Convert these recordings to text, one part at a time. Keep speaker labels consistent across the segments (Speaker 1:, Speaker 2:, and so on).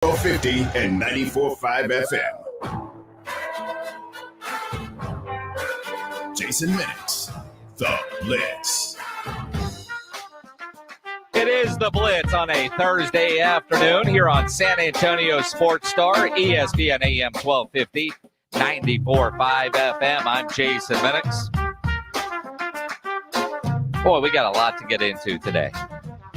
Speaker 1: 50 and 94.5 FM. Jason Minix, The Blitz.
Speaker 2: It is The Blitz on a Thursday afternoon here on San Antonio Sports Star, ESPN AM 1250, 94.5 FM. I'm Jason Minix. Boy, we got a lot to get into today.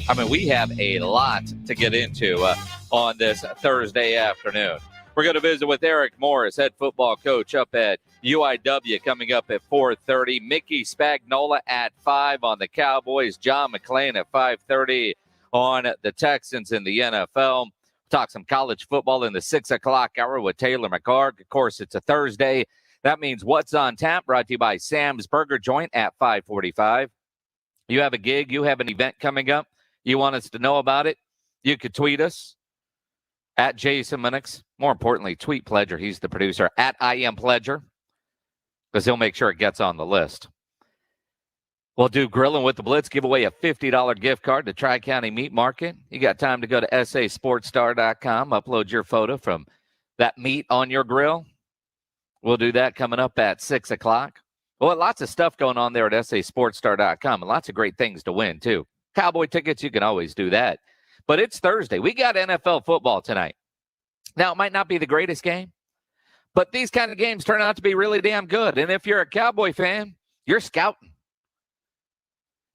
Speaker 2: I mean, we have a lot to get into on this Thursday afternoon. We're going to visit with Eric Morris, head football coach up at UIW, coming up at 4:30. Mickey Spagnola at 5 on the Cowboys. John McClain at 5:30 on the Texans in the NFL. Talk some college football in the 6 o'clock hour with Taylor McCarg. Of course, it's a Thursday. That means What's on Tap, brought to you by Sam's Burger Joint at 5:45. You have a gig, you have an event coming up, you want us to know about it, you could tweet us at Jason Minix. More importantly, tweet Pledger. He's the producer at I Am Pledger, because he'll make sure it gets on the list. We'll do Grilling with the Blitz, give away a $50 gift card to Tri-County Meat Market. You got time to go to sasportstar.com, upload your photo from that meat on your grill. We'll do that coming up at 6 o'clock. Well, lots of stuff going on there at sasportstar.com, and lots of great things to win, too. Cowboy tickets, you can always do that. But it's Thursday. We got NFL football tonight. Now, it might not be the greatest game, but these kind of games turn out to be really damn good. And if you're a Cowboy fan, you're scouting.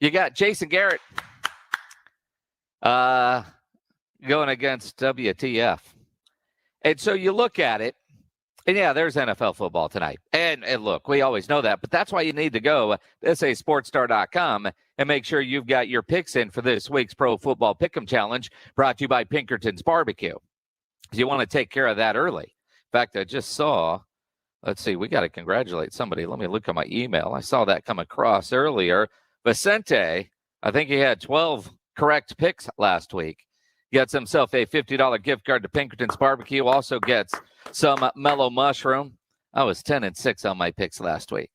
Speaker 2: You got Jason Garrett going against WTF. And so you look at it, and yeah, there's NFL football tonight. And look, we always know that, but that's why you need to go to sasportstar.com and make sure you've got your picks in for this week's Pro Football Pick'em Challenge, brought to you by Pinkerton's Barbecue. You want to take care of that early. In fact, I just saw, let's see, we got to congratulate somebody. Let me look at my email. I saw that come across earlier. Vicente, I think he had 12 correct picks last week. Gets himself a $50 gift card to Pinkerton's Barbecue. Also gets some mellow mushroom. I was 10-6 on my picks last week.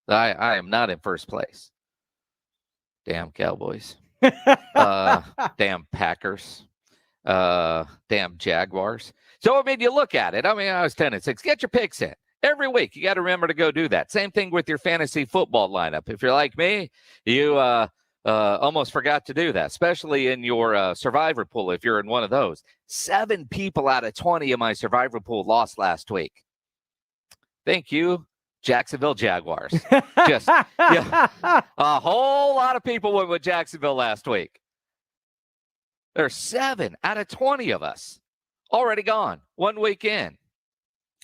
Speaker 2: I am not in first place. Damn Cowboys. Damn Packers. Damn Jaguars. So, I mean, you look at it. I mean, I was 10-6. Get your picks in. Every week, you got to remember to go do that. Same thing with your fantasy football lineup. If you're like me, you almost forgot to do that, especially in your survivor pool if you're in one of those. 7 people out of 20 of my survivor pool lost last week. Thank you, Jacksonville Jaguars. Just a whole lot of people went with Jacksonville last week. There's 7 out of 20 of us already gone 1 week in.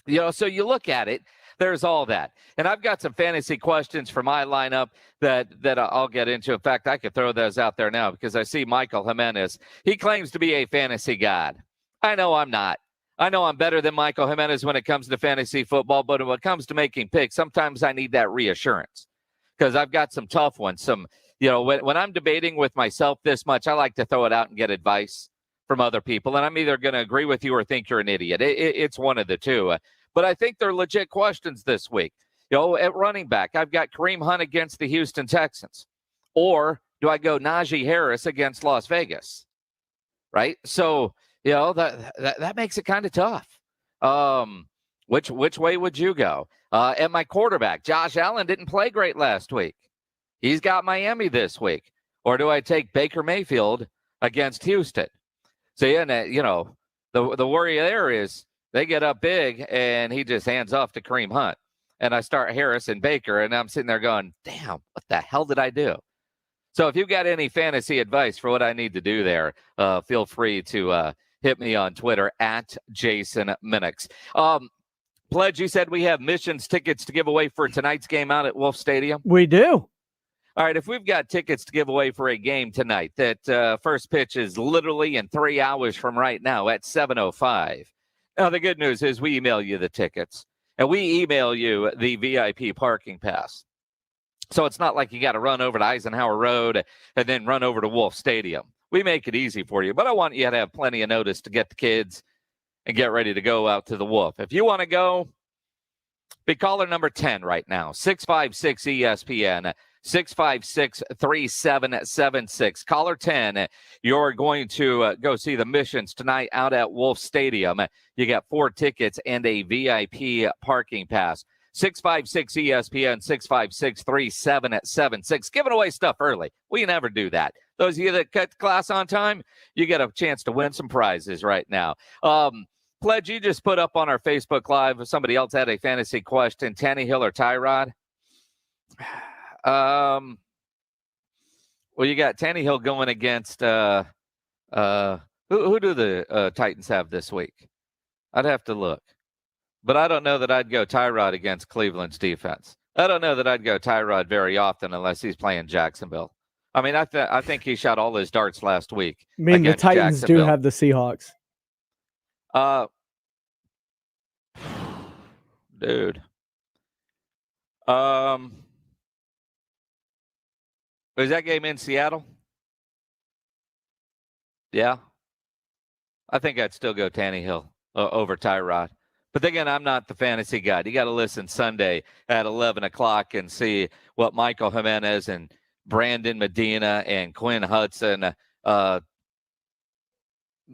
Speaker 2: You know, so you look at it, there's all that. And I've got some fantasy questions for my lineup that I'll get into. In fact, I could throw those out there now because I see Michael Jimenez. He claims to be a fantasy god. I know I'm not. I know I'm better than Michael Jimenez when it comes to fantasy football, but when it comes to making picks, sometimes I need that reassurance because I've got some tough ones. Some, you know, when I'm debating with myself this much, I like to throw it out and get advice from other people. And I'm either going to agree with you or think you're an idiot. It's one of the two. But I think they're legit questions this week. You know, at running back, I've got Kareem Hunt against the Houston Texans. Or do I go Najee Harris against Las Vegas? Right? So, you know, that makes it kind of tough. Which way would you go? At my quarterback, Josh Allen didn't play great last week. He's got Miami this week. Or do I take Baker Mayfield against Houston? So, yeah, you know, the worry there is they get up big and he just hands off to Kareem Hunt. And I start Harris and Baker, and I'm sitting there going, damn, what the hell did I do? So if you've got any fantasy advice for what I need to do there, feel free to hit me on Twitter at Jason Minix. Pledge, you said we have Missions tickets to give away for tonight's game out at Wolf Stadium?
Speaker 3: We do.
Speaker 2: All right, if we've got tickets to give away for a game tonight, that first pitch is literally in 3 hours from right now at 7:05. Now, the good news is we email you the tickets, and we email you the VIP parking pass. So it's not like you got to run over to Eisenhower Road and then run over to Wolf Stadium. We make it easy for you, but I want you to have plenty of notice to get the kids and get ready to go out to the Wolf. If you want to go, be caller number 10 right now, 656-ESPN, 656-3776. Caller 10, you're going to go see the Missions tonight out at Wolf Stadium. You got 4 tickets and a VIP parking pass. 656-ESPN, 656-3776. Giving away stuff early. We never do that. Those of you that cut class on time, you get a chance to win some prizes right now. Pledge, you just put up on our Facebook Live, if somebody else had a fantasy question, Tannehill or Tyrod? Well, you got Tannehill going against who do the Titans have this week? I'd have to look. But I don't know that I'd go Tyrod against Cleveland's defense. I don't know that I'd go Tyrod very often unless he's playing Jacksonville. I mean, I think he shot all his darts last week.
Speaker 3: I mean, the Titans do have the Seahawks.
Speaker 2: Dude. Was that game in Seattle? Yeah. I think I'd still go Tannehill over Tyrod. But again, I'm not the fantasy guy. You got to listen Sunday at 11 o'clock and see what Michael Jimenez and Brandon Medina and Quinn Hudson.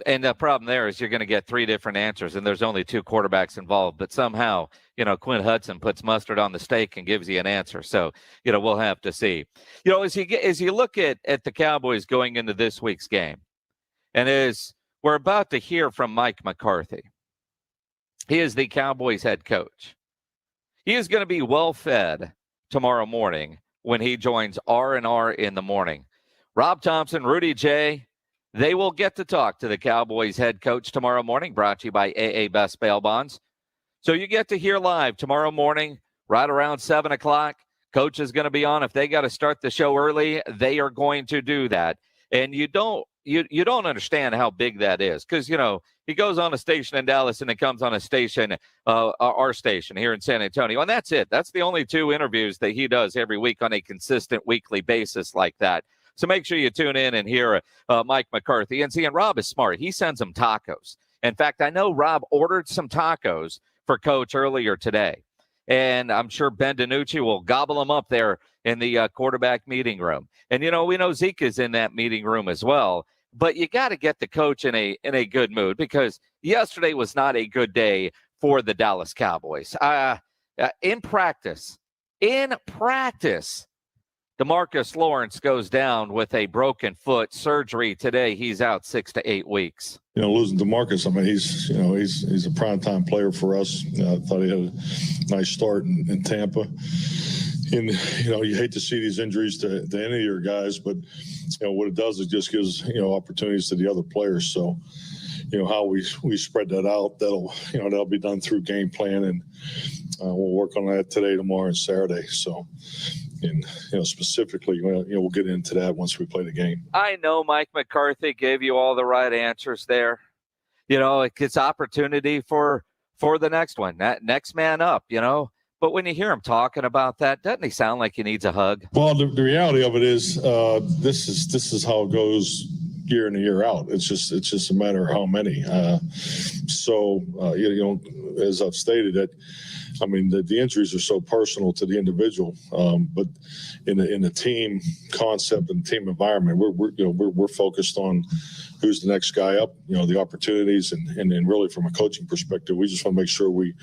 Speaker 2: And the problem there is you're going to get 3 different answers, and there's only 2 quarterbacks involved. But somehow, Quinn Hudson puts mustard on the steak and gives you an answer. So, we'll have to see. As you look at the Cowboys going into this week's game, and as we're about to hear from Mike McCarthy, he is the Cowboys head coach. He is going to be well fed tomorrow morning when he joins R&R in the morning. Rob Thompson, Rudy J., they will get to talk to the Cowboys head coach tomorrow morning, brought to you by AA Best Bail Bonds. So you get to hear live tomorrow morning, right around 7 o'clock. Coach is going to be on. If they got to start the show early, they are going to do that. And you don't understand how big that is because, he goes on a station in Dallas and it comes on a station, our station here in San Antonio. And that's it. That's the only 2 interviews that he does every week on a consistent weekly basis like that. So make sure you tune in and hear Mike McCarthy. And Rob is smart. He sends them tacos. In fact, I know Rob ordered some tacos for Coach earlier today. And I'm sure Ben DiNucci will gobble them up there in the quarterback meeting room. And, we know Zeke is in that meeting room as well. But you got to get the coach in a good mood because yesterday was not a good day for the Dallas Cowboys. In practice, DeMarcus Lawrence goes down with a broken foot. Surgery today. He's out 6 to 8 weeks.
Speaker 4: Losing DeMarcus, I mean, he's a primetime player for us. I thought he had a nice start in Tampa. And, you hate to see these injuries to any of your guys, but, what it does is just gives, opportunities to the other players. So, how we spread that out, that'll be done through game plan. And we'll work on that today, tomorrow, and Saturday. So, and, specifically, we'll get into that once we play the game.
Speaker 2: I know Mike McCarthy gave you all the right answers there. It gets opportunity for the next one, that next man up, But when you hear him talking about that, doesn't he sound like he needs a hug?
Speaker 4: Well, the reality of it is this is how it goes year in and year out. It's just a matter of how many. As I've stated, that I mean the injuries are so personal to the individual, but in the team concept and team environment, we're focused on who's the next guy up, the opportunities, and really from a coaching perspective, we just want to make sure we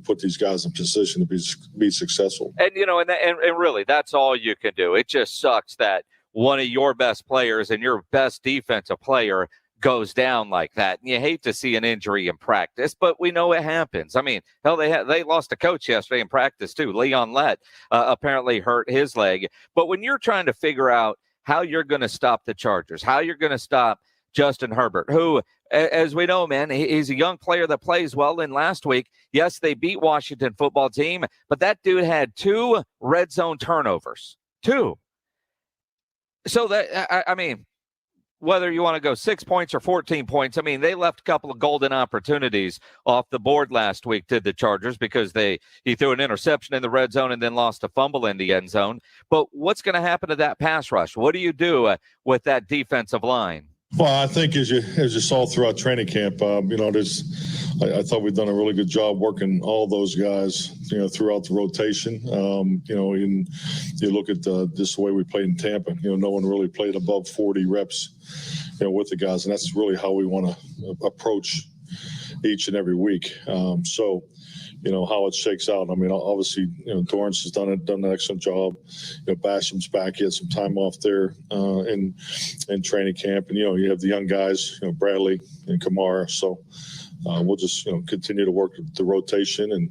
Speaker 4: put these guys in position to be successful.
Speaker 2: And and really, that's all you can do. It just sucks that one of your best players and your best defensive player goes down like that. And you hate to see an injury in practice, but we know it happens. I mean, hell, they lost a coach yesterday in practice too. Leon Lett apparently hurt his leg. But when you're trying to figure out how you're going to stop the Chargers, how you're going to stop Justin Herbert, who, as we know, man, he's a young player that plays well. And last week, yes, they beat Washington football team, but that dude had 2 red zone turnovers. 2. So that, I mean, whether you want to go 6 points or 14 points, I mean, they left a couple of golden opportunities off the board last week, did the Chargers, because he threw an interception in the red zone and then lost a fumble in the end zone. But what's going to happen to that pass rush? What do you do with that defensive line?
Speaker 4: Well, I think as you saw throughout training camp, there's I thought we've done a really good job working all those guys, throughout the rotation. And you look at just the way we played in Tampa. No one really played above 40 reps, with the guys, and that's really how we want to approach each and every week. How it shakes out. I mean, obviously, Dorrance has done an excellent job. Basham's back. He had some time off there in training camp, and you have the young guys, Bradley and Kamara. So we'll just continue to work the rotation, and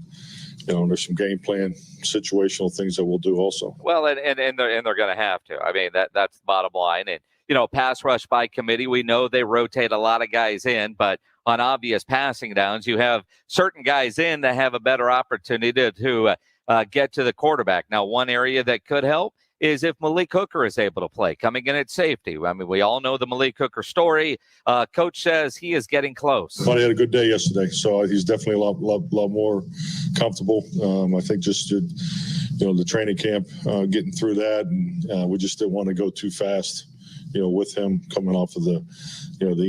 Speaker 4: there's some game plan situational things that we'll do also.
Speaker 2: Well, and they're going to have to. I mean, that's the bottom line. And pass rush by committee, we know they rotate a lot of guys in, but on obvious passing downs, you have certain guys in that have a better opportunity to get to the quarterback. Now, one area that could help is if Malik Hooker is able to play, coming in at safety. I mean, we all know the Malik Hooker story. Coach says he is getting close.
Speaker 4: Thought he had a good day yesterday, so he's definitely a lot more comfortable. I think just the training camp, getting through that, and we just didn't want to go too fast. With him coming off of the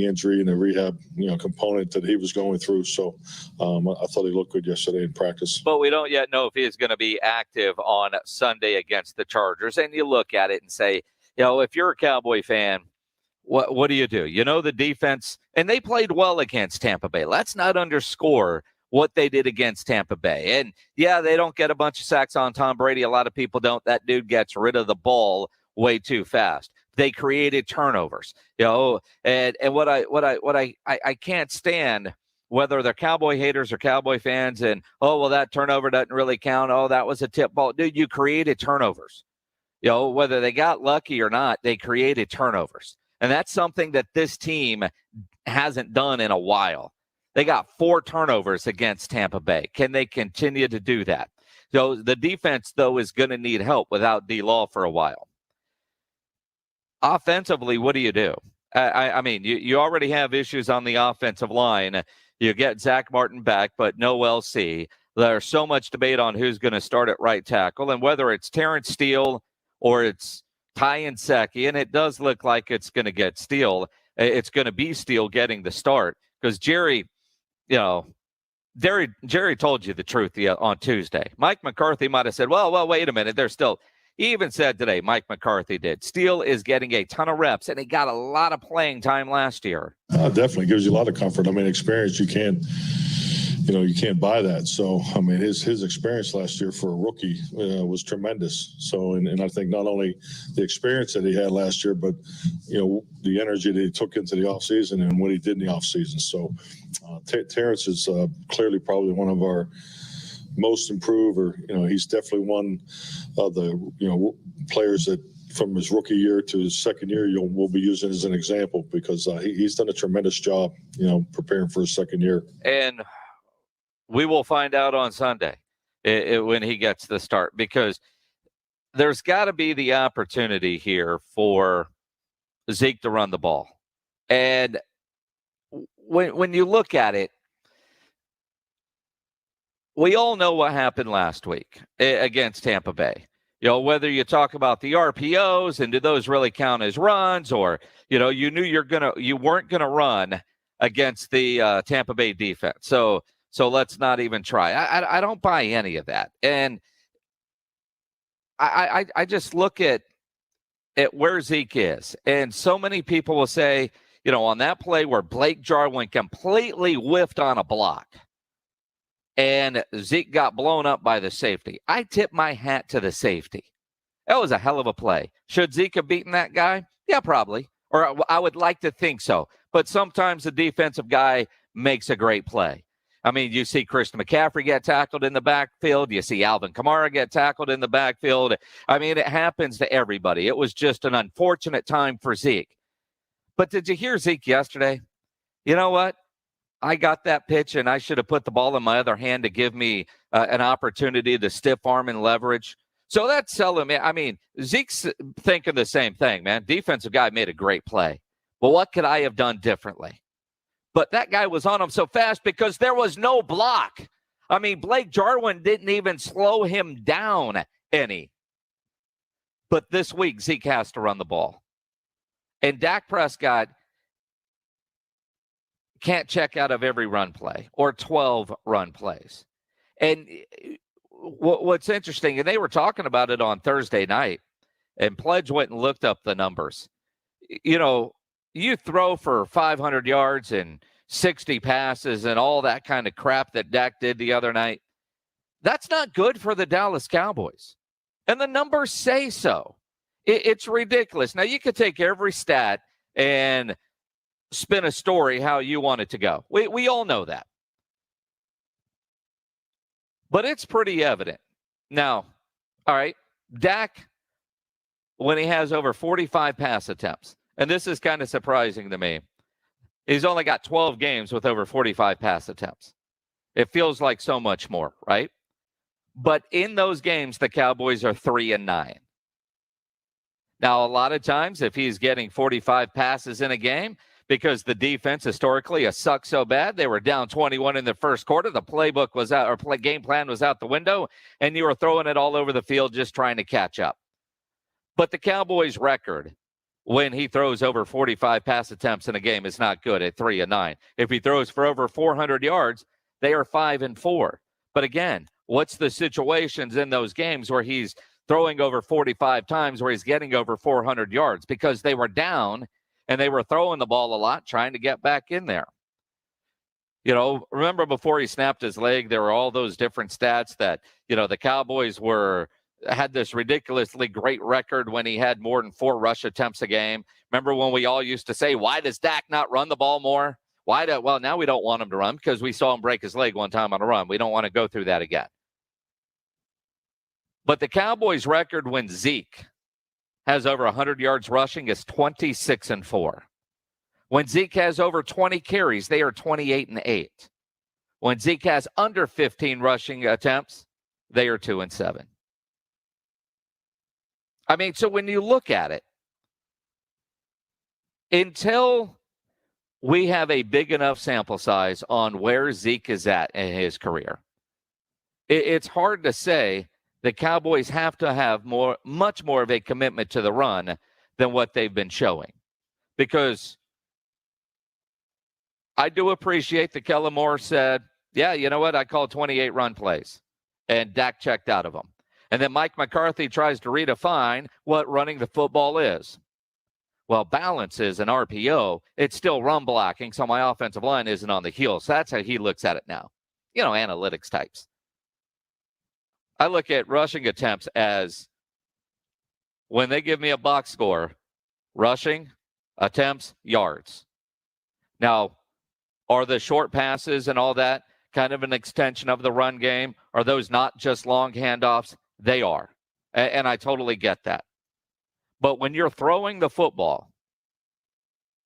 Speaker 4: injury and the rehab, component that he was going through. So I thought he looked good yesterday in practice.
Speaker 2: But we don't yet know if he is going to be active on Sunday against the Chargers. And you look at it and say, if you're a Cowboy fan, what do? The defense, and they played well against Tampa Bay. Let's not underscore what they did against Tampa Bay. And, yeah, they don't get a bunch of sacks on Tom Brady. A lot of people don't. That dude gets rid of the ball way too fast. They created turnovers, and what I can't stand, whether they're Cowboy haters or Cowboy fans, and that turnover doesn't really count. That was a tip ball. Dude, you created turnovers. Whether they got lucky or not, they created turnovers. And that's something that this team hasn't done in a while. They got 4 turnovers against Tampa Bay. Can they continue to do that? So the defense, though, is going to need help without D-Law for a while. Offensively, what do? I mean, you already have issues on the offensive line. You get Zach Martin back, but no LC. There's so much debate on who's going to start at right tackle, and whether it's Terrence Steele or it's Ty Nsekhe, and it does look like it's going to get Steele. It's going to be Steele getting the start because Jerry told you the truth on Tuesday. Mike McCarthy might have said, well, wait a minute. He even said today, Mike McCarthy did, Steele is getting a ton of reps, and he got a lot of playing time last year.
Speaker 4: Definitely gives you a lot of comfort. I mean, experience, you can't buy that. So, I mean, his experience last year for a rookie was tremendous. So, and I think not only the experience that he had last year, but, the energy that he took into the offseason and what he did in the offseason. So, Terrence is clearly probably one of our most improved, or he's definitely one of the players that from his rookie year to his second year we'll be using as an example, because he's done a tremendous job preparing for his second year.
Speaker 2: And we will find out on Sunday when he gets the start, because there's got to be the opportunity here for Zeke to run the ball. And when you look at it, we all know what happened last week against Tampa Bay. Whether you talk about the RPOs and do those really count as runs, or, you knew you weren't going to run against the Tampa Bay defense. So let's not even try. I don't buy any of that. And I just look at where Zeke is. And so many people will say, on that play where Blake Jarwin completely whiffed on a block, and Zeke got blown up by the safety. I tip my hat to the safety. That was a hell of a play. Should Zeke have beaten that guy? Yeah, probably. Or I would like to think so. But sometimes the defensive guy makes a great play. I mean, you see Christian McCaffrey get tackled in the backfield. You see Alvin Kamara get tackled in the backfield. I mean, it happens to everybody. It was just an unfortunate time for Zeke. But did you hear Zeke yesterday? You know what? I got that pitch, and I should have put the ball in my other hand to give me an opportunity to stiff arm and leverage. So that's telling me, I mean, Zeke's thinking the same thing, man. Defensive guy made a great play. Well, what could I have done differently? But that guy was on him so fast because there was no block. I mean, Blake Jarwin didn't even slow him down any. But this week, Zeke has to run the ball. And Dak Prescott can't check out of every run play or 12 run plays. And what's interesting, and they were talking about it on Thursday night, and Pledge went and looked up the numbers. You know, you throw for 500 yards and 60 passes and all that kind of crap that Dak did the other night. That's not good for the Dallas Cowboys. And the numbers say so. It's ridiculous. Now, you could take every stat and spin a story how you want it to go. We all know that. But it's pretty evident. Now, all right, Dak, when he has over 45 pass attempts, and this is kind of surprising to me, he's only got 12 games with over 45 pass attempts. It feels like so much more, right? But in those games, the Cowboys are 3-9. Now, a lot of times, if he's getting 45 passes in a game, because the defense historically has sucked so bad, they were down 21 in the first quarter. The playbook was out, or game plan was out the window, and you were throwing it all over the field just trying to catch up. But the Cowboys' record when he throws over 45 pass attempts in a game is not good at 3-9. If he throws for over 400 yards, they are 5-4. But again, what's the situations in those games where he's throwing over 45 times where he's getting over 400 yards? Because they were down and they were throwing the ball a lot, trying to get back in there. You know, remember before he snapped his leg, there were all those different stats that, you know, the Cowboys had this ridiculously great record when he had more than 4 rush attempts a game. Remember when we all used to say, why does Dak not run the ball more? Well, now we don't want him to run because we saw him break his leg one time on a run. We don't want to go through that again. But the Cowboys' record when Zeke has over 100 yards rushing is 26-4. When Zeke has over 20 carries, they are 28-8. When Zeke has under 15 rushing attempts, they are 2-7. I mean, so when you look at it, until we have a big enough sample size on where Zeke is at in his career, it's hard to say the Cowboys have to have much more of a commitment to the run than what they've been showing. Because I do appreciate that Kellen Moore said, yeah, you know what? I called 28 run plays, and Dak checked out of them. And then Mike McCarthy tries to redefine what running the football is. Well, balance is an RPO. It's still run blocking, so my offensive line isn't on the heels. So that's how he looks at it now. You know, analytics types. I look at rushing attempts as when they give me a box score, rushing, attempts, yards. Now, are the short passes and all that kind of an extension of the run game? Are those not just long handoffs? They are. And I totally get that. But when you're throwing the football,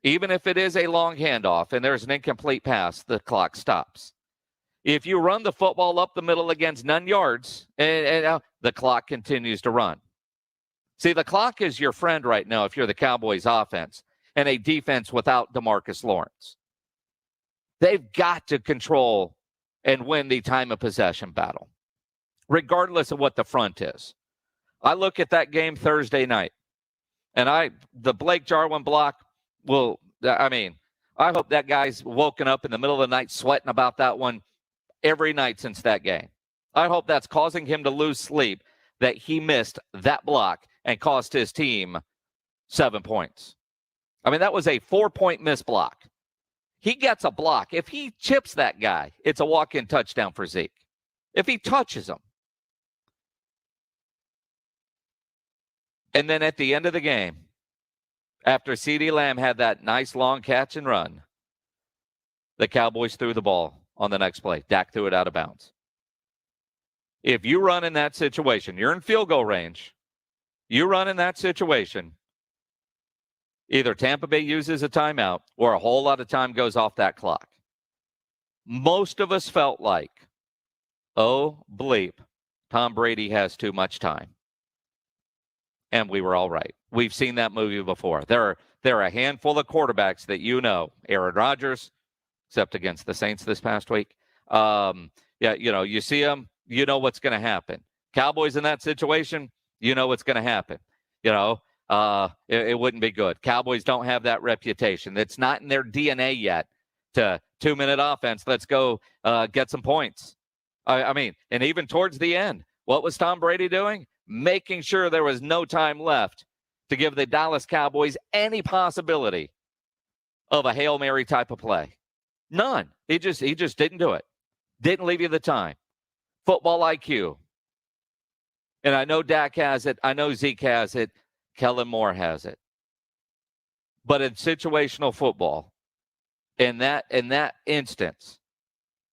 Speaker 2: even if it is a long handoff and there's an incomplete pass, the clock stops. If you run the football up the middle against none yards, and the clock continues to run. See, the clock is your friend right now if you're the Cowboys offense and a defense without DeMarcus Lawrence. They've got to control and win the time of possession battle, regardless of what the front is. I look at that game Thursday night, and the Blake Jarwin block I hope that guy's woken up in the middle of the night sweating about that one every night since that game. I hope that's causing him to lose sleep, that he missed that block and cost his team 7 points. I mean, that was a 4-point missed block. He gets a block. If he chips that guy, it's a walk-in touchdown for Zeke. If he touches him. And then at the end of the game, after CeeDee Lamb had that nice long catch and run, the Cowboys threw the ball on the next play. Dak threw it out of bounds. If you run in that situation, you're in field goal range, you run in that situation, either Tampa Bay uses a timeout or a whole lot of time goes off that clock. Most of us felt like, oh, bleep, Tom Brady has too much time. And we were all right. We've seen that movie before. There are a handful of quarterbacks that Aaron Rodgers, except against the Saints this past week. You see them, you know what's going to happen. Cowboys in that situation, you know what's going to happen. It wouldn't be good. Cowboys don't have that reputation. It's not in their DNA yet to 2-minute offense. Let's go get some points. I mean, and even towards the end, what was Tom Brady doing? Making sure there was no time left to give the Dallas Cowboys any possibility of a Hail Mary type of play. None. He just didn't do it. Didn't leave you the time. Football IQ. And I know Dak has it. I know Zeke has it. Kellen Moore has it. But in situational football, in that instance,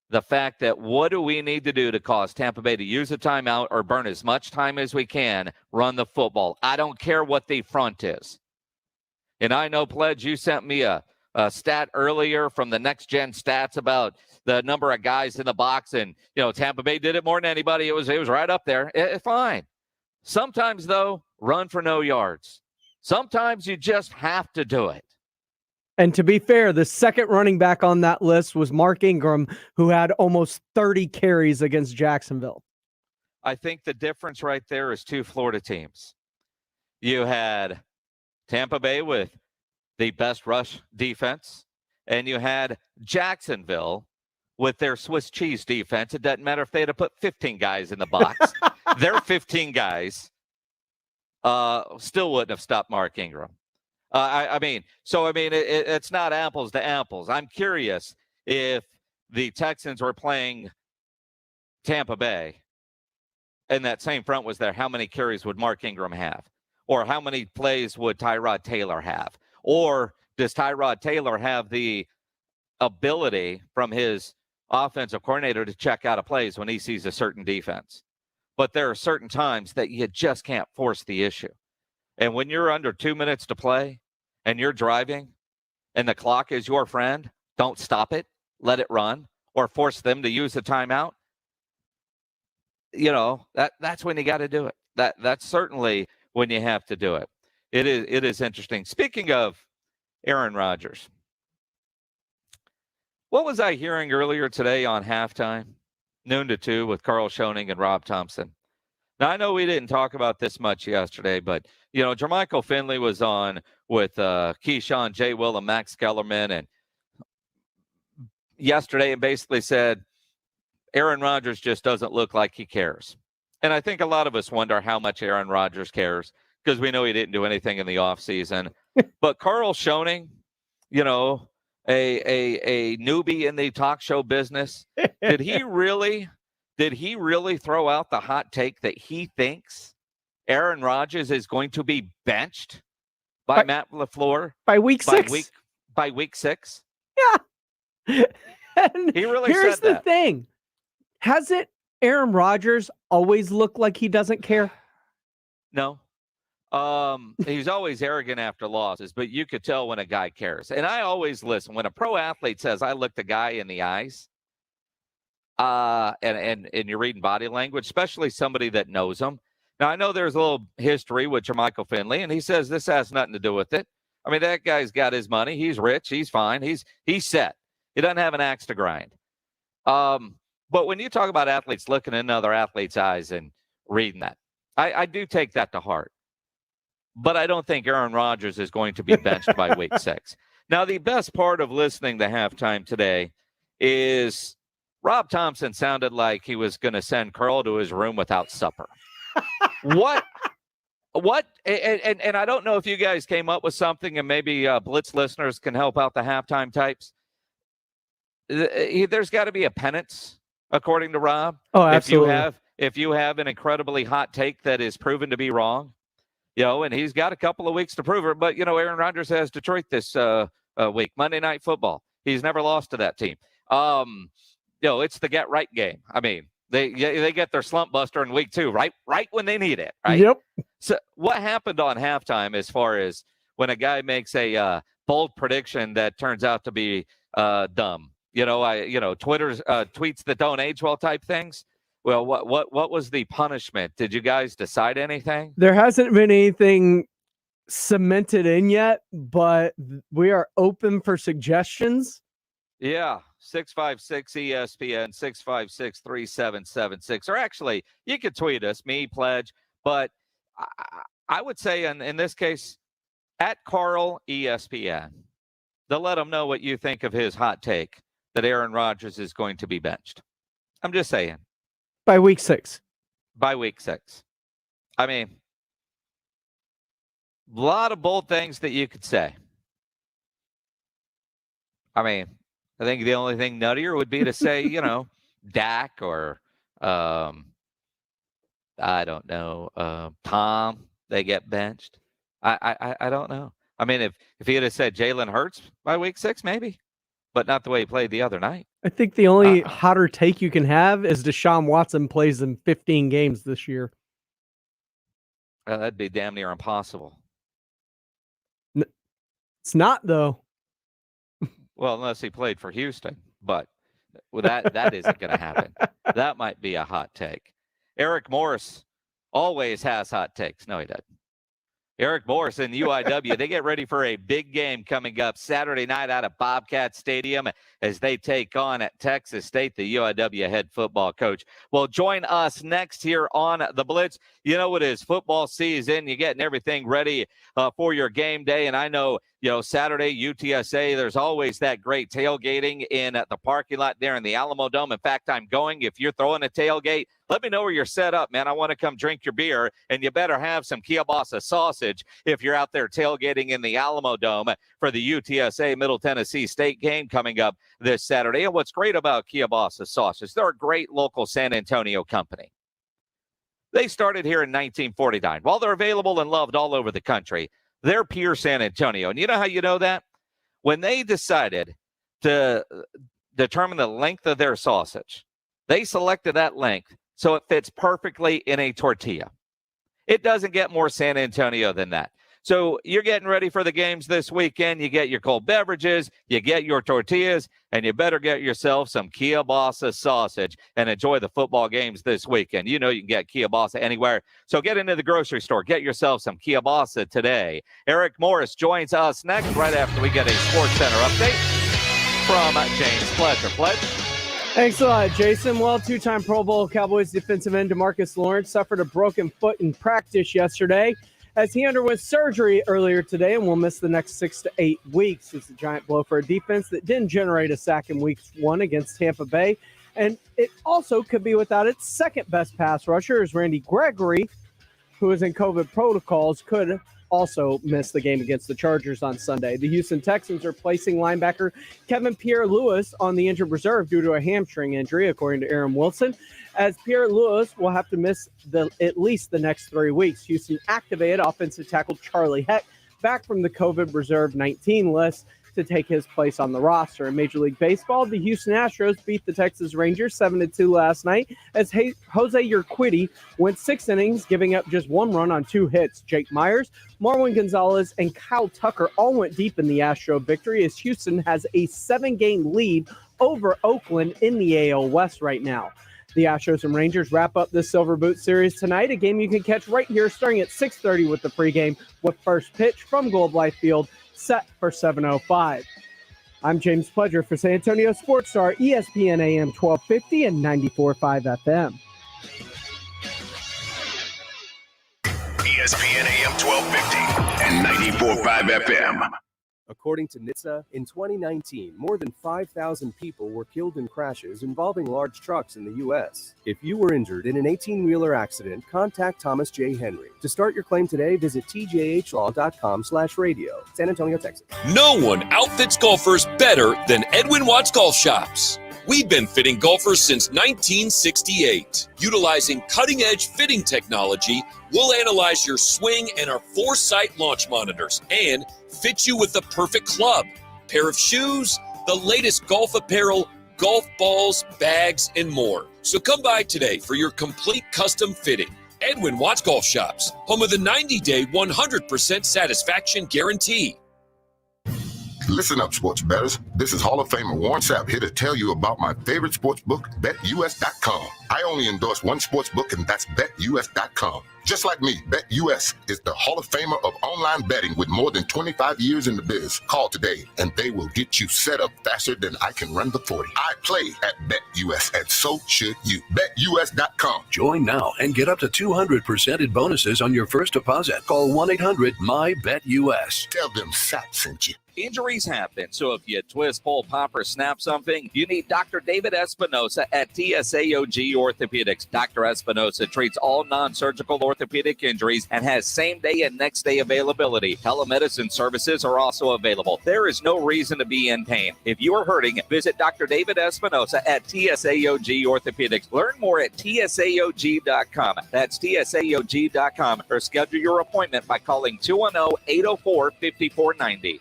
Speaker 2: the fact that what do we need to do to cause Tampa Bay to use a timeout or burn as much time as we can, run the football. I don't care what the front is. And I know, Pledge, you sent me a stat earlier from the Next Gen Stats about the number of guys in the box, and Tampa Bay did it more than anybody. It was right up there. Fine. Sometimes, though, run for no yards. Sometimes you just have to do it.
Speaker 3: And to be fair, the second running back on that list was Mark Ingram, who had almost 30 carries against Jacksonville.
Speaker 2: I think the difference right there is two Florida teams. You had Tampa Bay with the best rush defense, and you had Jacksonville with their Swiss cheese defense. It doesn't matter if they had to put 15 guys in the box. Their 15 guys still wouldn't have stopped Mark Ingram. It's not apples to apples. I'm curious if the Texans were playing Tampa Bay and that same front was there, how many carries would Mark Ingram have? Or how many plays would Tyrod Taylor have? Or does Tyrod Taylor have the ability from his offensive coordinator to check out of plays when he sees a certain defense? But there are certain times that you just can't force the issue. And when you're under 2 minutes to play and you're driving and the clock is your friend, don't stop it, let it run, or force them to use a timeout. That's when you got to do it. That's certainly when you have to do it. It is interesting. Speaking of Aaron Rodgers, what was I hearing earlier today on halftime, noon to 2 with Carl Schoening and Rob Thompson? Now, I know we didn't talk about this much yesterday, but, Jermichael Finley was on with Keyshawn, J. Will, and Max Kellerman, and yesterday and basically said Aaron Rodgers just doesn't look like he cares. And I think a lot of us wonder how much Aaron Rodgers cares because we know he didn't do anything in the offseason. But Carl Schoening, a newbie in the talk show business, did he really throw out the hot take that he thinks Aaron Rodgers is going to be benched by Matt LaFleur
Speaker 3: by week 6?
Speaker 2: By week 6?
Speaker 3: Yeah.
Speaker 2: He really
Speaker 3: Here's
Speaker 2: said that.
Speaker 3: the thing. Hasn't Aaron Rodgers always looked like he doesn't care?
Speaker 2: No. He's always arrogant after losses, but you could tell when a guy cares. And I always listen. When a pro athlete says, I look the guy in the eyes, and you're reading body language, especially somebody that knows him. Now, I know there's a little history with Jermichael Finley, and he says this has nothing to do with it. I mean, that guy's got his money. He's rich. He's fine. He's set. He doesn't have an axe to grind. But when you talk about athletes looking in other athletes' eyes and reading that, I do take that to heart. But I don't think Aaron Rodgers is going to be benched by week 6. Now, the best part of listening to halftime today is Rob Thompson sounded like he was going to send Carl to his room without supper. What? And I don't know if you guys came up with something, and maybe Blitz listeners can help out the halftime types. There's got to be a penance, according to Rob.
Speaker 3: Oh, absolutely.
Speaker 2: If you have an incredibly hot take that is proven to be wrong, and he's got a couple of weeks to prove it. But Aaron Rodgers has Detroit this week, Monday Night Football. He's never lost to that team. It's the get right game. I mean, they get their slump buster in week 2, right when they need it, right?
Speaker 3: Yep. So
Speaker 2: what happened on halftime as far as when a guy makes a bold prediction that turns out to be dumb? Twitter's tweets that don't age well type things. Well, what was the punishment? Did you guys decide anything?
Speaker 3: There hasn't been anything cemented in yet, but we are open for suggestions.
Speaker 2: Yeah, 656 ESPN 656-3776. Or actually, you could tweet us, me, Pledge, but I would say in this case, at Carl ESPN, to let him know what you think of his hot take that Aaron Rodgers is going to be benched. I'm just saying.
Speaker 3: By week 6.
Speaker 2: By week 6. I mean, a lot of bold things that you could say. I mean, I think the only thing nuttier would be to say, you know, Dak or, I don't know, Tom, they get benched. I don't know. I mean, if he had said Jalen Hurts by week 6, maybe, but not the way he played the other night.
Speaker 3: I think the only hotter take you can have is Deshaun Watson plays in 15 games this year.
Speaker 2: That'd be damn near impossible.
Speaker 3: It's not, though.
Speaker 2: Well, unless he played for Houston, but that isn't going to happen. That might be a hot take. Eric Morris always has hot takes. No, he doesn't. Eric Morris and UIW, they get ready for a big game coming up Saturday night out of Bobcat Stadium as they take on at Texas State, the UIW head football coach. Well, join us next here on The Blitz. You know, it is football season. You're getting everything ready for your game day. And I know, you know, Saturday, UTSA, there's always that great tailgating in the parking lot there in the Alamo Dome. In fact, I'm going. If you're throwing a tailgate, let me know where you're set up, man. I want to come drink your beer, and you better have some kielbasa sausage if you're out there tailgating in the Alamo Dome for the UTSA Middle Tennessee State game coming up this Saturday. And what's great about kielbasa sausage, they're a great local San Antonio company. They started here in 1949. While they're available and loved all over the country, they're pure San Antonio. And you know how you know that? When they decided to determine the length of their sausage, they selected that length so it fits perfectly in a tortilla. It doesn't get more San Antonio than that. So you're getting ready for the games this weekend. You get your cold beverages, you get your tortillas, and you better get yourself some kielbasa sausage and enjoy the football games this weekend. You know you can get kielbasa anywhere. So get into the grocery store. Get yourself some kielbasa today. Eric Morris joins us next right after we get a Sports Center update from James Pledger.
Speaker 3: Thanks a lot, Jason. Well, two-time Pro Bowl Cowboys defensive end DeMarcus Lawrence suffered a broken foot in practice yesterday as he underwent surgery earlier today and will miss the next 6 to 8 weeks. It's a giant blow for a defense that didn't generate a sack in week 1 against Tampa Bay. And it also could be without its second best pass rusher, as Randy Gregory, who is in COVID protocols, could also miss the game against the Chargers on Sunday. The Houston Texans are placing linebacker Kevin Pierre-Louis on the injured reserve due to a hamstring injury, according to Aaron Wilson, as Pierre-Louis will have to miss at least the next 3 weeks. Houston activated offensive tackle Charlie Heck back from the COVID Reserve 19 list to take his place on the roster. In Major League Baseball, the Houston Astros beat the Texas Rangers 7-2 last night as Jose Urquidy went 6 innings, giving up just 1 run on 2 hits. Jake Myers, Marwin Gonzalez, and Kyle Tucker all went deep in the Astro victory as Houston has a 7-game lead over Oakland in the AL West right now. The Astros and Rangers wrap up this Silver Boot Series tonight, a game you can catch right here starting at 6:30 with the pregame with first pitch from Globe Life Field set for 7:05. I'm James Pledger for San Antonio Sports Star, ESPN AM 1250 and 94.5 FM.
Speaker 1: ESPN AM 1250 and 94.5 FM.
Speaker 5: According to NHTSA, in 2019, more than 5,000 people were killed in crashes involving large trucks in the U.S. If you were injured in an 18-wheeler accident, contact Thomas J. Henry. To start your claim today, visit tjhlaw.com/radio. San Antonio, Texas.
Speaker 6: No one outfits golfers better than Edwin Watts Golf Shops. We've been fitting golfers since 1968. Utilizing cutting-edge fitting technology, we'll analyze your swing and our Foresight launch monitors and fit you with the perfect club, pair of shoes, the latest golf apparel, golf balls, bags, and more. So come by today for your complete custom fitting. Edwin Watts Golf Shops, home of the 90-day 100% satisfaction guarantee.
Speaker 7: Listen up, sports bettors. This is Hall of Famer Warren Sapp here to tell you about my favorite sports book, BetUS.com. I only endorse one sports book, and that's BetUS.com. Just like me, BetUS is the Hall of Famer of online betting with more than 25 years in the biz. Call today, and they will get you set up faster than I can run the 40. I play at BetUS, and so should you. BetUS.com.
Speaker 8: Join now and get up to 200% in bonuses on your first deposit. Call 1-800-MY-BET-US.
Speaker 7: Tell them Sap sent you.
Speaker 2: Injuries happen, so if you twist, pull, pop, or snap something, you need Dr. David Espinosa at TSAOG Orthopedics. Dr. Espinosa treats all non-surgical orthopedic injuries and has same-day and next-day availability. Telemedicine services are also available. There is no reason to be in pain. If you are hurting, visit Dr. David Espinosa at TSAOG Orthopedics. Learn more at TSAOG.com. That's TSAOG.com, or schedule your appointment by calling 210-804-5490.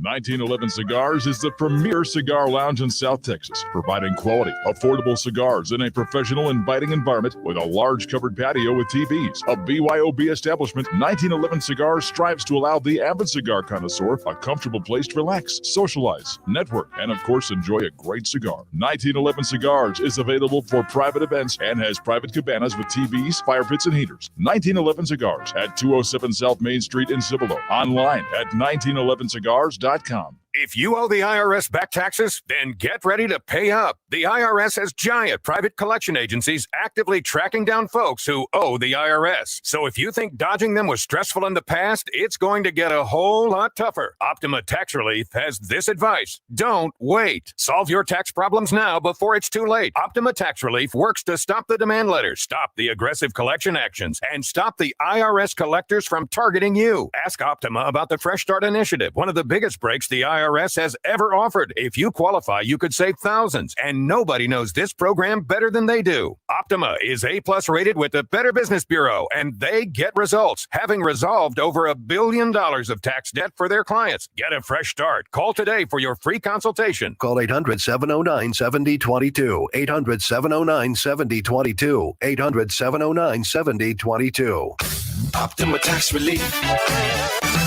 Speaker 9: 1911 Cigars is the premier cigar lounge in South Texas, providing quality, affordable cigars in a professional, inviting environment with a large covered patio with TVs. A BYOB establishment, 1911 Cigars strives to allow the avid cigar connoisseur a comfortable place to relax, socialize, network, and of course enjoy a great cigar. 1911 Cigars is available for private events and has private cabanas with TVs, fire pits, and heaters. 1911 Cigars at 207 South Main Street in Cibolo. Online at 1911cigars.com.
Speaker 10: If you owe the IRS back taxes, then get ready to pay up. The IRS has giant private collection agencies actively tracking down folks who owe the IRS. So if you think dodging them was stressful in the past, it's going to get a whole lot tougher. Optima Tax Relief has this advice. Don't wait. Solve your tax problems now before it's too late. Optima Tax Relief works to stop the demand letters, stop the aggressive collection actions, and stop the IRS collectors from targeting you. Ask Optima about the Fresh Start Initiative, one of the biggest breaks the IRS has ever offered. If you qualify, you could save thousands, and nobody knows this program better than they do. Optima is A+ rated with the Better Business Bureau, and they get results, having resolved over $1 billion of tax debt for their clients. Get a fresh start. Call today for your free consultation.
Speaker 8: Call 800-709-7022. 800-709-7022. 800-709-7022.
Speaker 10: Optima Tax Relief.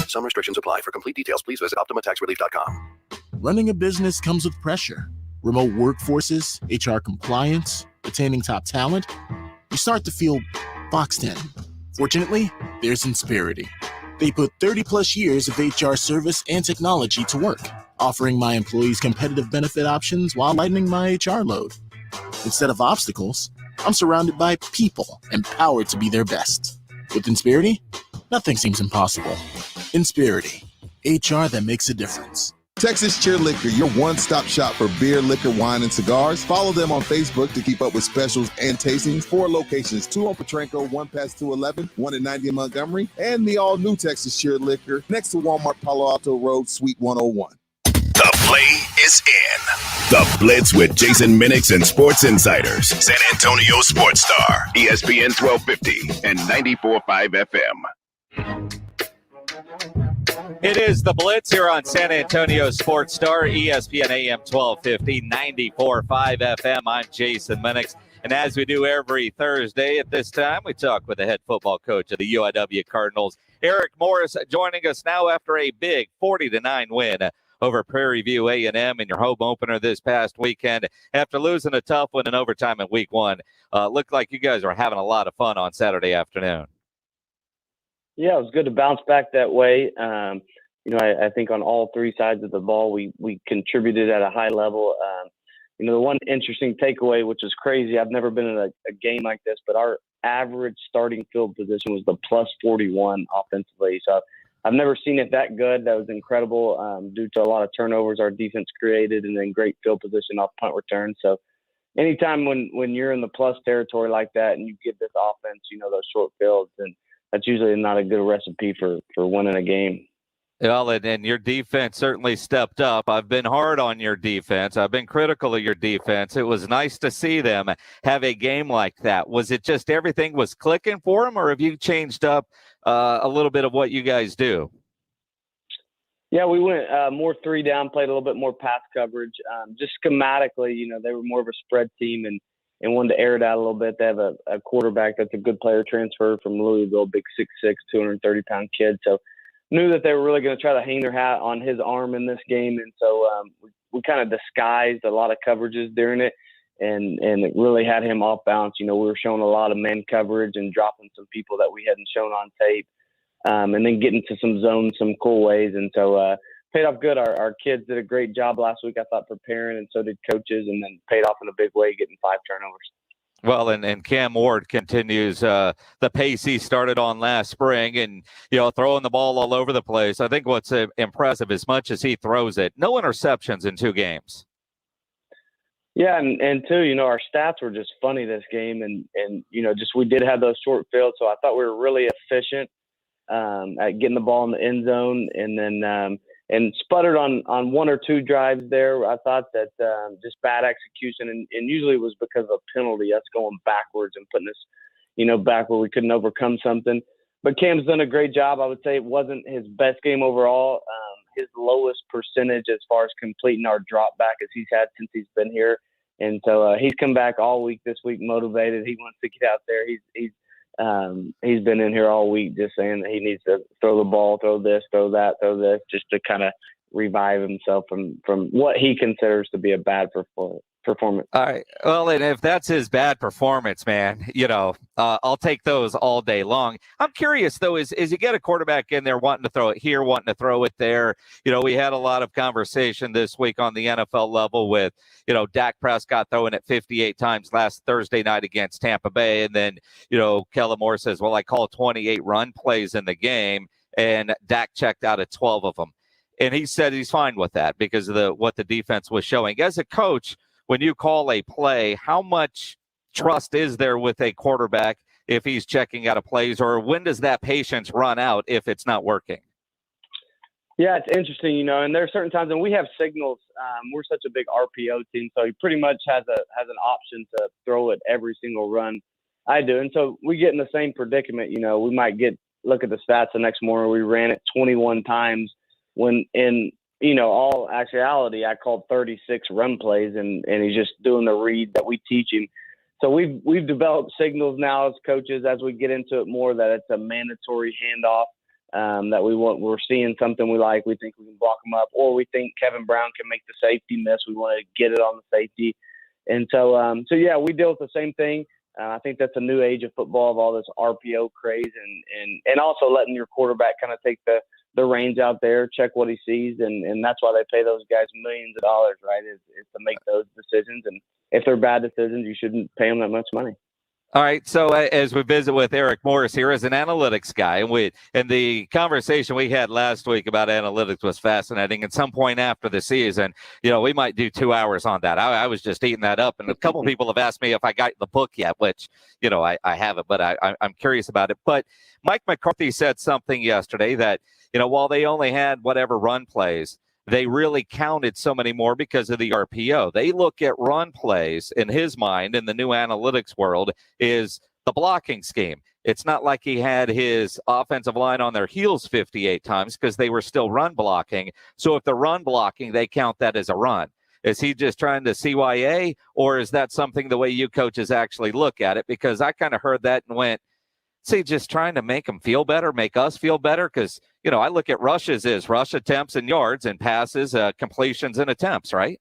Speaker 8: Some restrictions apply. For complete details, please visit OptimaTaxRelief.com.
Speaker 11: Running a business comes with pressure. Remote workforces, HR compliance, retaining top talent. You start to feel boxed in. Fortunately, there's Insperity. They put 30-plus years of HR service and technology to work, offering my employees competitive benefit options while lightening my HR load. Instead of obstacles, I'm surrounded by people empowered to be their best. With Insperity, nothing seems impossible. Insperity, HR that makes a difference.
Speaker 12: Texas Cheer Liquor, your one-stop shop for beer, liquor, wine, and cigars. Follow them on Facebook to keep up with specials and tastings. 4 locations, 2 on Petranco, 1 past 211, 1 in 90 in Montgomery, and the all-new Texas Cheer Liquor next to Walmart Palo Alto Road, Suite 101.
Speaker 1: The play is in. The Blitz with Jason Minix and Sports Insiders. San Antonio Sports Star, ESPN 1250 and 94.5 FM.
Speaker 2: It is the Blitz here on San Antonio Sports Star, ESPN AM 1250, 94.5 FM. I'm Jason Minix. And as we do every Thursday at this time, we talk with the head football coach of the UIW Cardinals, Eric Morris, joining us now after a big 40-9 win over Prairie View A&M in your home opener this past weekend. After losing a tough one in overtime in week 1, looked like you guys were having a lot of fun on Saturday afternoon.
Speaker 13: Yeah, it was good to bounce back that way. I think on all 3 sides of the ball, we contributed at a high level. The one interesting takeaway, which is crazy, I've never been in a game like this, but our average starting field position was the plus 41 offensively. So I've never seen it that good. That was incredible due to a lot of turnovers our defense created and then great field position off punt return. So anytime when you're in the plus territory like that and you give this offense, those short fields, and that's usually not a good recipe for winning a game.
Speaker 2: Well, and your defense certainly stepped up. I've been hard on your defense. I've been critical of your defense. It was nice to see them have a game like that. Was it just everything was clicking for them, or have you changed up a little bit of what you guys do?
Speaker 13: Yeah, we went more 3 down, played a little bit more pass coverage. Just schematically, they were more of a spread team and wanted to air it out a little bit. They have a quarterback that's a good player transfer from Louisville, big 6'6", 230-pound kid. So knew that they were really going to try to hang their hat on his arm in this game. And so we kind of disguised a lot of coverages during it. and it really had him off balance. We were showing a lot of man coverage and dropping some people that we hadn't shown on tape, and then getting to some zones some cool ways. And so paid off good. Our kids did a great job last week, I thought, preparing, and so did coaches, and then paid off in a big way, getting 5 turnovers.
Speaker 2: Well, and Cam Ward continues the pace he started on last spring, and throwing the ball all over the place. I think what's impressive, as much as he throws it, no interceptions in 2 games.
Speaker 13: Yeah, and too, our stats were just funny this game, and just we did have those short fields, so I thought we were really efficient at getting the ball in the end zone, and then and sputtered on 1 or 2 drives there. I thought that just bad execution, and usually it was because of a penalty, us going backwards and putting us, back where we couldn't overcome something. But Cam's done a great job. I would say it wasn't his best game overall. His lowest percentage as far as completing our drop back as he's had since he's been here. And so he's come back all week this week motivated. He wants to get out there. He's been in here all week just saying that he needs to throw the ball, throw this, throw that, throw this, just to kind of revive himself from what he considers to be a bad performance.
Speaker 2: All right. Well, and if that's his bad performance, man, I'll take those all day long. I'm curious, though, is you get a quarterback in there wanting to throw it here, wanting to throw it there. We had a lot of conversation this week on the NFL level with, Dak Prescott throwing it 58 times last Thursday night against Tampa Bay. And then, Kellen Moore says, well, I call 28 run plays in the game, and Dak checked out at 12 of them. And he said he's fine with that because of what the defense was showing. As a coach, when you call a play, how much trust is there with a quarterback if he's checking out of plays, or when does that patience run out if it's not working?
Speaker 13: Yeah, it's interesting, and there are certain times, and we have signals. We're such a big RPO team, so he pretty much has an option to throw it every single run. I do, and so we get in the same predicament. We might look at the stats the next morning. We ran it 21 times when in all actuality, I called 36 run plays, and he's just doing the read that we teach him. So we've developed signals now as coaches as we get into it more that it's a mandatory handoff, that we're seeing something we like. We think we can block him up, or we think Kevin Brown can make the safety miss. We want to get it on the safety. And so yeah, we deal with the same thing. I think that's a new age of football, of all this RPO craze, and also letting your quarterback kind of take the reins out there, check what he sees, and that's why they pay those guys millions of dollars, right? Is to make those decisions, and if they're bad decisions, you shouldn't pay them that much money.
Speaker 2: All right, so as we visit with Eric Morris here as an analytics guy, and the conversation we had last week about analytics was fascinating. At some point after the season, we might do 2 hours on that. I was just eating that up, and a couple of people have asked me if I got the book yet, which, I haven't, but I'm curious about it. But Mike McCarthy said something yesterday that, while they only had whatever run plays, they really counted so many more because of the RPO. They look at run plays, in his mind, in the new analytics world, is the blocking scheme. It's not like he had his offensive line on their heels 58 times because they were still run blocking. So if they're run blocking, they count that as a run. Is he just trying to CYA, or is that something the way you coaches actually look at it? Because I kind of heard that and went, see, just trying to make them feel better, make us feel better, because, I look at rushes as rush attempts and yards, and passes, completions and attempts, right?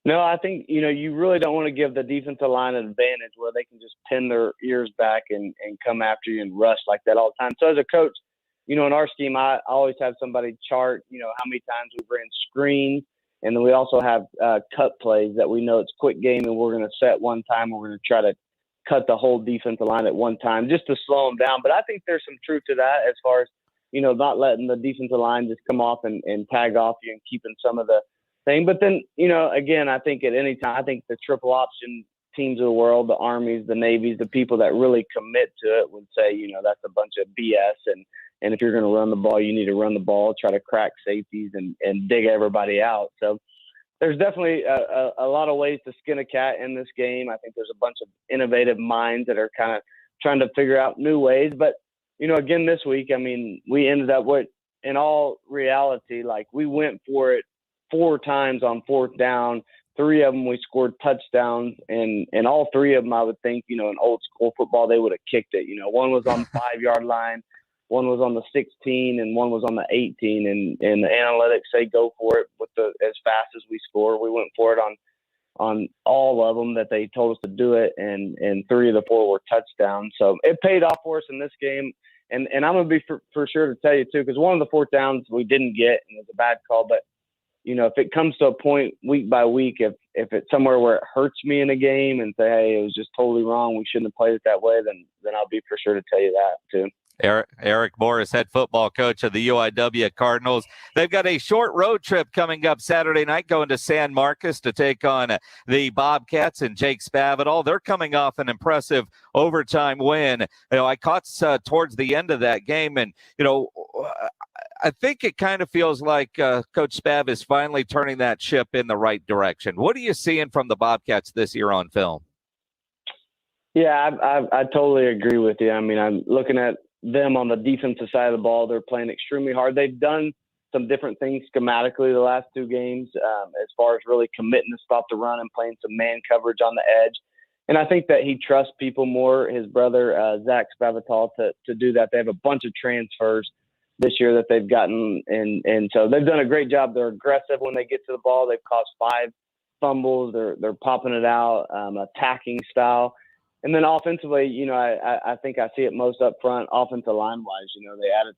Speaker 13: No, I think, you really don't want to give the defensive line an advantage where they can just pin their ears back and come after you and rush like that all the time. So as a coach, in our scheme, I always have somebody chart, how many times we've ran screens, and then we also have cut plays that we know it's quick game and we're going to set one time, and we're going to try to cut the whole defensive line at one time just to slow them down. But I think there's some truth to that as far as, not letting the defensive line just come off and tag off you and keeping some of the thing. But then, again, I think at any time, I think the triple option teams of the world, the Armies, the Navies, the people that really commit to it would say, that's a bunch of BS. And if you're going to run the ball, you need to run the ball, try to crack safeties and dig everybody out. So there's definitely a lot of ways to skin a cat in this game. I think there's a bunch of innovative minds that are kind of trying to figure out new ways. But, again, this week, we ended up with, in all reality, like we went for it 4 times on 4th down. 3 of them we scored touchdowns, and all 3 of them, I would think, in old school football, they would have kicked it. One was on the 5-yard line, one was on the 16, and one was on the 18. And the analytics say go for it with as fast as we score. We went for it all of them that they told us to do it, and 3 of the 4 were touchdowns. So it paid off for us in this game. And I'm going to be for sure to tell you, too, because one of the 4th downs we didn't get, and it was a bad call. But, if it comes to a point week by week, if it's somewhere where it hurts me in a game and say, hey, it was just totally wrong, we shouldn't have played it that way, then I'll be for sure to tell you that, too.
Speaker 2: Eric Morris, head football coach of the UIW Cardinals. They've got a short road trip coming up Saturday night, going to San Marcos to take on the Bobcats and Jake Spavital. They're coming off an impressive overtime win. I caught towards the end of that game, and I think it kind of feels like Coach Spav is finally turning that ship in the right direction. What are you seeing from the Bobcats this year on film?
Speaker 13: Yeah, I totally agree with you. I mean, I'm looking at them on the defensive side of the ball. They're playing extremely hard. They've done some different things schematically the last 2 games as far as really committing to stop the run and playing some man coverage on the edge. And I think that he trusts people more, his brother, Zach Spavital, to do that. They have a bunch of transfers this year that they've gotten. And so they've done a great job. They're aggressive when they get to the ball. They've caused 5 fumbles. They're popping it out, attacking style. And then offensively, I think I see it most up front, offensive line-wise. They added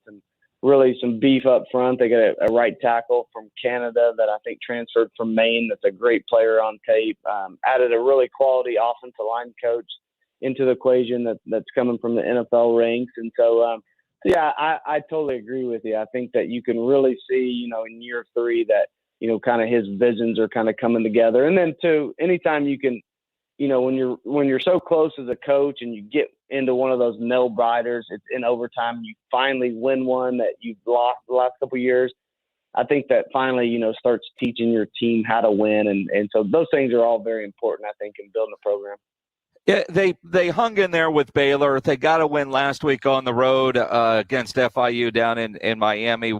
Speaker 13: some beef up front. They got a right tackle from Canada that I think transferred from Maine. That's a great player on tape. Added a really quality offensive line coach into the equation that's coming from the NFL ranks. And so, I totally agree with you. I think that you can really see, in year 3 that, kind of his visions are kind of coming together. And then, too, anytime you can, when you're so close as a coach and you get into one of those nail biters, it's in overtime, you finally win one that you've lost the last couple of years. I think that finally, starts teaching your team how to win. And so those things are all very important, I think, in building a program.
Speaker 2: Yeah, they hung in there with Baylor. They got a win last week on the road against FIU down in Miami.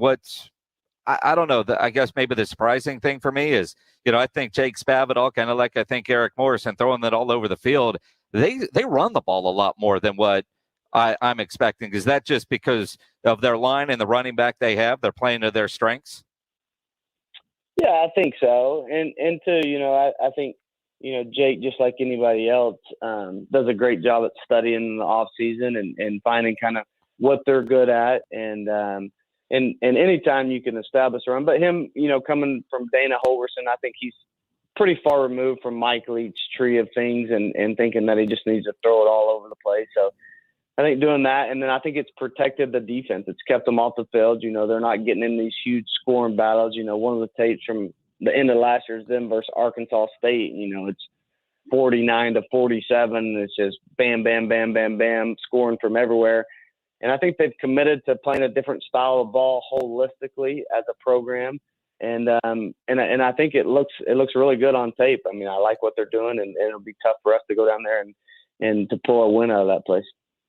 Speaker 2: I don't know. I guess maybe the surprising thing for me is, I think Jake Spavital, kind of like I think Eric Morrison, throwing that all over the field. They run the ball a lot more than what I'm expecting. Is that just because of their line and the running back they have? They're playing to their strengths?
Speaker 13: Yeah, I think so. And too, I think, Jake, just like anybody else, does a great job at studying in the off season and finding kind of what they're good at. And anytime you can establish a run, but him, coming from Dana Holgerson, I think he's pretty far removed from Mike Leach's tree of things and thinking that he just needs to throw it all over the place. So I think doing that, and then I think it's protected the defense. It's kept them off the field. They're not getting in these huge scoring battles. One of the tapes from the end of last year's them versus Arkansas State, it's 49-47. It's just bam, bam, bam, bam, bam, scoring from everywhere. And I think they've committed to playing a different style of ball holistically as a program. And I think it looks really good on tape. I mean, I like what they're doing, and it'll be tough for us to go down there and to pull a win out of that place.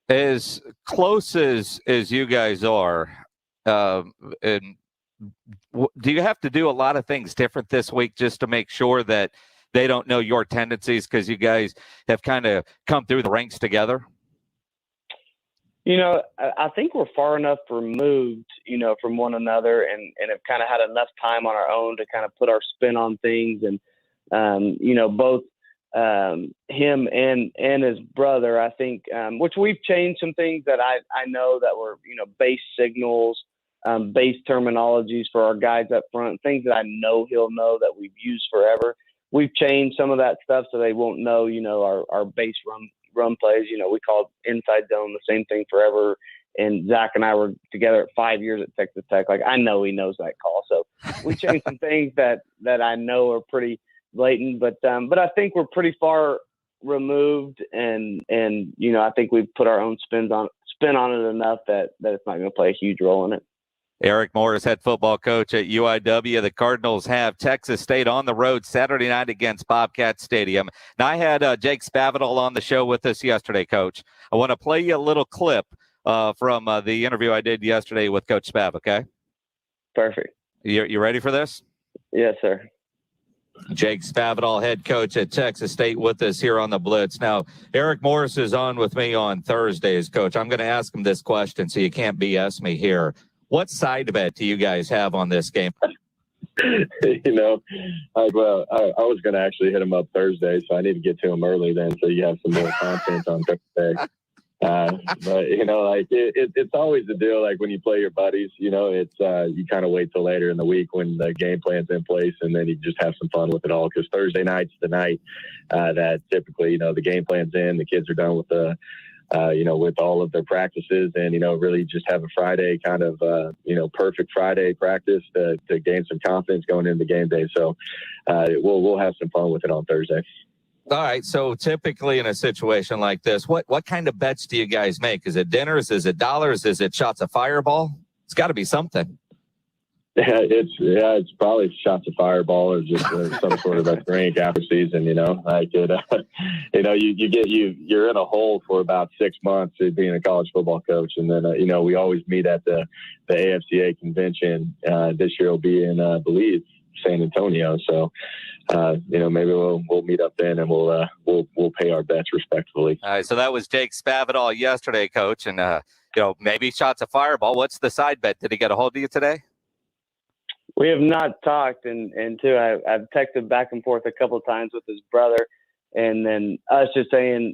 Speaker 2: As close as you guys are, and do you have to do a lot of things different this week just to make sure that they don't know your tendencies because you guys have kind of come through the ranks together?
Speaker 13: I think we're far enough removed, from one another and have kind of had enough time on our own to kind of put our spin on things. And, both him and his brother, I think, which we've changed some things that I know that were, base signals, base terminologies for our guys up front, things that I know he'll know that we've used forever. We've changed some of that stuff so they won't know, our base run plays. We called inside zone the same thing forever. And Zach and I were together at 5 years at Texas Tech. Like, I know he knows that call. So we changed some things that I know are pretty blatant, but I think we're pretty far removed and I think we've put our own spin on it enough that it's not going to play a huge role in it.
Speaker 2: Eric Morris, head football coach at UIW. The Cardinals have Texas State on the road Saturday night against Bobcat Stadium. Now, I had Jake Spavital on the show with us yesterday, Coach. I want to play you a little clip from the interview I did yesterday with Coach Spav, okay?
Speaker 13: Perfect.
Speaker 2: You ready for this?
Speaker 13: Yes, sir.
Speaker 2: Jake Spavital, head coach at Texas State, with us here on the Blitz. Now, Eric Morris is on with me on Thursdays, Coach. I'm going to ask him this question, so you can't BS me here. What side bet do you guys have on this game?
Speaker 14: I was going to actually hit him up Thursday, so I need to get to him early then, so you have some more content on Thursday. But it's always the deal. Like when you play your buddies, it's you kind of wait till later in the week when the game plan's in place, and then you just have some fun with it all. Because Thursday night's the night that typically, the game plan's in, the kids are done with the with all of their practices, and, really just have a Friday kind of, perfect Friday practice to gain some confidence going into the game day. So we'll have some fun with it on Thursday.
Speaker 2: All right. So typically in a situation like this, what kind of bets do you guys make? Is it dinners? Is it dollars? Is it shots of Fireball? It's got to be something.
Speaker 14: It's probably shots of Fireball or just some sort of a drink after season. You're in a hole for about 6 months being a college football coach, and then we always meet at the AFCA convention. This year will be in I believe San Antonio, so maybe we'll meet up then, and we'll pay our bets respectfully.
Speaker 2: All right. So that was Jake Spavital yesterday, Coach, and maybe shots of Fireball. What's the side bet? Did he get a hold of you today?
Speaker 13: We have not talked, and too, I've texted back and forth a couple of times with his brother, and then us just saying,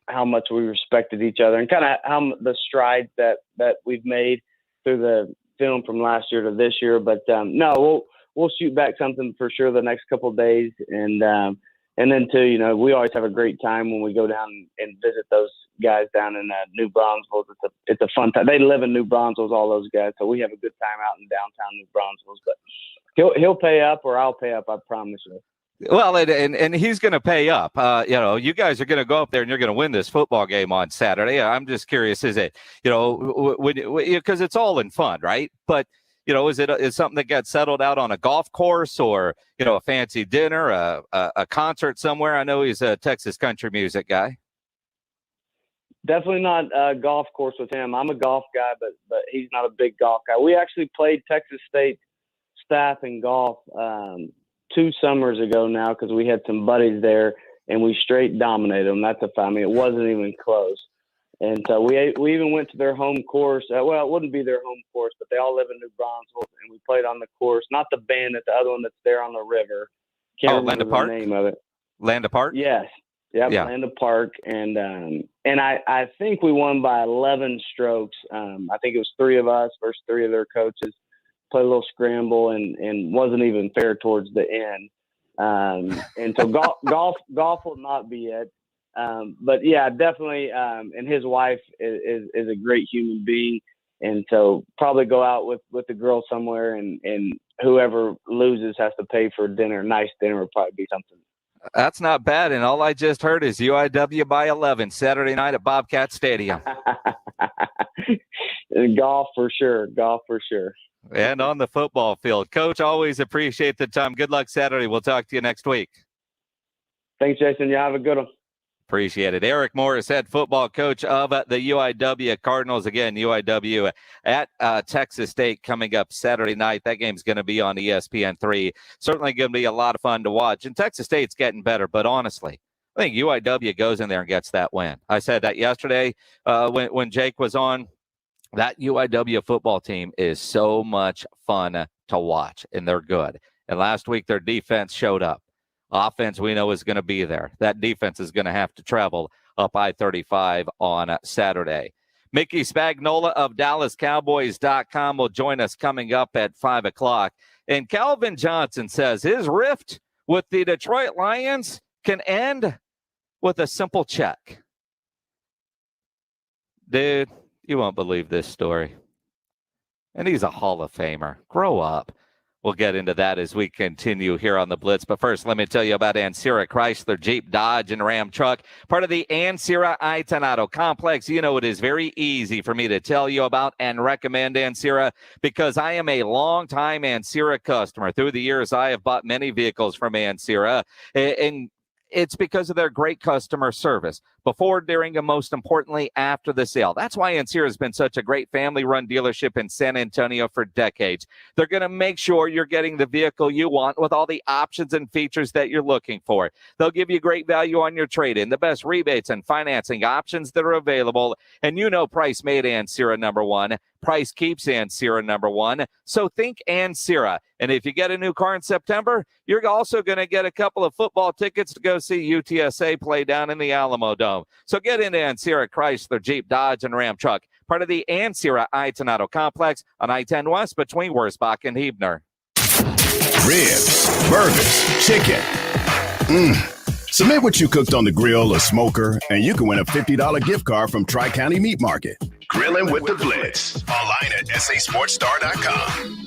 Speaker 13: how much we respected each other and kind of how the strides that we've made through the film from last year to this year. But no, we'll shoot back something for sure the next couple of days, and then too, we always have a great time when we go down and visit those guys down in New Braunfels. It's a fun time. They live in New Braunfels, all those guys, so we have a good time out in downtown New Braunfels. But he'll pay up, or I'll pay up. I promise you.
Speaker 2: Well, and he's going to pay up. You guys are going to go up there and you're going to win this football game on Saturday. I'm just curious, is it, because it's all in fun, right? But is something that gets settled out on a golf course, or a fancy dinner, a concert somewhere? I know he's a Texas country music guy.
Speaker 13: Definitely not a golf course with him. I'm a golf guy, but he's not a big golf guy. We actually played Texas State staff in golf 2 summers ago now, because we had some buddies there and we straight dominated them. That's a fact. I mean, it wasn't even close. And so we even went to their home course. Well, it wouldn't be their home course, but they all live in New Braunfels, and we played on the course. Not the Bandit, the other one that's there on the river. Can't remember the name of it.
Speaker 2: Land Park?
Speaker 13: Yes. Yep, yeah. Land Park. And I think we won by 11 strokes. I think it was 3 of us versus 3 of their coaches. Played a little scramble and wasn't even fair towards the end. And so golf will not be it. But yeah, definitely. And his wife is a great human being. And so probably go out with the girl somewhere, and whoever loses has to pay for dinner. Nice dinner would probably be something.
Speaker 2: That's not bad. And all I just heard is UIW by 11 Saturday night at Bobcat Stadium.
Speaker 13: Golf for sure.
Speaker 2: And on the football field. Coach, always appreciate the time. Good luck Saturday. We'll talk to you next week.
Speaker 13: Thanks, Jason. You have a good one.
Speaker 2: Appreciate it. Eric Morris, head football coach of the UIW Cardinals. Again, UIW at Texas State coming up Saturday night. That game's going to be on ESPN3. Certainly going to be a lot of fun to watch. And Texas State's getting better, but honestly, I think UIW goes in there and gets that win. I said that yesterday when Jake was on. That UIW football team is so much fun to watch, and they're good. And last week, their defense showed up. Offense, we know, is going to be there. That defense is going to have to travel up I-35 on Saturday. Mickey Spagnola of DallasCowboys.com will join us coming up at 5 o'clock. And Calvin Johnson says his rift with the Detroit Lions can end with a simple check. Dude, you won't believe this story. And he's a Hall of Famer. Grow up. We'll get into that as we continue here on the Blitz. But first, let me tell you about Ancira Chrysler, Jeep, Dodge, and Ram truck, part of the Ancira Itonado complex. You know, it is very easy for me to tell you about and recommend Ancira because I am a longtime Ancira customer. Through the years, I have bought many vehicles from Ancira, and it's because of their great customer service before, during, and most importantly, after the sale. That's why Ancira has been such a great family-run dealership in San Antonio for decades. They're going to make sure you're getting the vehicle you want with all the options and features that you're looking for. They'll give you great value on your trade-in, the best rebates and financing options that are available. And you know price made Ancira #1. Price keeps Ancira number one. So think Ancira. And if you get a new car in September, you're also going to get a couple of football tickets to go see UTSA play down in the Alamo Dome. So get into Ancira Chrysler, Jeep, Dodge, and Ram truck. Part of the Ancira Itonado complex on I-10 West between Wurzbach and Huebner.
Speaker 1: Ribs, burgers, chicken. Submit what you cooked on the grill or smoker, and you can win a $50 gift card from Tri-County Meat Market. Grilling with the Blitz. Online at sasportstar.com.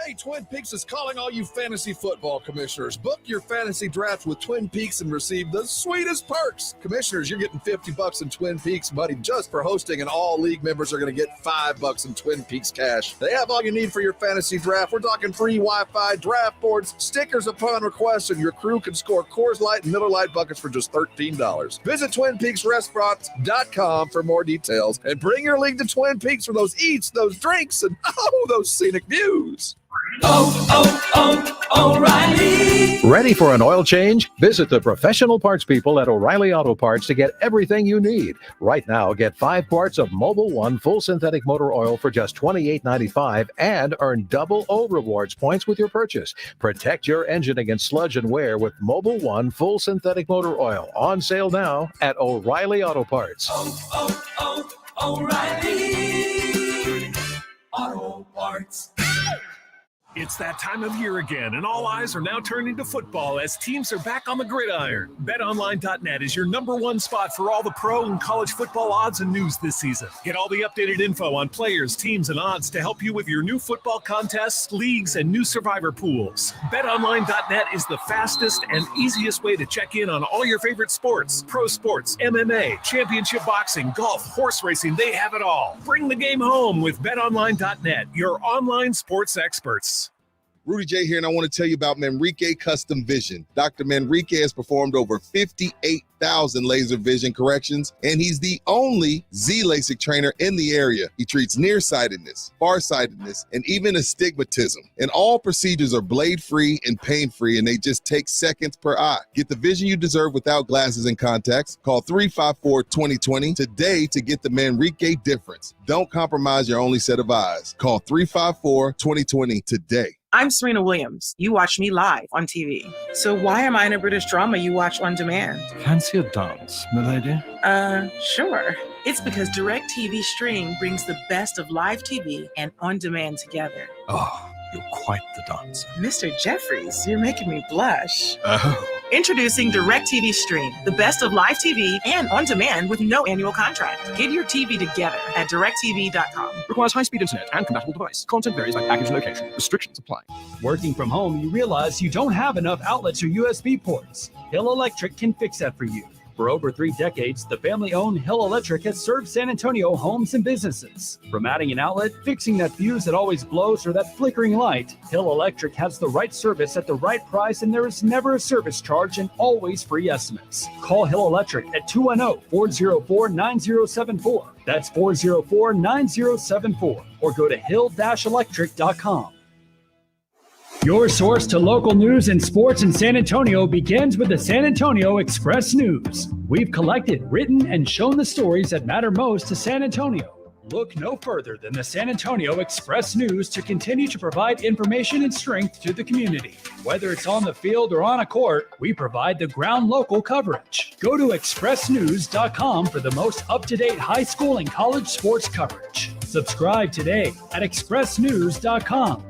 Speaker 15: Hey, Twin Peaks is calling all you fantasy football commissioners. Book your fantasy draft with Twin Peaks and receive the sweetest perks. Commissioners, you're getting $50 in Twin Peaks money just for hosting, and all league members are going to get $5 in Twin Peaks cash. They have all you need for your fantasy draft. We're talking free Wi-Fi, draft boards, stickers upon request, and your crew can score Coors Light and Miller Lite buckets for just $13. Visit TwinPeaksRestaurants.com for more details, and bring your league to Twin Peaks for those eats, those drinks, and those scenic views.
Speaker 16: O'Reilly. Ready for an oil change? Visit the professional parts people at O'Reilly Auto Parts to get everything you need. Right now, get 5 quarts of Mobil 1 full synthetic motor oil for just $28.95 and earn double O rewards points with your purchase. Protect your engine against sludge and wear with Mobil 1 full synthetic motor oil. On sale now at O'Reilly Auto Parts.
Speaker 17: O'Reilly Auto Parts.
Speaker 18: It's that time of year again, and all eyes are now turning to football as teams are back on the gridiron. BetOnline.net is your #1 spot for all the pro and college football odds and news this season. Get all the updated info on players, teams, and odds to help you with your new football contests, leagues, and new survivor pools. BetOnline.net is the fastest and easiest way to check in on all your favorite sports. Pro sports, MMA, championship boxing, golf, horse racing, they have it all. Bring the game home with BetOnline.net, your online sports experts.
Speaker 12: Rudy J here, and I want to tell you about Enrique Custom Vision. Dr. Enrique has performed over 58,000 laser vision corrections, and he's the only Z-LASIK trainer in the area. He treats nearsightedness, farsightedness, and even astigmatism. And all procedures are blade-free and pain-free, and they just take seconds per eye. Get the vision you deserve without glasses and contacts. Call 354-2020 today to get the Enrique difference. Don't compromise your only set of eyes. Call 354-2020 today.
Speaker 19: I'm Serena Williams. You watch me live on TV. So why am I in a British drama you watch on demand?
Speaker 20: Fancy a dance, milady?
Speaker 19: Sure. It's because DirecTV Stream brings the best of live TV and on-demand together.
Speaker 20: Oh, you're quite the dancer.
Speaker 19: Mr. Jeffries, you're making me blush.
Speaker 20: Oh.
Speaker 19: Introducing DirecTV Stream, the best of live TV and on-demand with no annual contract. Get your TV together at DirecTV.com.
Speaker 20: Requires high-speed internet and compatible device. Content varies by package and location. Restrictions apply.
Speaker 21: Working from home, you realize you don't have enough outlets or USB ports. Hill Electric can fix that for you. For over 3 decades, the family-owned Hill Electric has served San Antonio homes and businesses. From adding an outlet, fixing that fuse that always blows, or that flickering light, Hill Electric has the right service at the right price, and there is never a service charge and always free estimates. Call Hill Electric at 210-404-9074. That's 404-9074. Or go to hill-electric.com. Your source to local news and sports in San Antonio begins with the San Antonio Express News. We've collected, written, and shown the stories that matter most to San Antonio. Look no further than the San Antonio Express News to continue to provide information and strength to the community. Whether it's on the field or on a court, we provide the ground local coverage. Go to expressnews.com for the most up-to-date high school and college sports coverage. Subscribe today at expressnews.com.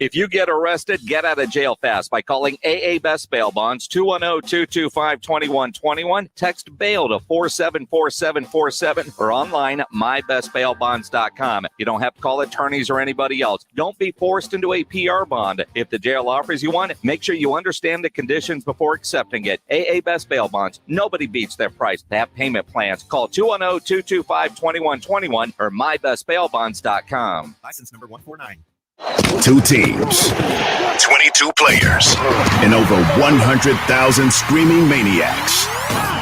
Speaker 2: If you get arrested, get out of jail fast by calling AA Best Bail Bonds, 210-225-2121. Text bail to 474747 or online mybestbailbonds.com. You don't have to call attorneys or anybody else. Don't be forced into a PR bond. If the jail offers you one, make sure you understand the conditions before accepting it. AA Best Bail Bonds. Nobody beats their price. They have payment plans. Call 210-225-2121 or mybestbailbonds.com.
Speaker 22: License number 149.
Speaker 1: 2 teams, 22 players, and over 100,000 screaming maniacs.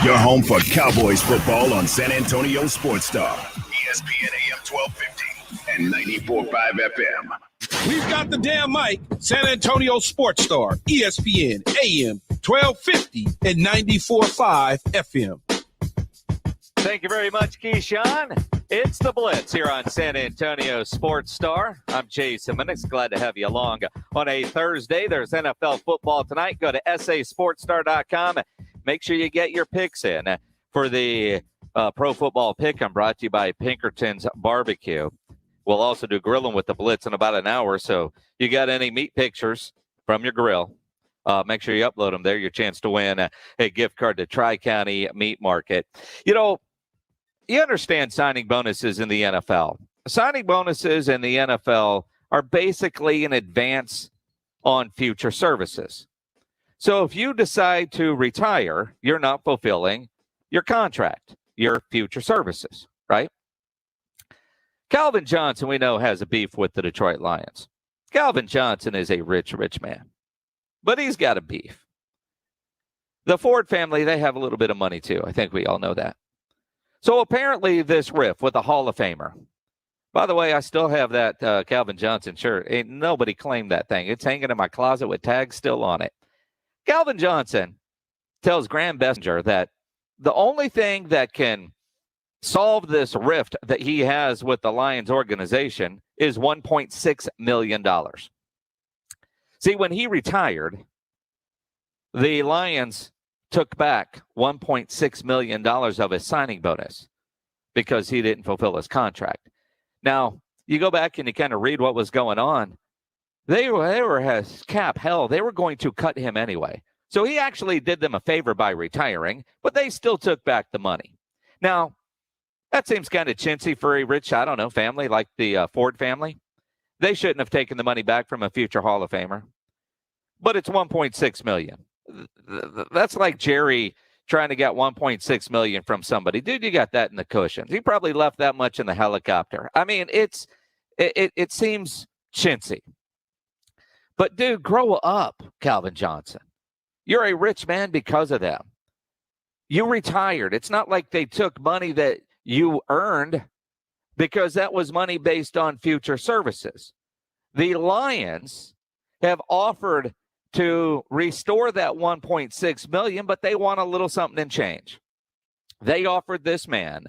Speaker 1: Your home for Cowboys football on San Antonio Sports Star, ESPN AM 1250 and 94.5 FM.
Speaker 23: We've got the damn mic. San Antonio Sports Star, ESPN AM 1250 and 94.5 FM.
Speaker 2: Thank you very much, Keyshawn. It's the Blitz here on San Antonio Sports Star. I'm Jason Minix. Glad to have you along on a Thursday. There's NFL football tonight. Go to sasportstar.com. Make sure you get your picks in for the Pro Football Pick. I'm brought to you by Pinkerton's Barbecue. We'll also do grilling with the Blitz in about an hour. So you got any meat pictures from your grill, make sure you upload them there. Your chance to win a gift card to Tri-County Meat Market. You know, you understand signing bonuses in the NFL. Signing bonuses in the NFL are basically an advance on future services. So if you decide to retire, you're not fulfilling your contract, your future services, right? Calvin Johnson, we know, has a beef with the Detroit Lions. Calvin Johnson is a rich man, but he's got a beef. The Ford family, they have a little bit of money too. I think we all know that. So apparently this riff with a Hall of Famer. By the way, I still have that Calvin Johnson shirt. Ain't nobody claimed that thing. It's hanging in my closet with tags still on it. Calvin Johnson tells Graham Bessinger that the only thing that can solve this rift that he has with the Lions organization is $1.6 million. See, when he retired, the Lions took back $1.6 million of his signing bonus because he didn't fulfill his contract. Now, you go back and you kind of read what was going on. They were as cap hell. They were going to cut him anyway. So he actually did them a favor by retiring, but they still took back the money. Now, that seems kind of chintzy for a rich, I don't know, family like the Ford family. They shouldn't have taken the money back from a future Hall of Famer. But it's $1.6 million. That's like Jerry trying to get $1.6 million from somebody. Dude, you got that in the cushions. He probably left that much in the helicopter. I mean, it seems chintzy. But, dude, grow up, Calvin Johnson. You're a rich man because of them. You retired. It's not like they took money that you earned because that was money based on future services. The Lions have offered to restore that $1.6 million, but they want a little something in change. They offered this man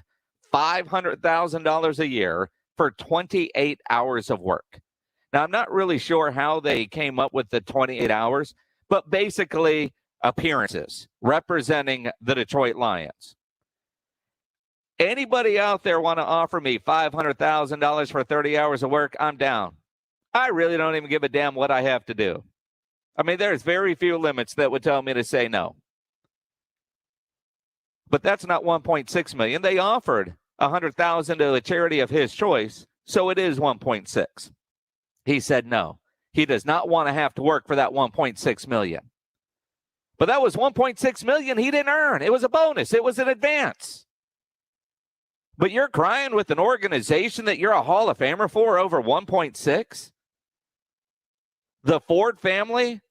Speaker 2: $500,000 a year for 28 hours of work. Now, I'm not really sure how they came up with the 28 hours, but basically appearances representing the Detroit Lions. Anybody out there want to offer me $500,000 for 30 hours of work? I'm down. I really don't even give a damn what I have to do. I mean, there's very few limits that would tell me to say no. But that's not $1.6 million. They offered $100,000 to a charity of his choice, so it is $1.6. He said no. He does not want to have to work for that $1.6 million. But that was $1.6 million he didn't earn. It was a bonus. It was an advance. But you're crying with an organization that you're a Hall of Famer for over 1.6? The Ford family,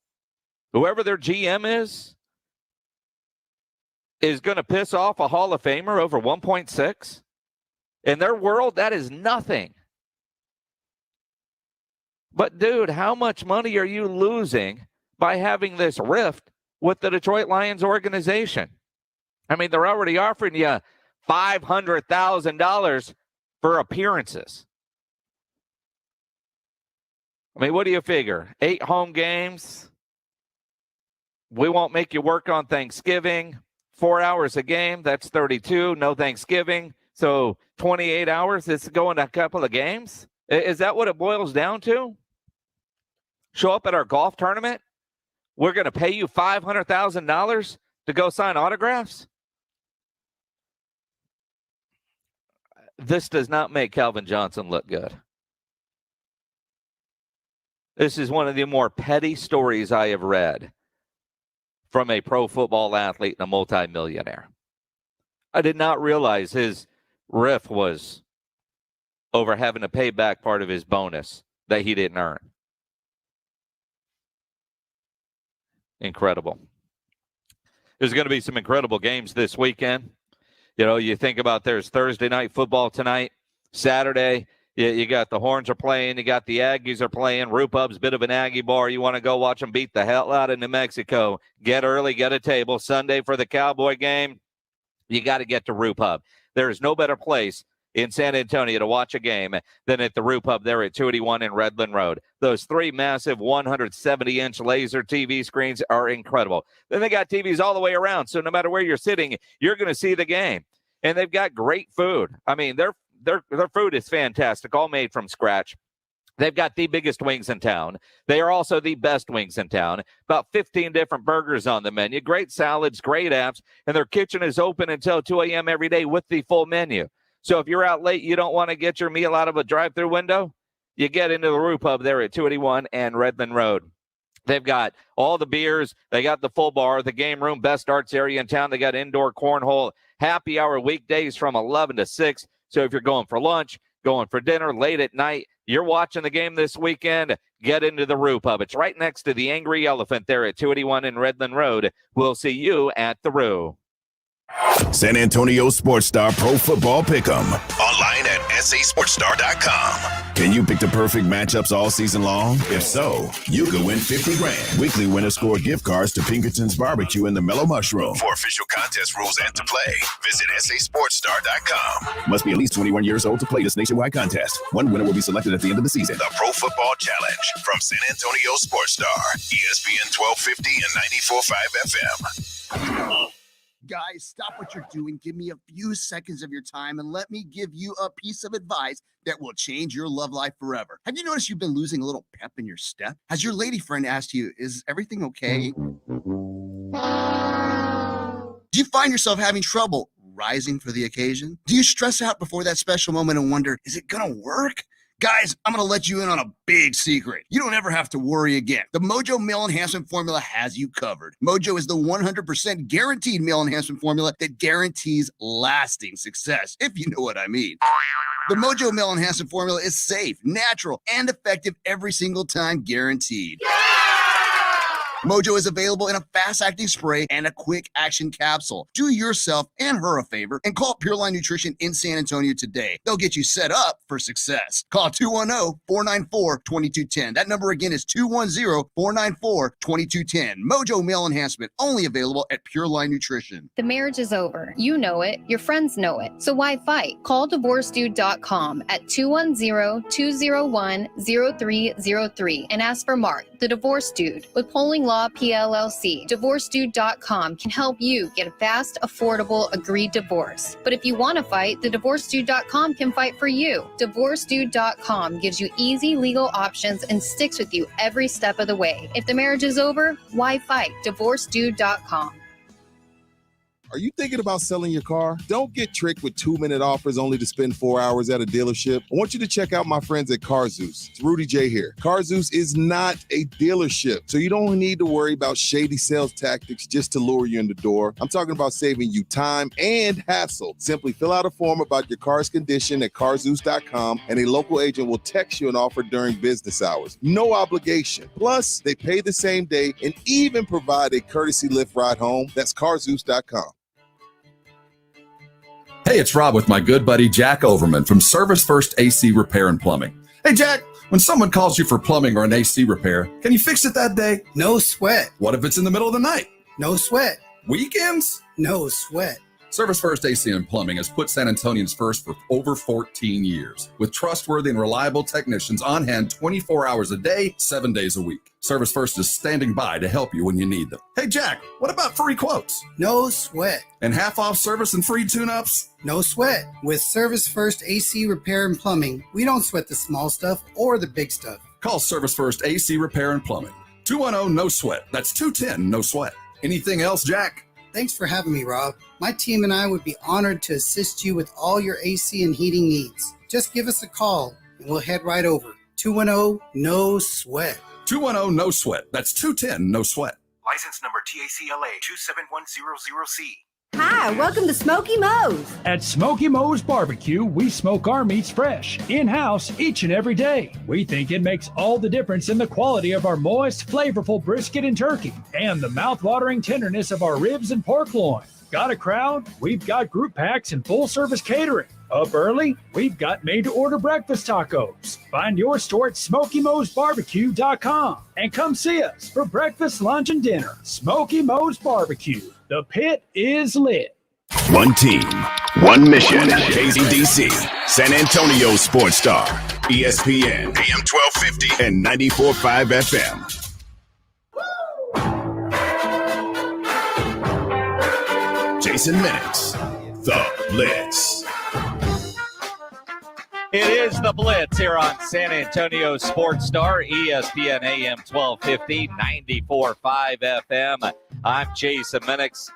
Speaker 2: whoever their GM is going to piss off a Hall of Famer over 1.6? In their world, that is nothing. But, dude, how much money are you losing by having this rift with the Detroit Lions organization? I mean, they're already offering you $500,000 for appearances. I mean, what do you figure? 8 home games. We won't make you work on Thanksgiving. 4 hours a game. That's 32. No Thanksgiving. So 28 hours. It's going to a couple of games. Is that what it boils down to? Show up at our golf tournament? We're going to pay you $500,000 to go sign autographs? This does not make Calvin Johnson look good. This is one of the more petty stories I have read from a pro football athlete and a multimillionaire. I did not realize his riff was over having to pay back part of his bonus that he didn't earn. Incredible. There's going to be some incredible games this weekend. You know, you think about there's Thursday night football tonight, Saturday. You got the Horns are playing. You got the Aggies are playing. Rupub's a bit of an Aggie bar. You want to go watch them beat the hell out of New Mexico. Get early, get a table. Sunday for the Cowboy game, you got to get to Rupub. There is no better place in San Antonio to watch a game than at the Roo Pub there at 281 in Redland Road. Those 3 massive 170-inch laser TV screens are incredible. Then they got TVs all the way around, so no matter where you're sitting, you're going to see the game. And they've got great food. I mean, their food is fantastic, all made from scratch. They've got the biggest wings in town. They are also the best wings in town. About 15 different burgers on the menu, great salads, great apps, and their kitchen is open until 2 a.m. every day with the full menu. So if you're out late, you don't want to get your meal out of a drive-through window, you get into the Roo Pub there at 281 and Redland Road. They've got all the beers. They got the full bar, the game room, best arts area in town. They got indoor cornhole, happy hour weekdays from 11 to 6. So if you're going for lunch, going for dinner, late at night, you're watching the game this weekend, get into the Roo Pub. It's right next to the Angry Elephant there at 281 in Redland Road. We'll see you at the Roo.
Speaker 1: San Antonio Sports Star Pro Football Pick'em. Online at sasportstar.com. Can you pick the perfect matchups all season long? If so, you could win $50,000. Weekly winners score gift cards to Pinkerton's Barbecue and the Mellow Mushroom. For official contest rules and to play, visit sasportstar.com. Must be at least 21 years old to play this nationwide contest. One winner will be selected at the end of the season. The Pro Football Challenge from San Antonio Sports Star. ESPN 1250 and 94.5 FM.
Speaker 3: Guys, stop what you're doing. Give me a few seconds of your time and let me give you a piece of advice that will change your love life forever. Have you noticed you've been losing a little pep in your step? Has your lady friend asked you, is everything okay? Do you find yourself having trouble rising for the occasion? Do you stress out before that special moment and wonder, is it gonna work? Guys, I'm going to let you in on a big secret. You don't ever have to worry again. The Mojo Male Enhancement Formula has you covered. Mojo is the 100% guaranteed male enhancement formula that guarantees lasting success, if you know what I mean. The Mojo Male Enhancement Formula is safe, natural, and effective every single time, guaranteed. Mojo is available in a fast-acting spray and a quick-action capsule. Do yourself and her a favor and call Pure Line Nutrition in San Antonio today. They'll get you set up for success. Call 210-494-2210. That number again is 210-494-2210. Mojo Male Enhancement, only available at Pure Line Nutrition.
Speaker 4: The marriage is over. You know it. Your friends know it. So why fight? Call DivorceDude.com at 210-201-0303 and ask for Mark, the Divorce Dude, with Polling Law PLLC. DivorceDude.com can help you get a fast, affordable, agreed divorce. But if you want to fight, the DivorceDude.com can fight for you. DivorceDude.com gives you easy legal options and sticks with you every step of the way. If the marriage is over, why fight? DivorceDude.com.
Speaker 12: Are you thinking about selling your car? Don't get tricked with 2-minute offers only to spend 4 hours at a dealership. I want you to check out my friends at Car Zeus. It's Rudy J here. Car Zeus is not a dealership, so you don't need to worry about shady sales tactics just to lure you in the door. I'm talking about saving you time and hassle. Simply fill out a form about your car's condition at carzeus.com, and a local agent will text you an offer during business hours. No obligation. Plus, they pay the same day and even provide a courtesy Lyft ride home. That's carzeus.com.
Speaker 22: Hey, it's Rob with my good buddy Jack Overman from Service First AC Repair and Plumbing. Hey, Jack, when someone calls you for plumbing or an AC repair, can you fix it that day?
Speaker 24: No sweat.
Speaker 22: What if it's in the middle of the night?
Speaker 24: No sweat.
Speaker 22: Weekends?
Speaker 24: No sweat.
Speaker 22: Service First AC and Plumbing has put San Antonians first for over 14 years, with trustworthy and reliable technicians on hand 24 hours a day, 7 days a week. Service First is standing by to help you when you need them. Hey, Jack, what about free quotes?
Speaker 24: No sweat.
Speaker 22: And half-off service and free tune-ups?
Speaker 24: No sweat. With Service First AC Repair and Plumbing, we don't sweat the small stuff or the big stuff.
Speaker 22: Call Service First AC Repair and Plumbing. 210-NO-SWEAT. That's 210-NO-SWEAT. Anything else, Jack?
Speaker 24: Thanks for having me, Rob. My team and I would be honored to assist you with all your AC and heating needs. Just give us a call, and we'll head right over. 210-NO-SWEAT.
Speaker 22: 210-NO-SWEAT. That's 210-NO-SWEAT.
Speaker 25: License number TACLA 27100C.
Speaker 26: Hi, welcome to Smoky Mo's.
Speaker 21: At Smoky Mo's Barbecue, we smoke our meats fresh, in-house, each and every day. We think it makes all the difference in the quality of our moist, flavorful brisket and turkey, and the mouth-watering tenderness of our ribs and pork loin. Got a crowd? We've got group packs and full-service catering. Up early? We've got made-to-order breakfast tacos. Find your store at SmokyMo'sBarbecue.com and come see us for breakfast, lunch, and dinner. Smoky Mo's Barbecue. The pit is lit.
Speaker 1: One team, One mission, KZDC, San Antonio Sports Star, ESPN, AM 1250 and 94.5 FM. Jason Minix, The Blitz.
Speaker 2: It is The Blitz here on San Antonio Sports Star, ESPN AM 1250, 94.5 FM. I'm Jason Minix.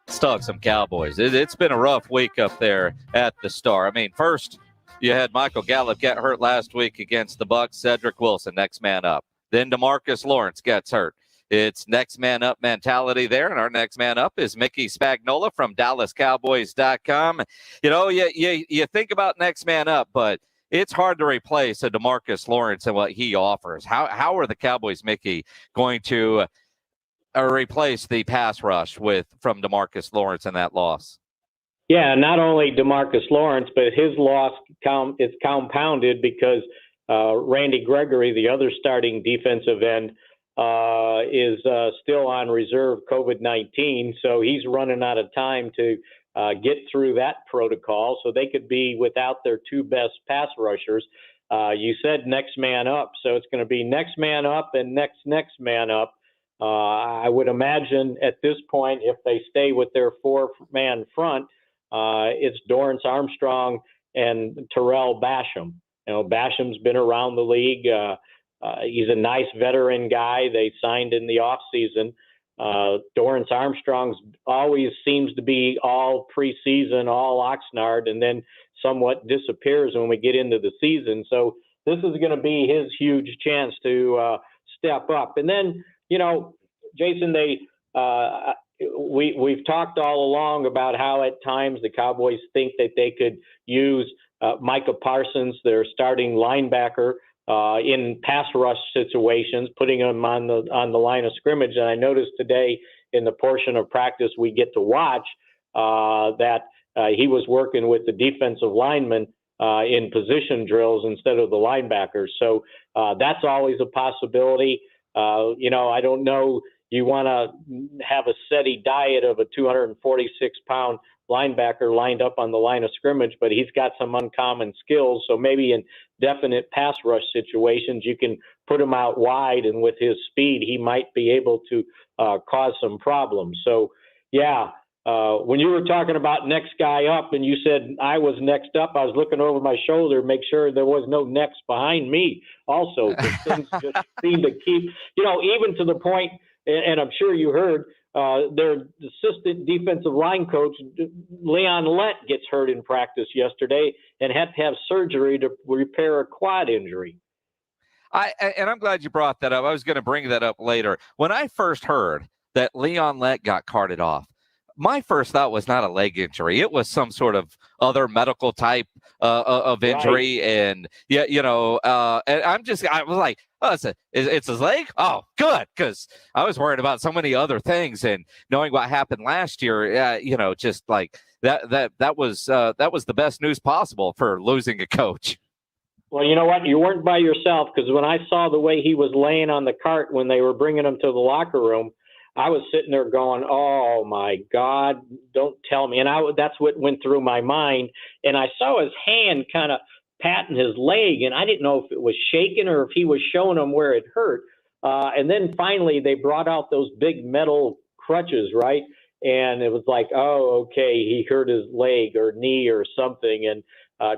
Speaker 2: Let's talk some Cowboys. It's been a rough week up there at the Star. I mean, first you had Michael Gallup get hurt last week against the Bucs. Cedric Wilson, next man up. Then DeMarcus Lawrence gets hurt. It's next man up mentality there, and our next man up is Mickey Spagnola from DallasCowboys.com. You know, you think about next man up, but it's hard to replace a DeMarcus Lawrence and what he offers. How are the Cowboys, Mickey, going to replace the pass rush from DeMarcus Lawrence in that loss?
Speaker 5: Yeah, not only DeMarcus Lawrence, but his loss is compounded because Randy Gregory, the other starting defensive end, is still on reserve COVID-19. So he's running out of time to get through that protocol. So they could be without their two best pass rushers. You said next man up. So it's going to be next man up and next man up. I would imagine at this point, if they stay with their four-man front, it's Dorrance Armstrong and Terrell Basham. You know, Basham's been around the league. He's a nice veteran guy. They signed in the offseason. Dorrance Armstrong's always seems to be all preseason, all Oxnard, and then somewhat disappears when we get into the season. So this is going to be his huge chance to step up. And then, you know, Jason, we've talked all along about how at times the Cowboys think that they could use Micah Parsons, their starting linebacker, in pass rush situations, putting him on the line of scrimmage. And I noticed today in the portion of practice we get to watch that he was working with the defensive linemen in position drills instead of the linebackers. So that's always a possibility. You know, I don't know. You want to have a steady diet of a 246-pound linebacker lined up on the line of scrimmage, but he's got some uncommon skills. So maybe in definite pass rush situations, you can put him out wide, and with his speed, he might be able to cause some problems. So, yeah, when you were talking about next guy up and you said I was next up, I was looking over my shoulder to make sure there was no next behind me also. Things just seem to keep, you know, even to the point, and I'm sure you heard, their assistant defensive line coach, Leon Lett, gets hurt in practice yesterday and had to have surgery to repair a quad injury.
Speaker 2: And I'm glad you brought that up. I was going to bring that up later. When I first heard that Leon Lett got carted off, my first thought was not a leg injury. It was some sort of other medical type of injury. Right. And, yeah, you know, and I was like, oh, it's his leg? Oh, good, because I was worried about so many other things. And knowing what happened last year, you know, just like that was the best news possible for losing a coach.
Speaker 5: Well, you know what? You weren't by yourself, because when I saw the way he was laying on the cart when they were bringing him to the locker room, I was sitting there going, oh, my God, don't tell me. And that's what went through my mind. And I saw his hand kind of patting his leg, and I didn't know if it was shaking or if he was showing him where it hurt. And then finally they brought out those big metal crutches, right? And it was like, oh, okay, he hurt his leg or knee or something. And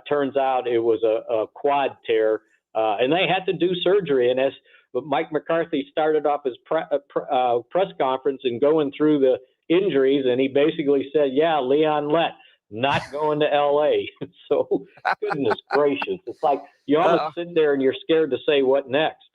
Speaker 5: turns out it was a quad tear. And they had to do surgery. And as Mike McCarthy started off his press conference and going through the injuries, and he basically said, yeah, Leon Lett, not going to L.A. So, goodness gracious. It's like you almost sit there and you're scared to say what next.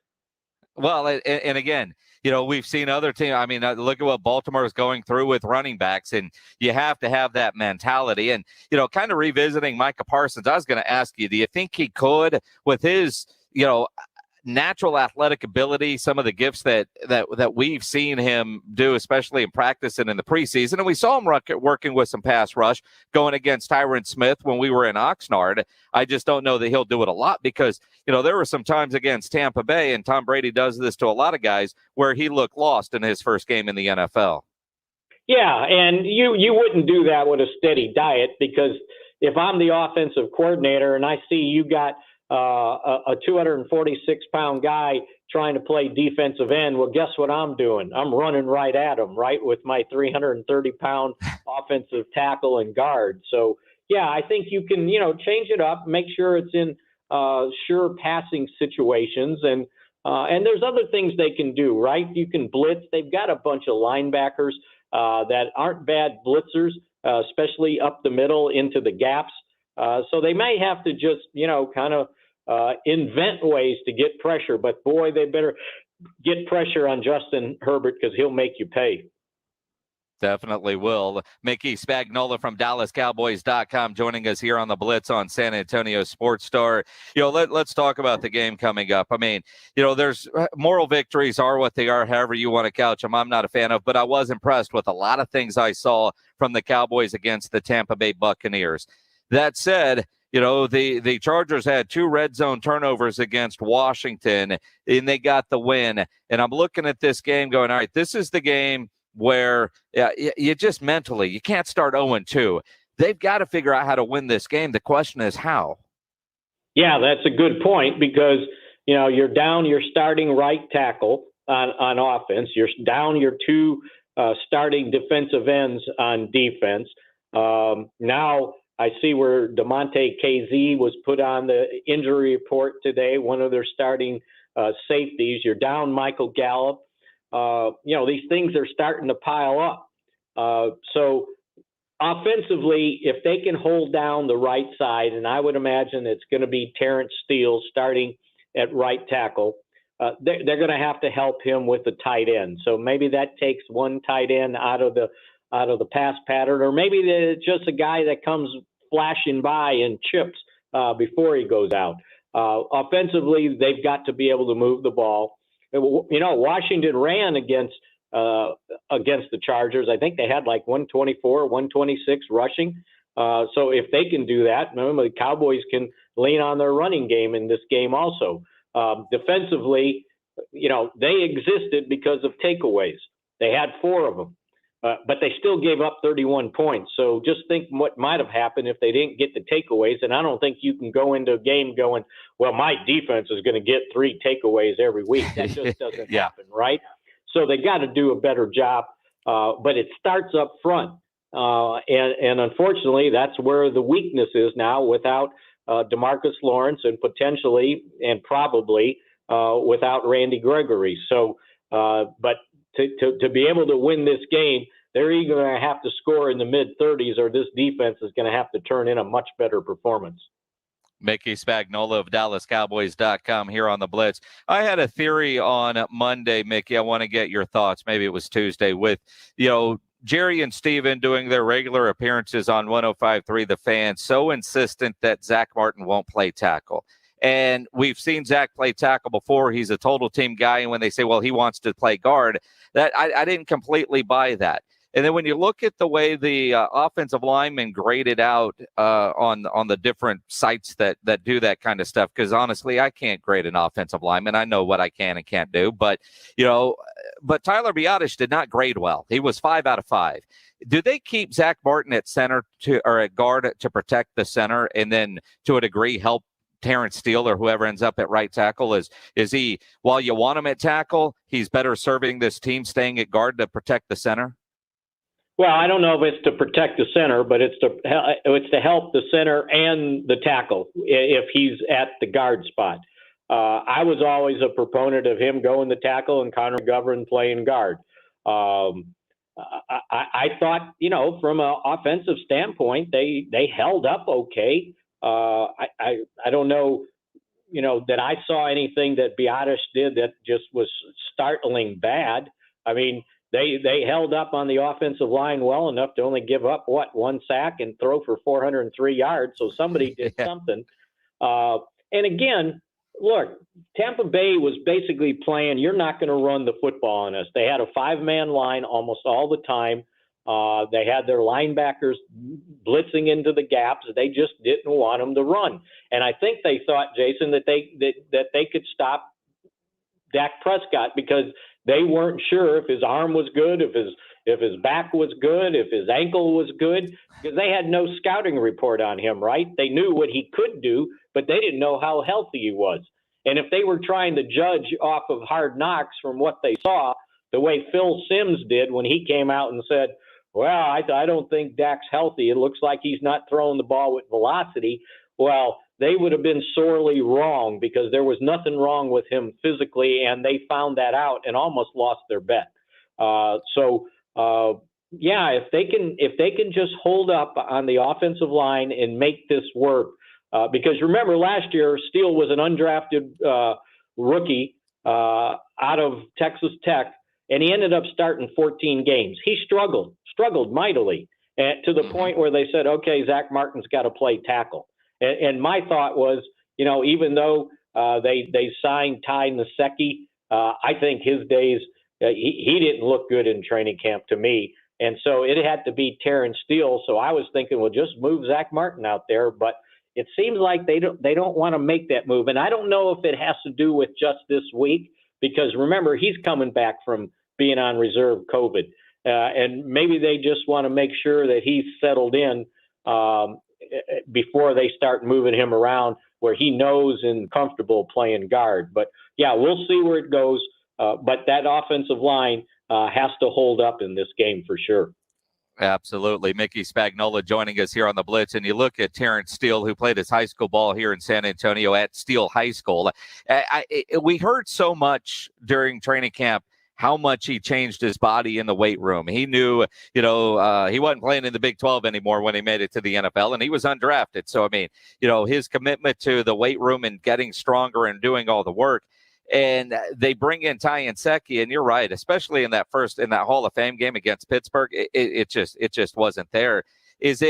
Speaker 2: Well, and again, you know, we've seen other teams. I mean, look at what Baltimore is going through with running backs, and you have to have that mentality. And, you know, kind of revisiting Micah Parsons, I was going to ask you, do you think he could, with his, you know, natural athletic ability, some of the gifts that we've seen him do, especially in practice and in the preseason, and we saw him working with some pass rush going against Tyron Smith when we were in Oxnard. I just don't know that he'll do it a lot because, you know, there were some times against Tampa Bay, and Tom Brady does this to a lot of guys, where he looked lost in his first game in the NFL.
Speaker 5: Yeah, and you wouldn't do that with a steady diet, because if I'm the offensive coordinator and I see you got a 246-pound guy trying to play defensive end, well, guess what I'm doing? I'm running right at him, right, with my 330-pound offensive tackle and guard. So, yeah, I think you can, change it up, make sure it's in sure passing situations, and there's other things they can do, right? You can blitz. They've got a bunch of linebackers that aren't bad blitzers, especially up the middle into the gaps. So they may have to just, kind of invent ways to get pressure. But, boy, they better get pressure on Justin Herbert, because he'll make you pay.
Speaker 2: Definitely will. Mickey Spagnola from DallasCowboys.com joining us here on the Blitz on San Antonio Sports Star. Let's talk about the game coming up. I mean, there's moral victories are what they are, however you want to couch them. I'm not a fan of, but I was impressed with a lot of things I saw from the Cowboys against the Tampa Bay Buccaneers. That said, the Chargers had 2 red zone turnovers against Washington, and they got the win. And I'm looking at this game going, all right, this is the game where you just mentally, you can't start 0-2. They've got to figure out how to win this game. The question is how.
Speaker 5: Yeah, that's a good point, because, you're down your starting right tackle on offense. You're down your 2 starting defensive ends on defense. Now I see where DeMonte KZ was put on the injury report today, one of their starting safeties. You're down Michael Gallup. These things are starting to pile up. So offensively, if they can hold down the right side, and I would imagine it's going to be Terrence Steele starting at right tackle, they're going to have to help him with the tight end. So maybe that takes one tight end out of the pass pattern, or maybe it's just a guy that comes flashing by and chips before he goes out. Offensively, they've got to be able to move the ball. Washington ran against the Chargers. I think they had like 124, 126 rushing. So if they can do that, remember, the Cowboys can lean on their running game in this game also. Defensively, they existed because of takeaways. They had 4 of them, but they still gave up 31 points. So just think what might have happened if they didn't get the takeaways. And I don't think you can go into a game going, well, my defense is going to get 3 takeaways every week. That just doesn't happen, right? So they got to do a better job, but it starts up front. And unfortunately, that's where the weakness is now, without DeMarcus Lawrence and potentially and probably without Randy Gregory. So, but to be able to win this game, they're either going to have to score in the mid-30s, or this defense is going to have to turn in a much better performance.
Speaker 2: Mickey Spagnola of DallasCowboys.com here on the Blitz. I had a theory on Monday, Mickey. I want to get your thoughts. Maybe it was Tuesday, with, Jerry and Steven doing their regular appearances on 105.3 The Fan, so insistent that Zach Martin won't play tackle. And we've seen Zach play tackle before. He's a total team guy. And when they say, well, he wants to play guard, that I didn't completely buy that. And then when you look at the way the offensive linemen graded out on the different sites that do that kind of stuff, because honestly, I can't grade an offensive lineman. I know what I can and can't do. But, but Tyler Biadasz did not grade well. He was 5 out of 5. Do they keep Zach Martin at center or at guard to protect the center, and then to a degree help Terrence Steele or whoever ends up at right tackle? Is he, while you want him at tackle, he's better serving this team staying at guard to protect the center?
Speaker 5: Well, I don't know if it's to protect the center, but it's to help the center and the tackle if he's at the guard spot. I was always a proponent of him going the tackle and Connor McGovern playing guard. I thought, from an offensive standpoint, they held up okay. I don't know, that I saw anything that Biadasz did that just was startling bad. I mean, They held up on the offensive line well enough to only give up, 1 sack and throw for 403 yards. So somebody did something. And again, look, Tampa Bay was basically playing, you're not going to run the football on us. They had a 5-man line almost all the time. They had their linebackers blitzing into the gaps. They just didn't want them to run. And I think they thought, Jason, that they could stop Dak Prescott, because they weren't sure if his arm was good, if if his back was good, if his ankle was good, because they had no scouting report on him, right? They knew what he could do, but they didn't know how healthy he was. And if they were trying to judge off of Hard Knocks from what they saw, the way Phil Simms did when he came out and said, well, I don't think Dak's healthy. It looks like he's not throwing the ball with velocity. Well, they would have been sorely wrong because there was nothing wrong with him physically, and they found that out and almost lost their bet. If they can just hold up on the offensive line and make this work, because remember last year Steele was an undrafted rookie out of Texas Tech, and he ended up starting 14 games. He struggled mightily, to the point where they said, okay, Zach Martin's got to play tackle. And my thought was, even though they signed Ty Nsekhe, I think his days, he didn't look good in training camp to me. And so it had to be Terrence Steele. So I was thinking, well, just move Zach Martin out there. But it seems like they don't want to make that move. And I don't know if it has to do with just this week, because remember, he's coming back from being on reserve COVID. And maybe they just want to make sure that he's settled in before they start moving him around where he knows and comfortable playing guard. But yeah, we'll see where it goes. But that offensive line has to hold up in this game for sure.
Speaker 2: Absolutely. Mickey Spagnola joining us here on the Blitz. And you look at Terrence Steele, who played his high school ball here in San Antonio at Steele High School. We heard so much during training camp how much he changed his body in the weight room. He knew, he wasn't playing in the Big 12 anymore when he made it to the NFL, and he was undrafted. So, I mean, his commitment to the weight room and getting stronger and doing all the work. And they bring in Ty Nsekhe, and you're right, especially in that Hall of Fame game against Pittsburgh, it just wasn't there. Is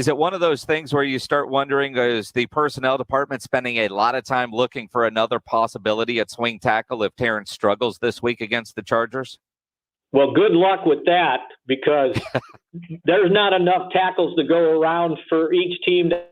Speaker 2: it one of those things where you start wondering, is the personnel department spending a lot of time looking for another possibility at swing tackle if Terrence struggles this week against the Chargers?
Speaker 5: Well, good luck with that, because there's not enough tackles to go around for each team to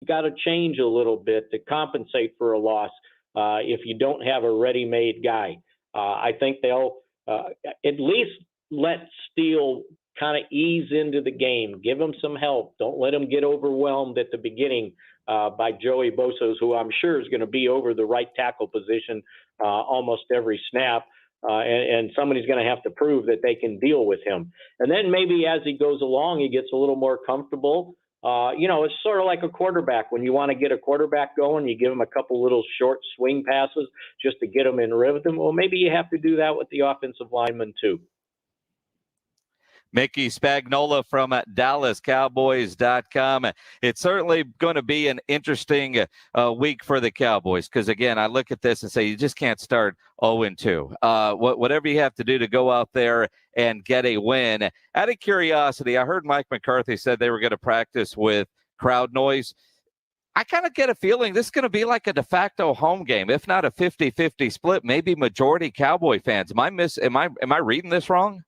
Speaker 5: got to change a little bit to compensate for a loss if you don't have a ready-made guy. I think they'll at least let Steele kind of ease into the game, give him some help. Don't let him get overwhelmed at the beginning by Joey Bosa, who I'm sure is going to be over the right tackle position almost every snap. And somebody's going to have to prove that they can deal with him. And then maybe as he goes along, he gets a little more comfortable. It's sort of like a quarterback. When you want to get a quarterback going, you give him a couple little short swing passes just to get him in rhythm. Well, maybe you have to do that with the offensive lineman too.
Speaker 2: Mickey Spagnola from DallasCowboys.com. It's certainly going to be an interesting week for the Cowboys because, again, I look at this and say you just can't start 0-2. Whatever you have to do to go out there and get a win. Out of curiosity, I heard Mike McCarthy said they were going to practice with crowd noise. I kind of get a feeling this is going to be like a de facto home game, if not a 50-50 split, maybe majority Cowboy fans. Am I reading this wrong?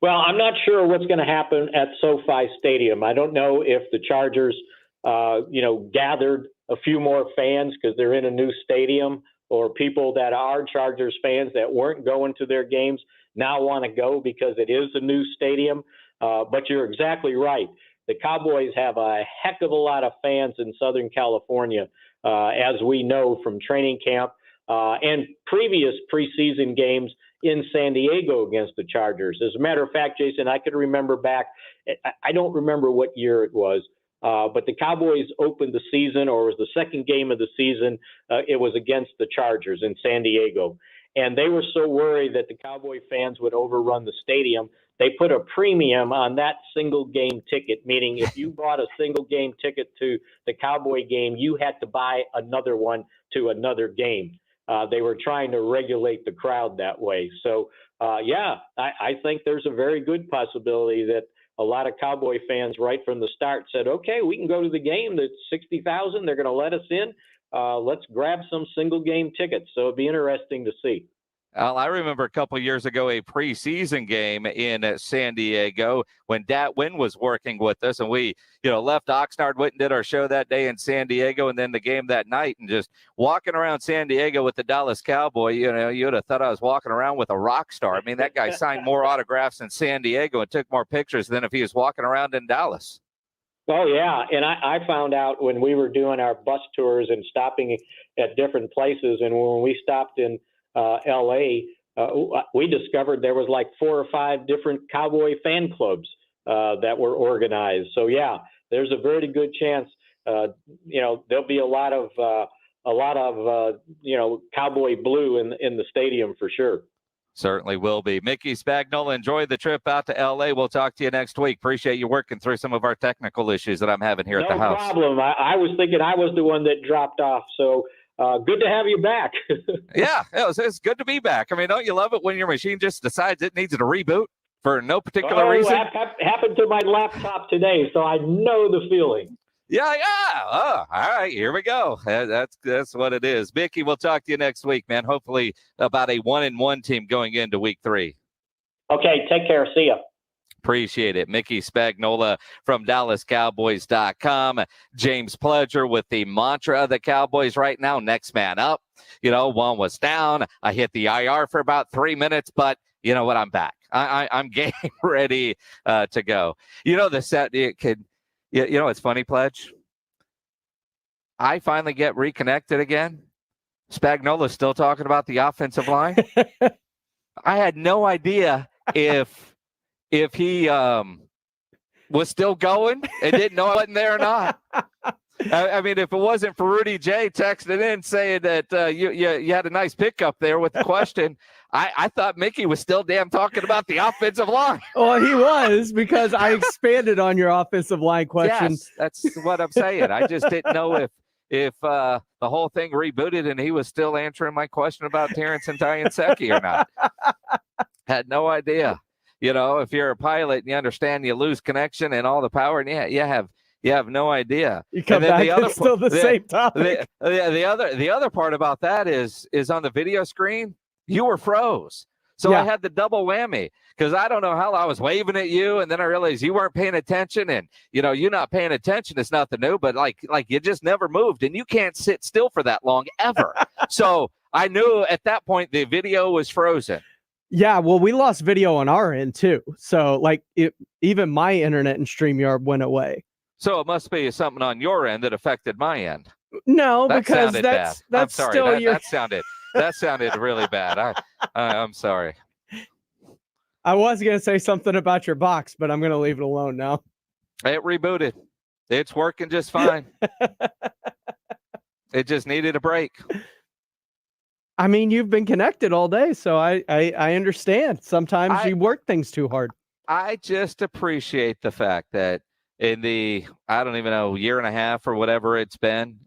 Speaker 5: Well, I'm not sure what's going to happen at SoFi Stadium. I don't know if the Chargers, gathered a few more fans because they're in a new stadium, or people that are Chargers fans that weren't going to their games now want to go because it is a new stadium. But you're exactly right. The Cowboys have a heck of a lot of fans in Southern California, as we know from training camp and previous preseason games in San Diego against the Chargers. As a matter of fact, Jason, I could remember back, I don't remember what year it was, but the Cowboys opened the season, or it was the second game of the season. It was against the Chargers in San Diego. And they were so worried that the Cowboy fans would overrun the stadium. They put a premium on that single game ticket, meaning if you bought a single game ticket to the Cowboy game, you had to buy another one to another game. They were trying to regulate the crowd that way. So, I think there's a very good possibility that a lot of Cowboy fans right from the start said, okay, we can go to the game. That's 60,000. They're going to let us in. Let's grab some single game tickets. So it'd be interesting to see.
Speaker 2: I remember a couple of years ago, a preseason game in San Diego when Dat Wynn was working with us, and we, left Oxnard, went and did our show that day in San Diego, and then the game that night, and just walking around San Diego with the Dallas Cowboy, you would have thought I was walking around with a rock star. I mean, that guy signed more autographs in San Diego and took more pictures than if he was walking around in Dallas.
Speaker 5: Oh, yeah. And I found out when we were doing our bus tours and stopping at different places, and when we stopped in LA, we discovered there was like 4 or 5 different Cowboy fan clubs that were organized. So yeah, there's a very good chance. There'll be a lot of Cowboy blue in the stadium for sure.
Speaker 2: Certainly will be. Mickey Spagnola, enjoy the trip out to LA. We'll talk to you next week. Appreciate you working through some of our technical issues that I'm having here at the house.
Speaker 5: No problem. I was thinking I was the one that dropped off. So good to have you back.
Speaker 2: Yeah, it's good to be back. I mean, don't you love it when your machine just decides it needs to reboot for no particular reason?
Speaker 5: Happened to my laptop today, so I know the feeling.
Speaker 2: Yeah. Oh, all right, here we go. That's what it is. Mickey, we'll talk to you next week, man. Hopefully about a 1-1 team going into week 3.
Speaker 5: Okay, take care. See ya.
Speaker 2: Appreciate it. Mickey Spagnola from DallasCowboys.com. James Pledger with the mantra of the Cowboys right now, next man up. One was down. I hit the IR for about 3 minutes, but you know what? I'm back. I'm game ready to go. The set, it's funny, Pledge. I finally get reconnected again. Spagnola's still talking about the offensive line. I had no idea if he was still going and didn't know I wasn't there or not. I mean, if it wasn't for Rudy J texting in saying that you had a nice pickup there with the question, I thought Mickey was still damn talking about the offensive line.
Speaker 6: Well, he was, because I expanded on your offensive line question.
Speaker 2: Yes, that's what I'm saying. I just didn't know if the whole thing rebooted and he was still answering my question about Terrence and Secchi or not. Had no idea. If you're a pilot and you understand you lose connection and all the power, and you have no idea.
Speaker 6: You come back, it's still the same topic.
Speaker 2: The other part about that is on the video screen, you were froze. So I had the double whammy because I don't know how I was waving at you, and then I realized you weren't paying attention, and you not paying attention is nothing new, but like you just never moved, and you can't sit still for that long ever. So I knew at that point the video was frozen.
Speaker 6: Yeah, well, we lost video on our end too. So even my internet and StreamYard went away.
Speaker 2: So it must be something on your end that affected my end.
Speaker 6: No, because that's
Speaker 2: I'm sorry.
Speaker 6: still
Speaker 2: That sounded really bad. I'm sorry.
Speaker 6: I was going to say something about your box, but I'm going to leave it alone now.
Speaker 2: It rebooted. It's working just fine. It just needed a break.
Speaker 6: I mean, you've been connected all day, so I understand. Sometimes you work things too hard.
Speaker 2: I just appreciate the fact that in the, I don't even know, year and a half or whatever it's been,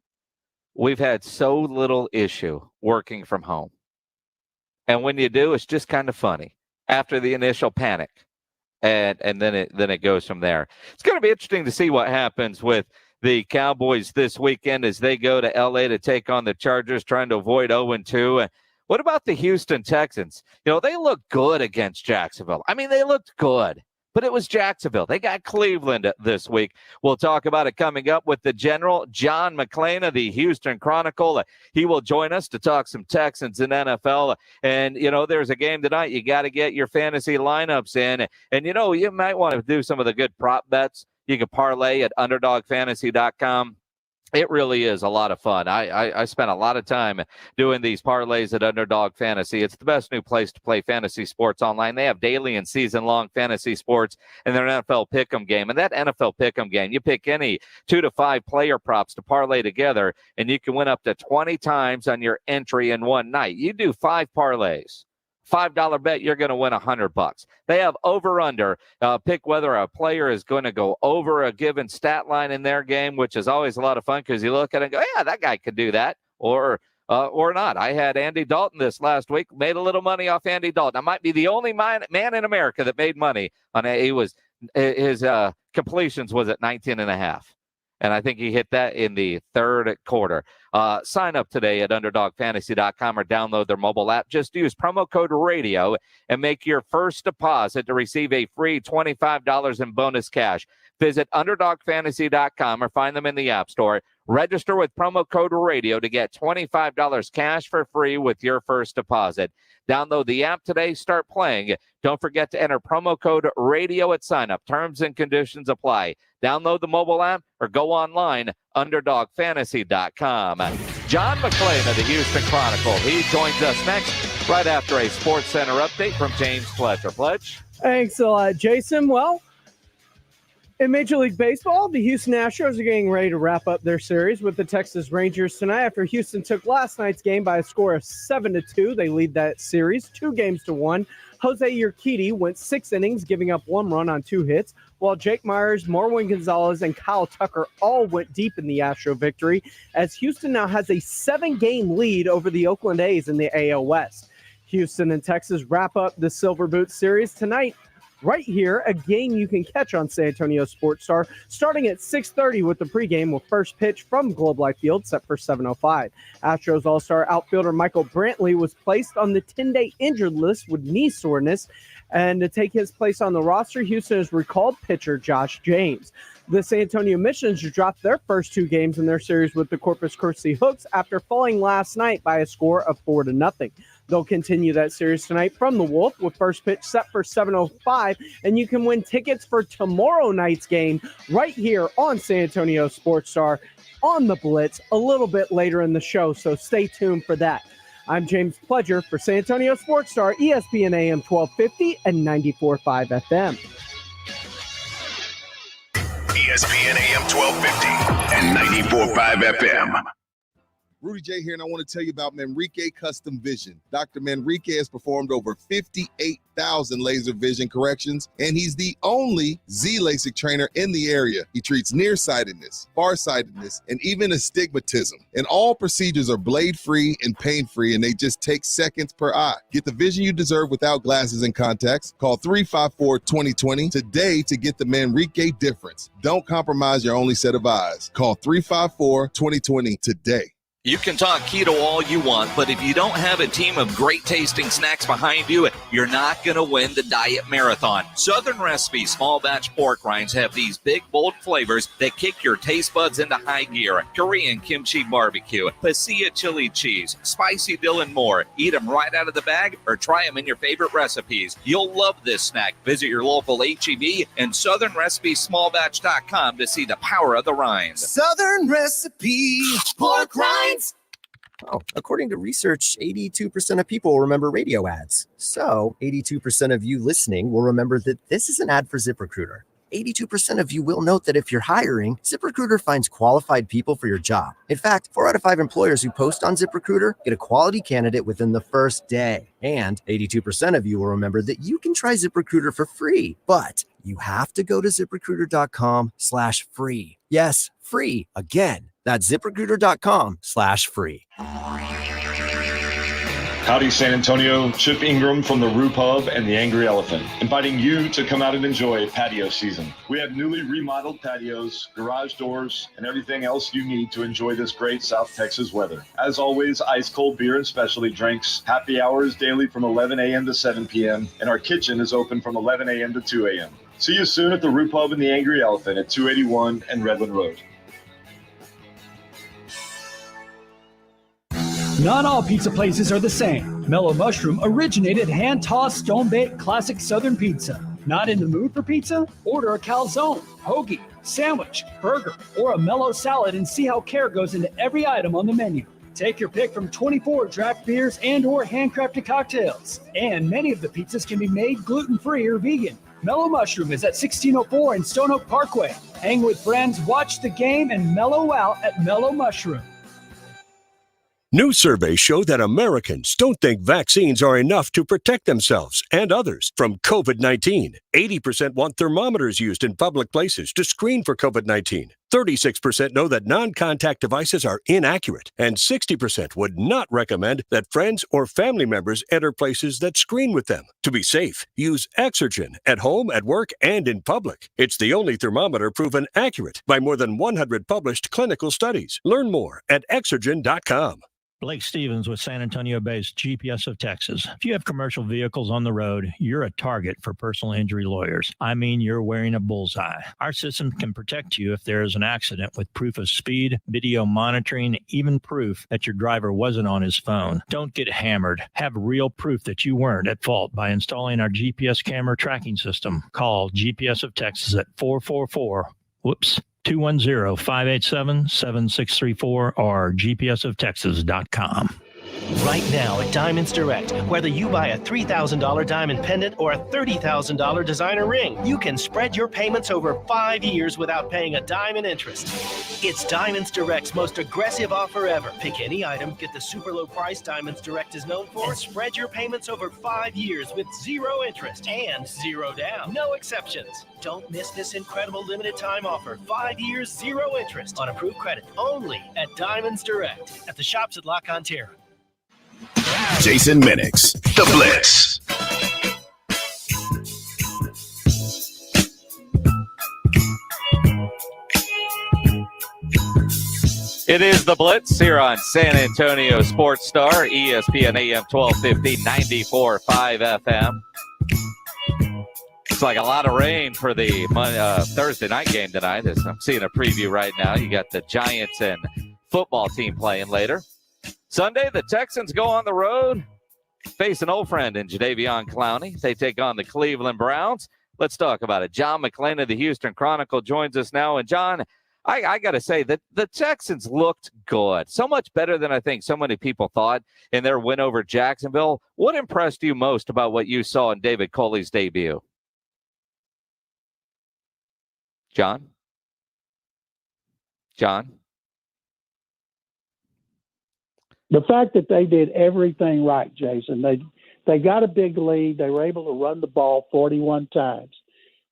Speaker 2: we've had so little issue working from home. And when you do, it's just kind of funny after the initial panic. And then it goes from there. It's going to be interesting to see what happens with the Cowboys this weekend as they go to L.A. to take on the Chargers, trying to avoid 0-2. What about the Houston Texans? They looked good against Jacksonville. I mean, they looked good, but it was Jacksonville. They got Cleveland this week. We'll talk about it coming up with the General, John McClain of the Houston Chronicle. He will join us to talk some Texans and NFL. And, there's a game tonight. You got to get your fantasy lineups in. And, you might want to do some of the good prop bets. You can parlay at underdogfantasy.com. It really is a lot of fun. I spent a lot of time doing these parlays at Underdog Fantasy. It's the best new place to play fantasy sports online. They have daily and season-long fantasy sports and their NFL Pick'em game. And that NFL Pick'em game, you pick any 2 to 5 player props to parlay together, and you can win up to 20 times on your entry in one night. You do 5 parlays. $5 bet, you're going to win $100. They have over-under. Pick whether a player is going to go over a given stat line in their game, which is always a lot of fun because you look at it and go, yeah, that guy could do that, or not. I had Andy Dalton this last week, made a little money off Andy Dalton. I might be the only man in America that made money on it. His completions was at 19.5. And I think he hit that in the third quarter. Sign up today at UnderdogFantasy.com or download their mobile app. Just use promo code RADIO and make your first deposit to receive a free $25 in bonus cash. Visit UnderdogFantasy.com or find them in the App Store. Register with promo code RADIO to get $25 cash for free with your first deposit. Download the app today. Start playing. Don't forget to enter promo code RADIO at sign-up. Terms and conditions apply. Download the mobile app or go online, UnderdogFantasy.com. John McClain of the Houston Chronicle. He joins us next, right after a Sports Center update from James Pledger. Pledge?
Speaker 6: Thanks a lot, Jason. Well, in Major League Baseball, the Houston Astros are getting ready to wrap up their series with the Texas Rangers tonight after Houston took last night's game by a score of 7-2. They lead that series 2-1. Jose Urquidy went 6 innings, giving up 1 run on 2 hits, while Jake Myers, Marwin Gonzalez, and Kyle Tucker all went deep in the Astro victory, as Houston now has a 7-game lead over the Oakland A's in the AL West. Houston and Texas wrap up the Silver Boot Series tonight. Right here, a game you can catch on San Antonio Sports Star, starting at 6:30 with the pregame with first pitch from Globe Life Field set for 7:05. Astros All-Star outfielder Michael Brantley was placed on the 10-day injured list with knee soreness, and to take his place on the roster, Houston has recalled pitcher Josh James. The San Antonio Missions dropped their first 2 games in their series with the Corpus Christi Hooks after falling last night by a score of 4-0. They'll continue that series tonight from the Wolf with first pitch set for 7:05, and you can win tickets for tomorrow night's game right here on San Antonio Sports Star on the Blitz a little bit later in the show, so stay tuned for that. I'm James Pledger for San Antonio Sports Star, ESPN AM 1250 and 94.5 FM.
Speaker 1: ESPN AM 1250 and 94.5 FM.
Speaker 12: Rudy J here, and I want to tell you about Enrique Custom Vision. Dr. Enrique has performed over 58,000 laser vision corrections, and he's the only Z-LASIK trainer in the area. He treats nearsightedness, farsightedness, and even astigmatism. And all procedures are blade-free and pain-free, and they just take seconds per eye. Get the vision you deserve without glasses and contacts. Call 354-2020 today to get the Enrique difference. Don't compromise your only set of eyes. Call 354-2020 today.
Speaker 7: You can talk keto all you want, but if you don't have a team of great tasting snacks behind you, you're not going to win the diet marathon. Southern Recipe small batch pork rinds have these big, bold flavors that kick your taste buds into high gear. Korean kimchi barbecue, pasilla chili cheese, spicy dill, and more. Eat them right out of the bag or try them in your favorite recipes. You'll love this snack. Visit your local HEB and southernrecipesmallbatch.com to see the power of the rinds.
Speaker 8: Southern Recipe pork rinds.
Speaker 9: Oh, according to research, 82% of people will remember radio ads. So 82% of you listening will remember that this is an ad for ZipRecruiter. 82% of you will note that if you're hiring, ZipRecruiter finds qualified people for your job. In fact, 4 out of 5 employers who post on ZipRecruiter get a quality candidate within the first day. And 82% of you will remember that you can try ZipRecruiter for free, but you have to go to ZipRecruiter.com/free. Yes, free. Again, that's ZipRecruiter.com/free.
Speaker 10: Howdy, San Antonio. Chip Ingram from the Roo Pub and the Angry Elephant, inviting you to come out and enjoy patio season. We have newly remodeled patios, garage doors, and everything else you need to enjoy this great South Texas weather. As always, ice cold beer and specialty drinks. Happy hours daily from 11 a.m. to 7 p.m. And our kitchen is open from 11 a.m. to 2 a.m. See you soon at the Roo Pub and the Angry Elephant at 281 and Redland Road.
Speaker 21: Not all pizza places are the same. Mellow Mushroom originated hand-tossed, stone-baked classic Southern pizza. Not in the mood for pizza? Order a calzone, hoagie, sandwich, burger, or a mellow salad and see how care goes into every item on the menu. Take your pick from 24 draft beers and or handcrafted cocktails. And many of the pizzas can be made gluten-free or vegan. Mellow Mushroom is at 1604 in Stone Oak Parkway. Hang with friends, watch the game, and mellow out at Mellow Mushroom.
Speaker 11: New surveys show that Americans don't think vaccines are enough to protect themselves and others from COVID-19. 80% want thermometers used in public places to screen for COVID-19. 36% know that non-contact devices are inaccurate, and 60% would not recommend that friends or family members enter places that screen with them. To be safe, use Exergen at home, at work, and in public. It's the only thermometer proven accurate by more than 100 published clinical studies. Learn more at Exergen.com.
Speaker 14: Blake Stevens with San Antonio-based GPS of Texas. If you have commercial vehicles on the road, you're a target for personal injury lawyers. I mean, you're wearing a bullseye. Our system can protect you if there is an accident with proof of speed, video monitoring, even proof that your driver wasn't on his phone. Don't get hammered. Have real proof that you weren't at fault by installing our GPS camera tracking system. Call GPS of Texas at 210-587-7634 or gpsoftexas.com.
Speaker 27: Right now at Diamonds Direct, whether you buy a $3,000 diamond pendant or a $30,000 designer ring, you can spread your payments over 5 years without paying a dime in interest. It's Diamonds Direct's most aggressive offer ever. Pick any item, get the super low price Diamonds Direct is known for, and spread your payments over 5 years with 0 interest and 0 down. No exceptions. Don't miss this incredible limited time offer. 5 years, 0 interest on approved credit only at Diamonds Direct at the shops at Lock on Terra.
Speaker 1: Jason Minix, The Blitz.
Speaker 2: It is The Blitz here on San Antonio Sports Star, ESPN AM 1250, 94.5 FM. It's like a lot of rain for the Thursday night game tonight. As I'm seeing a preview right now. You got the Giants and football team playing later. Sunday, the Texans go on the road, face an old friend in Jadeveon Clowney. They take on the Cleveland Browns. Let's talk about it. John McClain of the Houston Chronicle joins us now. And, John, I got to say that the Texans looked good, so much better than I think so many people thought in their win over Jacksonville. What impressed you most about what you saw in David Coley's debut? John?
Speaker 28: The fact that they did everything right, Jason. They got a big lead. They were able to run the ball 41 times.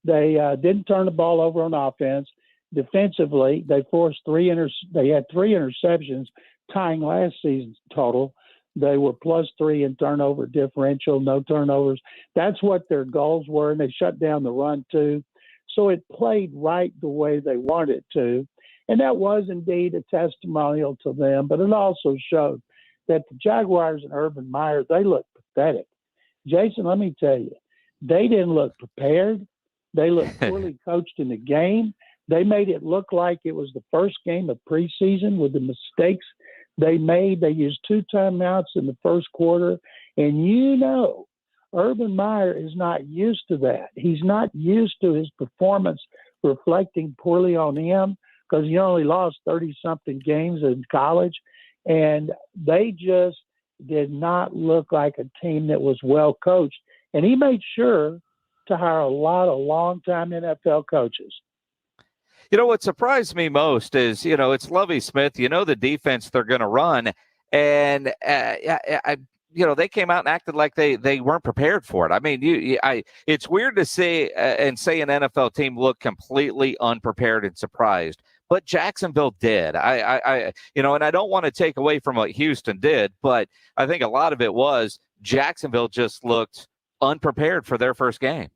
Speaker 28: They didn't turn the ball over on offense. Defensively, they forced they had 3 interceptions, tying last season's total. They were +3 in turnover differential, no turnovers. That's what their goals were, and they shut down the run too. So it played right the way they wanted it to. And that was indeed a testimonial to them, but it also showed that the Jaguars and Urban Meyer, they looked pathetic. Jason, let me tell you, they didn't look prepared. They looked poorly coached in the game. They made it look like it was the first game of preseason with the mistakes they made. They used 2 timeouts in the first quarter. And Urban Meyer is not used to that. He's not used to his performance reflecting poorly on him because he only lost 30-something games in college. And they just did not look like a team that was well coached. And he made sure to hire a lot of longtime NFL coaches.
Speaker 2: What surprised me most is, it's Lovie Smith. The defense they're going to run. And, they came out and acted like they weren't prepared for it. I mean, it's weird to say an NFL team look completely unprepared and surprised. But Jacksonville did. And I don't want to take away from what Houston did, but I think a lot of it was Jacksonville just looked unprepared for their first game.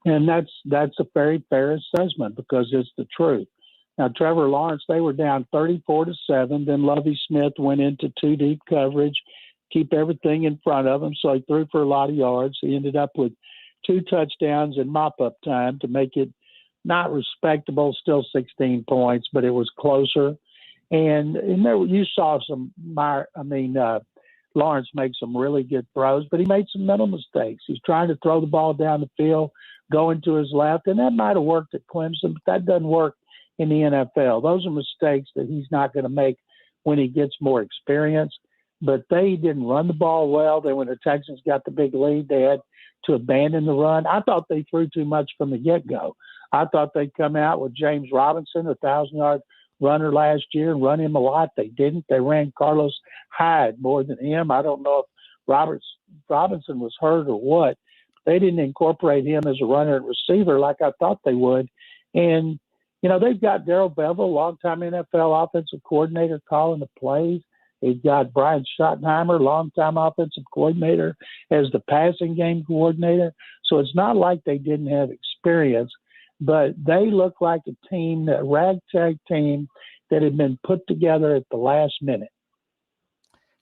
Speaker 28: And that's a very fair assessment because it's the truth. Now, Trevor Lawrence, they were down 34-7. Then Lovie Smith went into 2 deep coverage, keep everything in front of him. So he threw for a lot of yards. He ended up with 2 touchdowns in mop-up time to make it not respectable, still 16 points, but it was closer. And there you saw Lawrence make some really good throws, but he made some mental mistakes. He's trying to throw the ball down the field, going to his left, and that might have worked at Clemson, but that doesn't work in the NFL. Those are mistakes that he's not going to make when he gets more experience. But they didn't run the ball well. Then when the Texans got the big lead, they had to abandon the run. I thought they threw too much from the get-go. I thought they'd come out with James Robinson, a 1,000-yard runner last year, and run him a lot. They didn't. They ran Carlos Hyde more than him. I don't know if Robinson was hurt or what. They didn't incorporate him as a runner and receiver like I thought they would. And, they've got Darrell Bevell, longtime NFL offensive coordinator, calling the plays. They've got Brian Schottenheimer, longtime offensive coordinator, as the passing game coordinator. So it's not like they didn't have experience, but they look like a team, a ragtag team that had been put together at the last minute.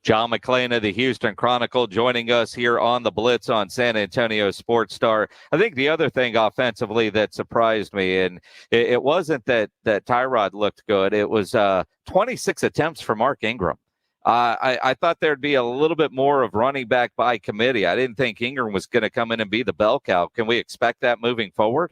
Speaker 2: John McClain of the Houston Chronicle joining us here on the Blitz on San Antonio Sports Star. I think the other thing offensively that surprised me, and it wasn't that Tyrod looked good. It was 26 attempts for Mark Ingram. I thought there'd be a little bit more of running back by committee. I didn't think Ingram was going to come in and be the bell cow. Can we expect that moving forward?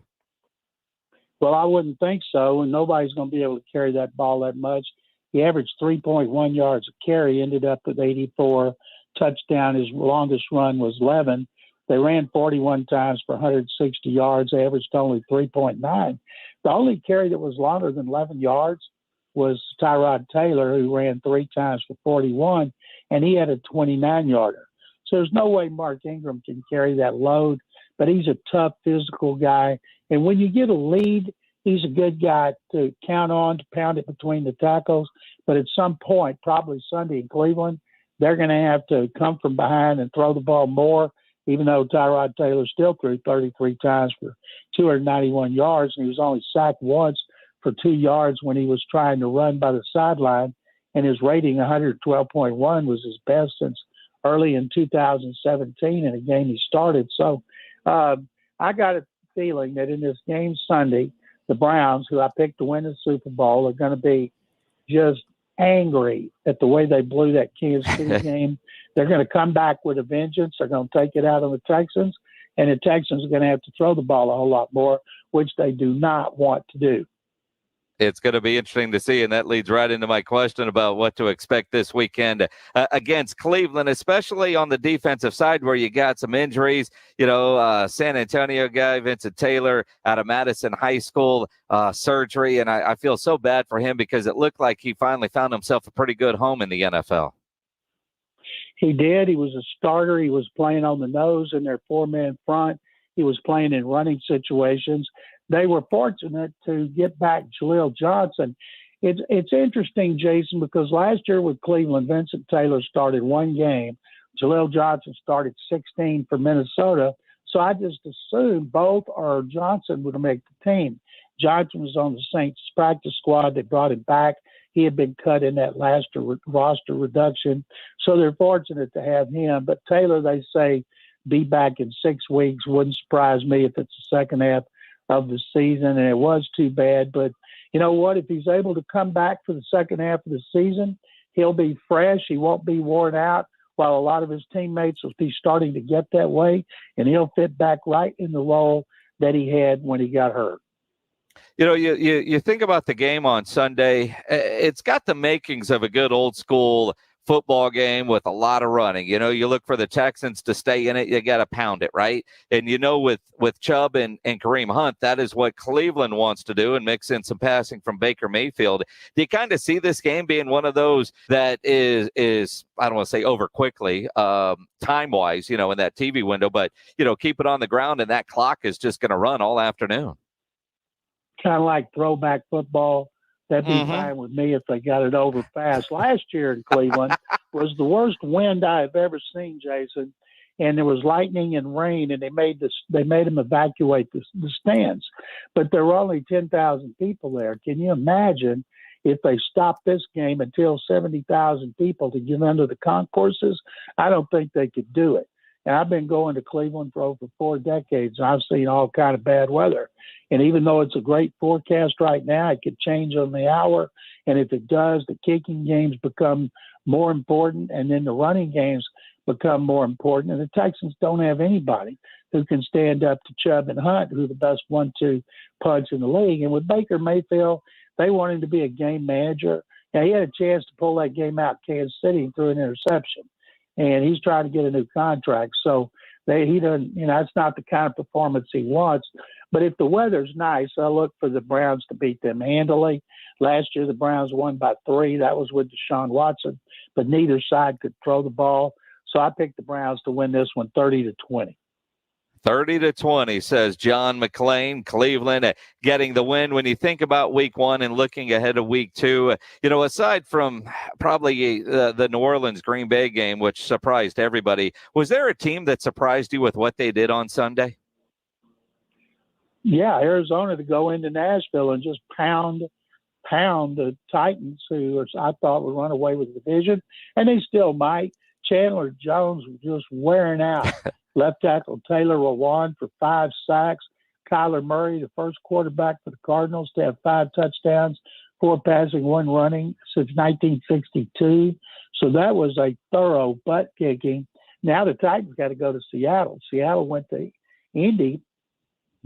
Speaker 28: Well, I wouldn't think so, and nobody's going to be able to carry that ball that much. He averaged 3.1 yards a carry, ended up with 84 touchdown. His longest run was 11. They ran 41 times for 160 yards, averaged only 3.9. The only carry that was longer than 11 yards was Tyrod Taylor, who ran 3 times for 41, and he had a 29-yarder. So there's no way Mark Ingram can carry that load, but he's a tough, physical guy. And when you get a lead, he's a good guy to count on, to pound it between the tackles. But at some point, probably Sunday in Cleveland, they're going to have to come from behind and throw the ball more, even though Tyrod Taylor still threw 33 times for 291 yards, and he was only sacked once for 2 yards when he was trying to run by the sideline. And his rating, 112.1, was his best since early in 2017 in a game he started. So I got a feeling that in this game Sunday, the Browns, who I picked to win the Super Bowl, are going to be just angry at the way they blew that Kansas City game. They're going to come back with a vengeance. They're going to take it out on the Texans, and the Texans are going to have to throw the ball a whole lot more, which they do not want to do.
Speaker 2: It's going to be interesting to see, and that leads right into my question about what to expect this weekend against Cleveland, especially on the defensive side where you got some injuries. San Antonio guy, Vincent Taylor, out of Madison High School, surgery, and I feel so bad for him because it looked like he finally found himself a pretty good home in the NFL.
Speaker 28: He did. He was a starter. He was playing on the nose in their 4-man front. He was playing in running situations. They were fortunate to get back Jaleel Johnson. It's interesting, Jason, because last year with Cleveland, Vincent Taylor started 1 game. Jaleel Johnson started 16 for Minnesota. So I just assumed both or Johnson would make the team. Johnson was on the Saints practice squad. They brought him back. He had been cut in that last roster reduction. So they're fortunate to have him. But Taylor, they say, be back in 6 weeks. Wouldn't surprise me if it's the second half of the season. And it was too bad. But you know what? If he's able to come back for the second half of the season, he'll be fresh. He won't be worn out, while a lot of his teammates will be starting to get that way. And he'll fit back right in the role that he had when he got hurt.
Speaker 2: You know, you think about the game on Sunday, it's got the makings of a good old school football game with a lot of running. You know, you look for the Texans to stay in it, you got to pound it, right? And you know, with Chubb and Kareem Hunt, that is what Cleveland wants to do, and mix in some passing from Baker Mayfield. Do you kind of see this game being one of those that is I don't want to say over quickly, time-wise, you know, in that TV window, but, you know, keep it on the ground and that clock is just going to run all afternoon?
Speaker 28: Kind of like throwback football. That'd be fine with me if they got it over fast. Last year in Cleveland was the worst wind I have ever seen, Jason. And there was lightning and rain, and they made them evacuate the stands. But there were only 10,000 people there. Can you imagine if they stopped this game until 70,000 people to get under the concourses? I don't think they could do it. And I've been going to Cleveland for over 4 decades, and I've seen all kind of bad weather. And even though it's a great forecast right now, it could change on the hour. And if it does, the kicking games become more important, and then the running games become more important. And the Texans don't have anybody who can stand up to Chubb and Hunt, who are the best 1-2 punch in the league. And with Baker Mayfield, they want him to be a game manager. Now, he had a chance to pull that game out in Kansas City and threw an interception. And he's trying to get a new contract. So he doesn't, you know, that's not the kind of performance he wants. But if the weather's nice, I look for the Browns to beat them handily. Last year, the Browns won by 3. That was with Deshaun Watson, but neither side could throw the ball. So I picked the Browns to win this one 30-20.
Speaker 2: 30-20, says John McClain. Cleveland getting the win. When you think about week 1 and looking ahead of week 2, you know, aside from probably the New Orleans Green Bay game, which surprised everybody, was there a team that surprised you with what they did on Sunday?
Speaker 28: Yeah, Arizona to go into Nashville and just pound the Titans, who I thought would run away with the division, and they still might. Chandler Jones was just wearing out. Left tackle Taylor Lewan for 5 sacks. Kyler Murray, the first quarterback for the Cardinals to have 5 touchdowns, 4 passing, 1 running since 1962. So that was a thorough butt kicking. Now the Titans got to go to Seattle. Seattle went to Indy,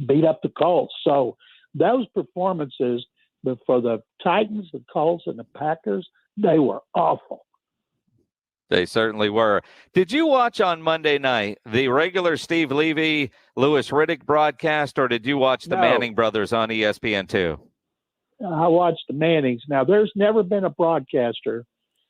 Speaker 28: beat up the Colts. So those performances, but for the Titans, the Colts, and the Packers, they were awful.
Speaker 2: They certainly were. Did you watch on Monday night the regular Steve Levy, Louis Riddick broadcast, or did you watch the Manning brothers on ESPN2?
Speaker 28: I watched the Mannings. Now, there's never been a broadcaster,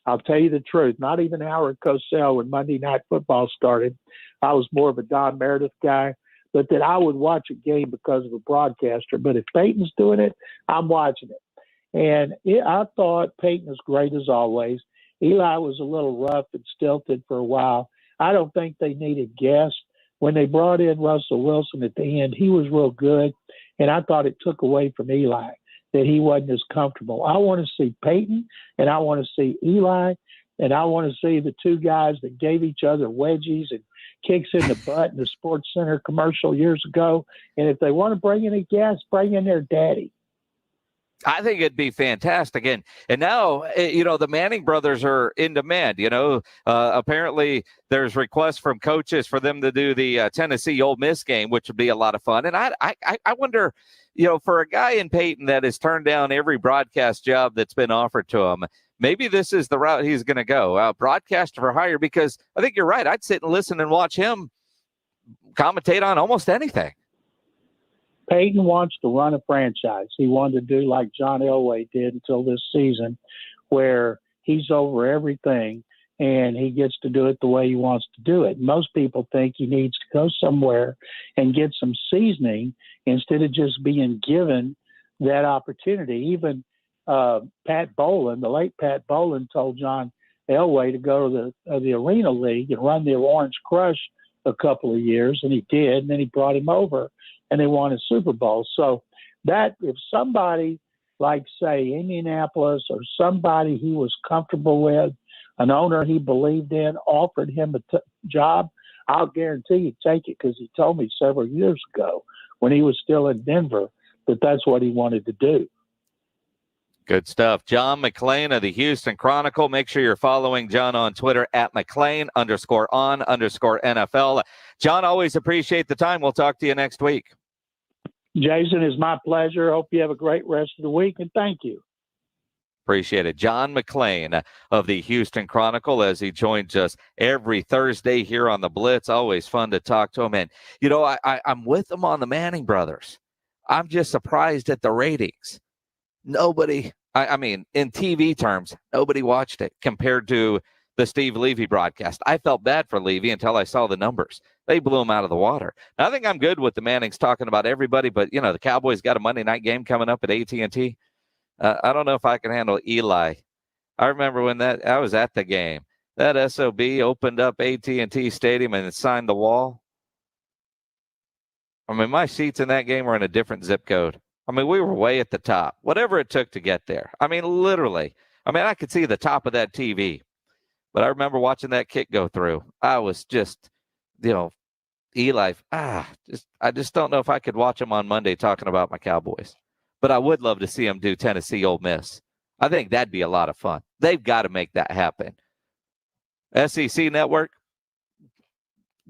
Speaker 28: I'll tell you the truth, not even Howard Cosell when Monday Night Football started. I was more of a Don Meredith guy, but that I would watch a game because of a broadcaster. But if Peyton's doing it, I'm watching it. And I thought Peyton was great as always. Eli was a little rough and stilted for a while. I don't think they needed guests. When they brought in Russell Wilson at the end, he was real good, and I thought it took away from Eli, that he wasn't as comfortable. I want to see Peyton, and I want to see Eli, and I want to see the 2 guys that gave each other wedgies and kicks in the butt in the Sports Center commercial years ago. And if they want to bring in a guest, bring in their daddy.
Speaker 2: I think it'd be fantastic. And now, you know, the Manning brothers are in demand. You know, apparently there's requests from coaches for them to do the Tennessee Ole Miss game, which would be a lot of fun. And I wonder, you know, for a guy in Peyton that has turned down every broadcast job that's been offered to him, maybe this is the route he's going to go, broadcaster for hire, because I think you're right. I'd sit and listen and watch him commentate on almost anything.
Speaker 28: Peyton wants to run a franchise. He wanted to do like John Elway did until this season, where he's over everything and he gets to do it the way he wants to do it. Most people think he needs to go somewhere and get some seasoning instead of just being given that opportunity. Even Pat Bowlen, the late Pat Bowlen, told John Elway to go to the Arena League and run the Orange Crush a couple of years, and he did, and then he brought him over, and they won a Super Bowl. So That if somebody like, say, Indianapolis or somebody he was comfortable with, an owner he believed in, offered him a job, I'll guarantee he'd take it, because he told me several years ago when he was still in Denver that that's what he wanted to do.
Speaker 2: Good stuff. John McClain of the Houston Chronicle. Make sure you're following John on Twitter at McClain_on_NFL. John, always appreciate the time. We'll talk to you next week.
Speaker 28: Jason, it's my pleasure. Hope you have a great rest of the week, and thank you.
Speaker 2: Appreciate it. John McClain of the Houston Chronicle, as he joins us every Thursday here on the Blitz. Always fun to talk to him. And, you know, I'm with him on the Manning brothers. I'm just surprised at the ratings. Nobody, I mean, in TV terms, nobody watched it compared to the Steve Levy broadcast. I felt bad for Levy until I saw the numbers. They blew him out of the water. Now, I think I'm good with the Mannings talking about everybody, but, you know, the Cowboys got a Monday night game coming up at AT&T. I don't know if I can handle Eli. I remember when I was at the game. That SOB opened up AT&T Stadium and signed the wall. I mean, my seats in that game were in a different zip code. I mean, we were way at the top, whatever it took to get there. I mean, literally. I mean, I could see the top of that TV. But I remember watching that kick go through. I was just, you know, Eli, I just don't know if I could watch him on Monday talking about my Cowboys. But I would love to see him do Tennessee Ole Miss. I think that'd be a lot of fun. They've got to make that happen. SEC Network,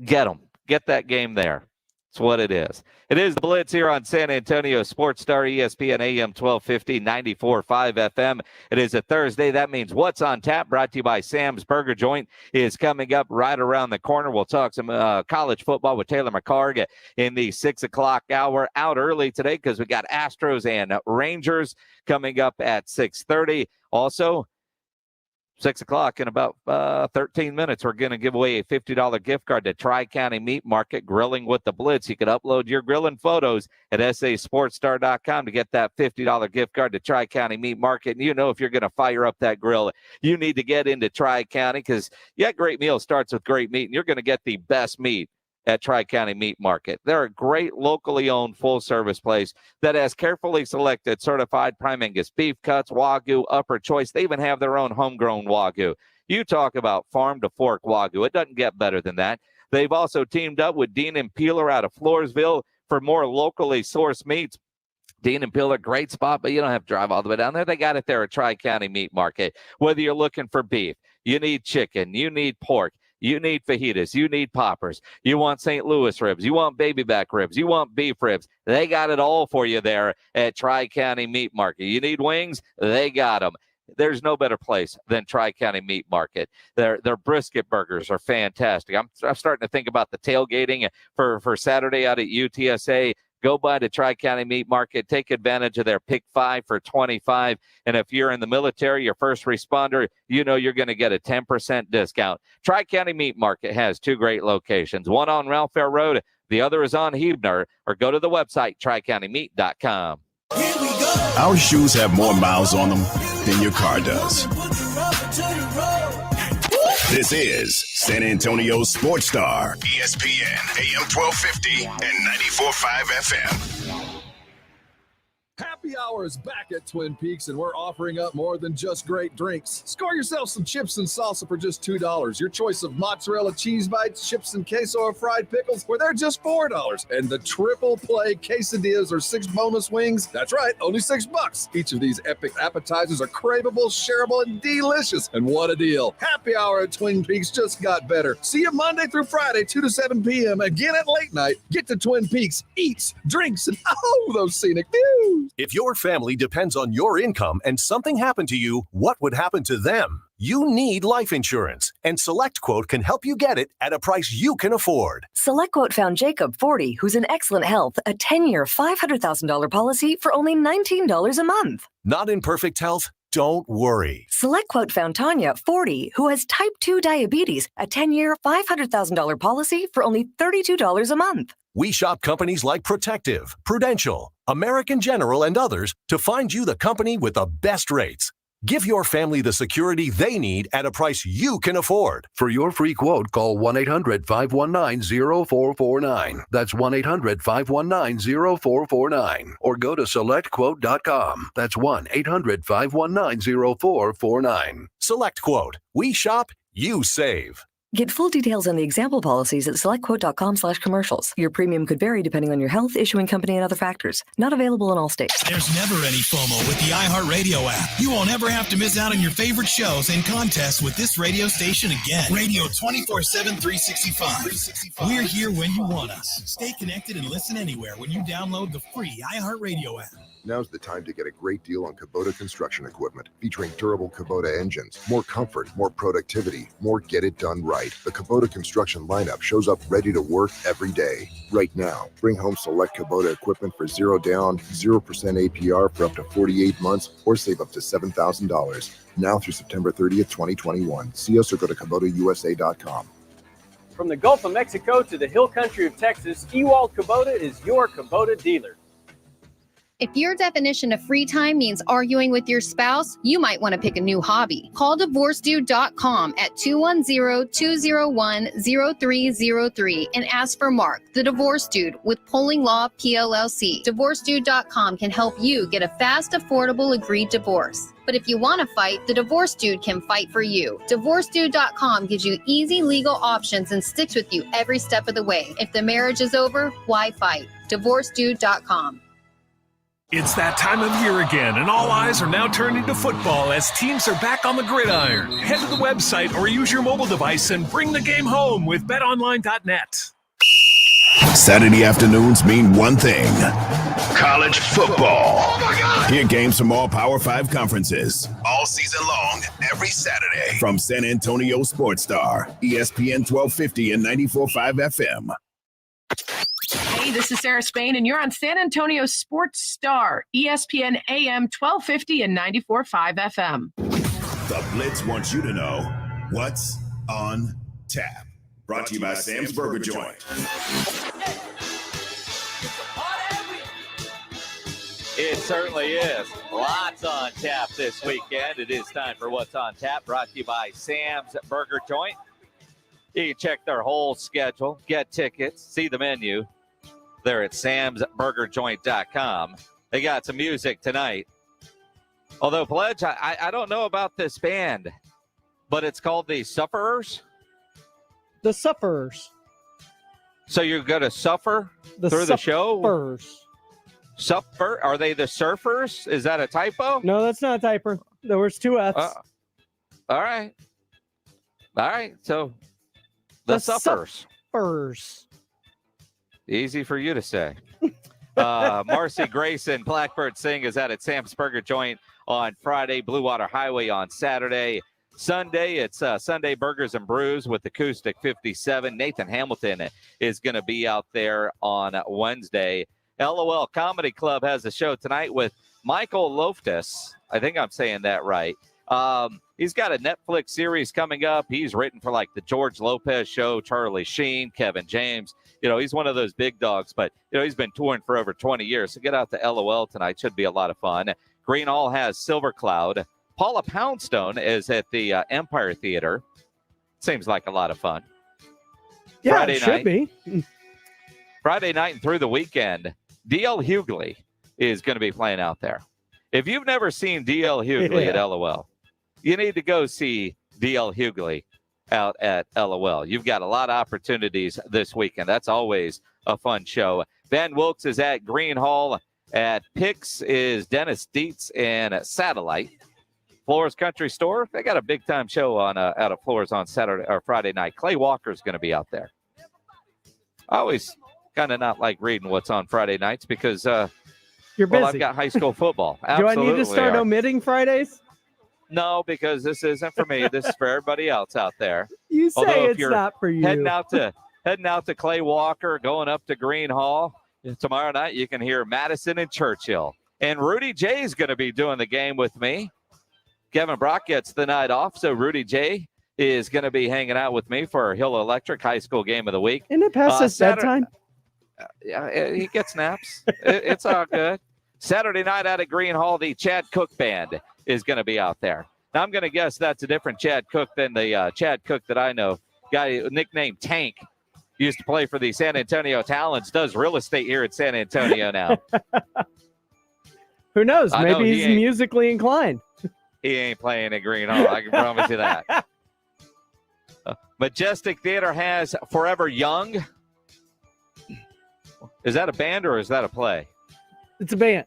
Speaker 2: get them. Get that game there. It's what it is. It is the Blitz here on San Antonio Sports Star, ESPN AM 1250, 94.5 FM. It is a Thursday. That means What's on Tap, brought to you by Sam's Burger Joint, is coming up right around the corner. We'll talk some college football with Taylor McCarg in the 6 o'clock hour. Out early today because we got Astros and Rangers coming up at 6:30. Also, 6 o'clock in about 13 minutes, we're going to give away a $50 gift card to Tri-County Meat Market, Grilling with the Blitz. You can upload your grilling photos at sasportstar.com to get that $50 gift card to Tri-County Meat Market. And you know, if you're going to fire up that grill, you need to get into Tri-County, because, yeah, great meal starts with great meat, and you're going to get the best meat at Tri-County Meat Market. They're a great locally owned full-service place that has carefully selected certified prime Angus beef cuts, Wagyu, upper choice. They even have their own homegrown Wagyu. You talk about farm to fork Wagyu. It doesn't get better than that. They've also teamed up with Dean and Peeler out of Floresville for more locally sourced meats. Dean and Peeler, great spot, but you don't have to drive all the way down there. They got it there at Tri-County Meat Market. Whether you're looking for beef, you need chicken, you need pork, you need fajitas, you need poppers, you want St. Louis ribs, you want baby back ribs, you want beef ribs. They got it all for you there at Tri-County Meat Market. You need wings? They got them. There's no better place than Tri-County Meat Market. Their brisket burgers are fantastic. I'm starting to think about the tailgating for Saturday out at UTSA. Go by the Tri-County Meat Market. Take advantage of their Pick 5 for $25. And if you're in the military, your first responder, you know you're going to get a 10% discount. Tri-County Meat Market has two great locations. One on Ralph Fair Road. The other is on Huebner. Or go to the website, tricountymeat.com.
Speaker 1: Our shoes have more miles on them than your car does. This is San Antonio Sports Star, ESPN, AM 1250 and 94.5 FM.
Speaker 22: Happy hour is back at Twin Peaks, and we're offering up more than just great drinks. Score yourself some chips and salsa for just $2. Your choice of mozzarella cheese bites, chips and queso, or fried pickles, where they're just $4. And the triple play quesadillas or 6 boneless wings, that's right, only $6. Each of these epic appetizers are craveable, shareable, and delicious. And what a deal. Happy hour at Twin Peaks just got better. See you Monday through Friday, 2 to 7 p.m. Again at late night. Get to Twin Peaks, eats, drinks, and those scenic views.
Speaker 13: If your family depends on your income and something happened to you, what would happen to them? You need life insurance, and SelectQuote can help you get it at a price you can afford.
Speaker 15: SelectQuote found Jacob, 40, who's in excellent health, a 10-year, $500,000 policy for only $19 a month.
Speaker 13: Not in perfect health? Don't worry.
Speaker 15: SelectQuote found Tanya, 40, who has type 2 diabetes, a 10-year, $500,000 policy for only $32 a month.
Speaker 13: We shop companies like Protective, Prudential, American General, and others to find you the company with the best rates. Give your family the security they need at a price you can afford. For your free quote, call 1-800-519-0449. That's 1-800-519-0449. Or go to selectquote.com. That's 1-800-519-0449. Select Quote. We shop, you save.
Speaker 15: Get full details on the example policies at selectquote.com/commercials. Your premium could vary depending on your health, issuing company, and other factors. Not available in all states.
Speaker 3: There's never any FOMO with the iHeartRadio app. You won't ever have to miss out on your favorite shows and contests with this radio station again. Radio 24/7, 365. We're here when you want us. Stay connected and listen anywhere when you download the free iHeartRadio app.
Speaker 4: Now's the time to get a great deal on Kubota construction equipment, featuring durable Kubota engines, more comfort, more productivity, more get it done right. The Kubota construction lineup shows up ready to work every day. Right now, bring home select Kubota equipment for 0 down, 0% APR for up to 48 months, or save up to $7,000. Now through September 30th, 2021. See us or go to KubotaUSA.com.
Speaker 16: From the Gulf of Mexico to the hill country of Texas, Ewald Kubota is your Kubota dealer.
Speaker 17: If your definition of free time means arguing with your spouse, you might want to pick a new hobby. Call DivorceDude.com at 210-201-0303 and ask for Mark, the Divorce Dude with Polling Law PLLC. DivorceDude.com can help you get a fast, affordable, agreed divorce. But if you want to fight, the Divorce Dude can fight for you. DivorceDude.com gives you easy legal options and sticks with you every step of the way. If the marriage is over, why fight? DivorceDude.com.
Speaker 18: It's that time of year again, and all eyes are now turning to football as teams are back on the gridiron. Head to the website or use your mobile device and bring the game home with betonline.net.
Speaker 1: Saturday afternoons mean one thing: college football. Hear games from all Power 5 conferences all season long, every Saturday from San Antonio Sports Star, ESPN 1250 and 94.5 FM.
Speaker 19: Hey, this is Sarah Spain, and you're on San Antonio Sports Star, ESPN AM 1250 and 94.5 FM.
Speaker 1: The Blitz wants you to know what's on tap. Brought to you by Sam's Burger Joint.
Speaker 2: It certainly is. Lots on tap this weekend. It is time for What's on Tap, brought to you by Sam's Burger Joint. You can check their whole schedule, get tickets, see the menu. They're at samsburgerjoint.com. They got some music tonight. Although, Pledge, I don't know about this band, but it's called the Sufferers.
Speaker 6: The Sufferers.
Speaker 2: So you're going to suffer through the show? Suffer? Are they the Surfers? Is that a typo?
Speaker 6: No, that's not a typo. There was 2 F's.
Speaker 2: All right. So the Suffers. Easy for you to say. Marcy Grayson, Blackbird Sing is out at Sam's Burger Joint on Friday, Blue Water Highway on Saturday. Sunday, it's Sunday Burgers and Brews with Acoustic 57. Nathan Hamilton is going to be out there on Wednesday. LOL Comedy Club has a show tonight with Michael Loftus. I think I'm saying that right. He's got a Netflix series coming up. He's written for like the George Lopez Show, Charlie Sheen, Kevin James. You know, he's one of those big dogs, but, you know, he's been touring for over 20 years. So get out to LOL tonight. Should be a lot of fun. Green Hall has Silver Cloud. Paula Poundstone is at the Empire Theater. Seems like a lot of fun.
Speaker 6: Yeah,
Speaker 2: Friday
Speaker 6: it should
Speaker 2: night,
Speaker 6: be.
Speaker 2: Friday night and through the weekend, D.L. Hughley is going to be playing out there. If you've never seen D.L. Hughley at LOL, you need to go see D.L. Hughley out at LOL. You've got a lot of opportunities this weekend. That's always a fun show. Van Wilkes is at Green Hall. At Pix is Dennis Dietz and Satellite. Flores Country Store, they got a big-time show on out of Flores on Saturday or Friday night. Clay Walker's going to be out there. I always kind of not like reading what's on Friday nights because
Speaker 6: you're busy.
Speaker 2: I've got high school football.
Speaker 6: Do I need to start omitting Fridays?
Speaker 2: No, because this isn't for me. This is for everybody else out there.
Speaker 6: You say
Speaker 2: Although
Speaker 6: it's not for you.
Speaker 2: Heading out to Clay Walker, going up to Green Hall. Tomorrow night, you can hear Madison and Churchill. And Rudy J is going to be doing the game with me. Kevin Brock gets the night off, so Rudy J is going to be hanging out with me for Hill Electric High School Game of the Week.
Speaker 6: Isn't it past his bedtime?
Speaker 2: Yeah, he gets naps. It's all good. Saturday night out at Green Hall, the Chad Cook Band is going to be out there. Now, I'm going to guess that's a different Chad Cook than the Chad Cook that I know. Guy nicknamed Tank, used to play for the San Antonio Talons, does real estate here in San Antonio now.
Speaker 6: Who knows? Maybe he's musically inclined.
Speaker 2: He ain't playing at Green Hall. I can promise you that. Majestic Theater has Forever Young. Is that a band or is that a play?
Speaker 6: It's a band.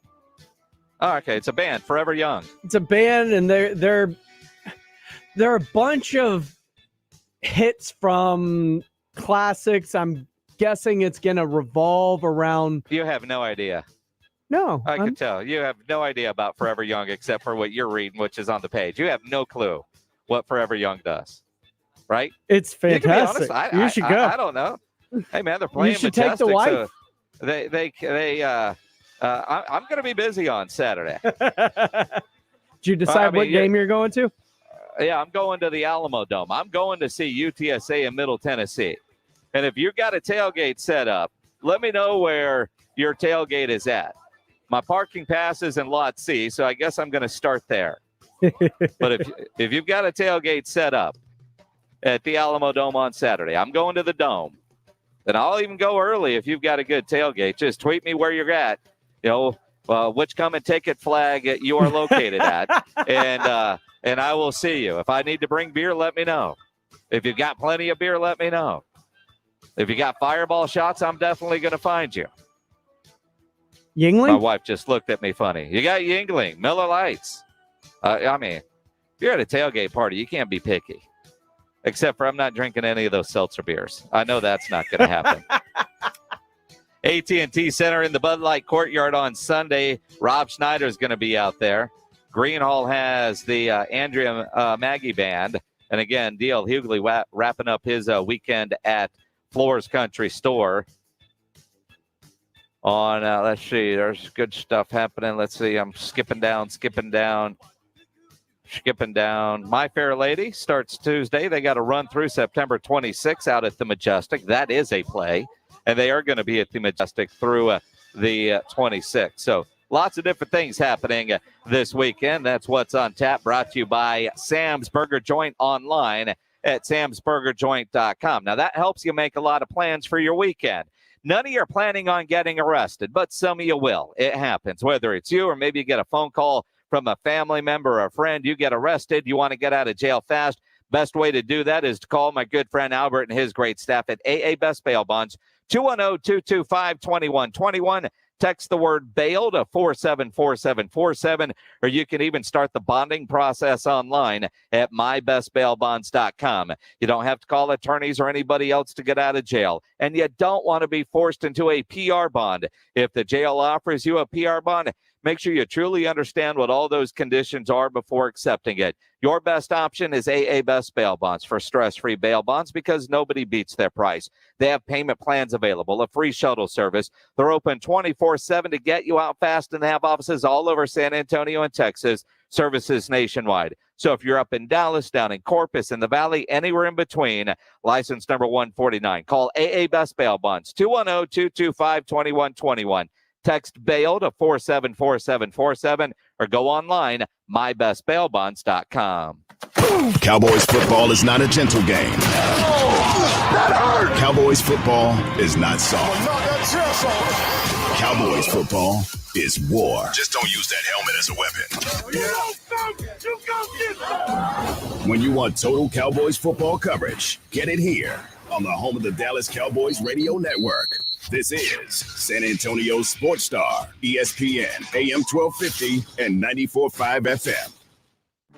Speaker 2: Oh, okay. It's a band, Forever Young.
Speaker 6: It's a band, and they're a bunch of hits from classics. I'm guessing it's going to revolve around.
Speaker 2: You have no idea.
Speaker 6: No.
Speaker 2: I can tell. You have no idea about Forever Young except for what you're reading, which is on the page. You have no clue what Forever Young does, right?
Speaker 6: It's fantastic. You should go.
Speaker 2: I don't know. Hey, man, they're playing
Speaker 6: You should
Speaker 2: Majestic.
Speaker 6: take the wife.
Speaker 2: So I'm going to be busy on Saturday.
Speaker 6: Did you decide what game you're going to?
Speaker 2: Yeah, I'm going to the Alamo Dome. I'm going to see UTSA in Middle Tennessee. And if you've got a tailgate set up, let me know where your tailgate is at. My parking pass is in Lot C, so I guess I'm going to start there. But if you've got a tailgate set up at the Alamo Dome on Saturday, I'm going to the Dome. And I'll even go early if you've got a good tailgate. Just tweet me where you're at, which come and take it flag you are located at, and I will see you. If I need to bring beer, let me know. If you've got plenty of beer, let me know. If you got fireball shots, I'm definitely going to find you.
Speaker 6: Yingling?
Speaker 2: My wife just looked at me funny. You got Yingling, Miller Lights. If you're at a tailgate party, you can't be picky. Except for I'm not drinking any of those seltzer beers. I know that's not going to happen. AT&T Center in the Bud Light Courtyard on Sunday. Rob Schneider is going to be out there. Green Hall has the Andrea Maggie Band. And again, D.L. Hughley wrapping up his weekend at Floors Country Store. On, let's see, there's good stuff happening. Let's see, I'm skipping down. My Fair Lady starts Tuesday. They got a run through September 26th out at the Majestic. That is a play. And they are going to be at the Majestic through the 26th. So lots of different things happening this weekend. That's what's on tap, brought to you by Sam's Burger Joint online at samsburgerjoint.com. Now, that helps you make a lot of plans for your weekend. None of you are planning on getting arrested, but some of you will. It happens, whether it's you or maybe you get a phone call from a family member or a friend. You get arrested. You want to get out of jail fast. Best way to do that is to call my good friend Albert and his great staff at AA Best Bail Bonds, 210-225-2121. Text the word bail to 474747, or you can even start the bonding process online at mybestbailbonds.com. You don't have to call attorneys or anybody else to get out of jail, and you don't want to be forced into a PR bond. If the jail offers you a PR bond, make sure you truly understand what all those conditions are before accepting it. Your best option is AA Best Bail Bonds for stress-free bail bonds because nobody beats their price. They have payment plans available, a free shuttle service. They're open 24/7 to get you out fast and have offices all over San Antonio and Texas, services nationwide. So if you're up in Dallas, down in Corpus, in the Valley, anywhere in between, license number 149. Call AA Best Bail Bonds, 210-225-2121. Text bail to 474747 or go online, mybestbailbonds.com.
Speaker 1: Cowboys football is not a gentle game. That hurt. Cowboys football is not soft. Cowboys football is war. Just don't use that helmet as a weapon. When you want total Cowboys football coverage, get it here on the home of the Dallas Cowboys Radio Network. This is San Antonio Sports Star, ESPN, AM 1250 and 94.5 FM.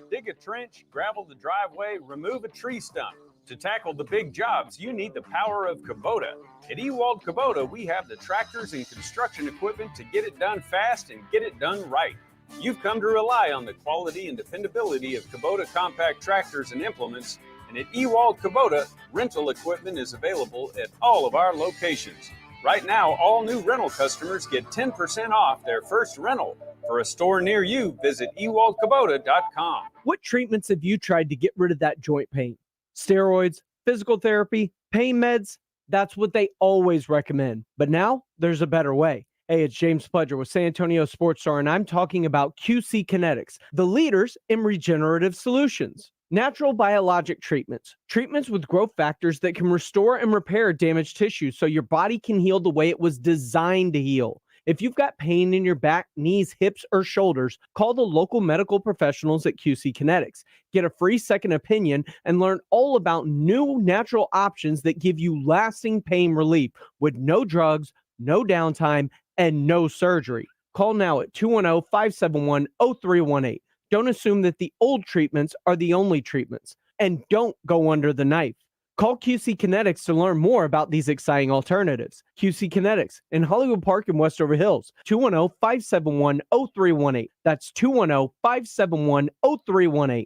Speaker 16: Dig a trench, gravel the driveway, remove a tree stump. To tackle the big jobs, you need the power of Kubota. At Ewald Kubota, we have the tractors and construction equipment to get it done fast and get it done right. You've come to rely on the quality and dependability of Kubota compact tractors and implements, and at Ewald Kubota, rental equipment is available at all of our locations. Right now, all new rental customers get 10% off their first rental. For a store near you, visit ewaldkubota.com.
Speaker 6: What treatments have you tried to get rid of that joint pain? Steroids, physical therapy, pain meds? That's what they always recommend. But now there's a better way. Hey, it's James Pledger with San Antonio Sports Star, and I'm talking about QC Kinetics, the leaders in regenerative solutions. Natural biologic treatments. Treatments with growth factors that can restore and repair damaged tissue so your body can heal the way it was designed to heal. If you've got pain in your back, knees, hips, or shoulders, call the local medical professionals at QC Kinetics. Get a free second opinion and learn all about new natural options that give you lasting pain relief with no drugs, no downtime, and no surgery. Call now at 210-571-0318. Don't assume that the old treatments are the only treatments. And don't go under the knife. Call QC Kinetics to learn more about these exciting alternatives. QC Kinetics in Hollywood Park in Westover Hills. 210-571-0318. That's 210-571-0318.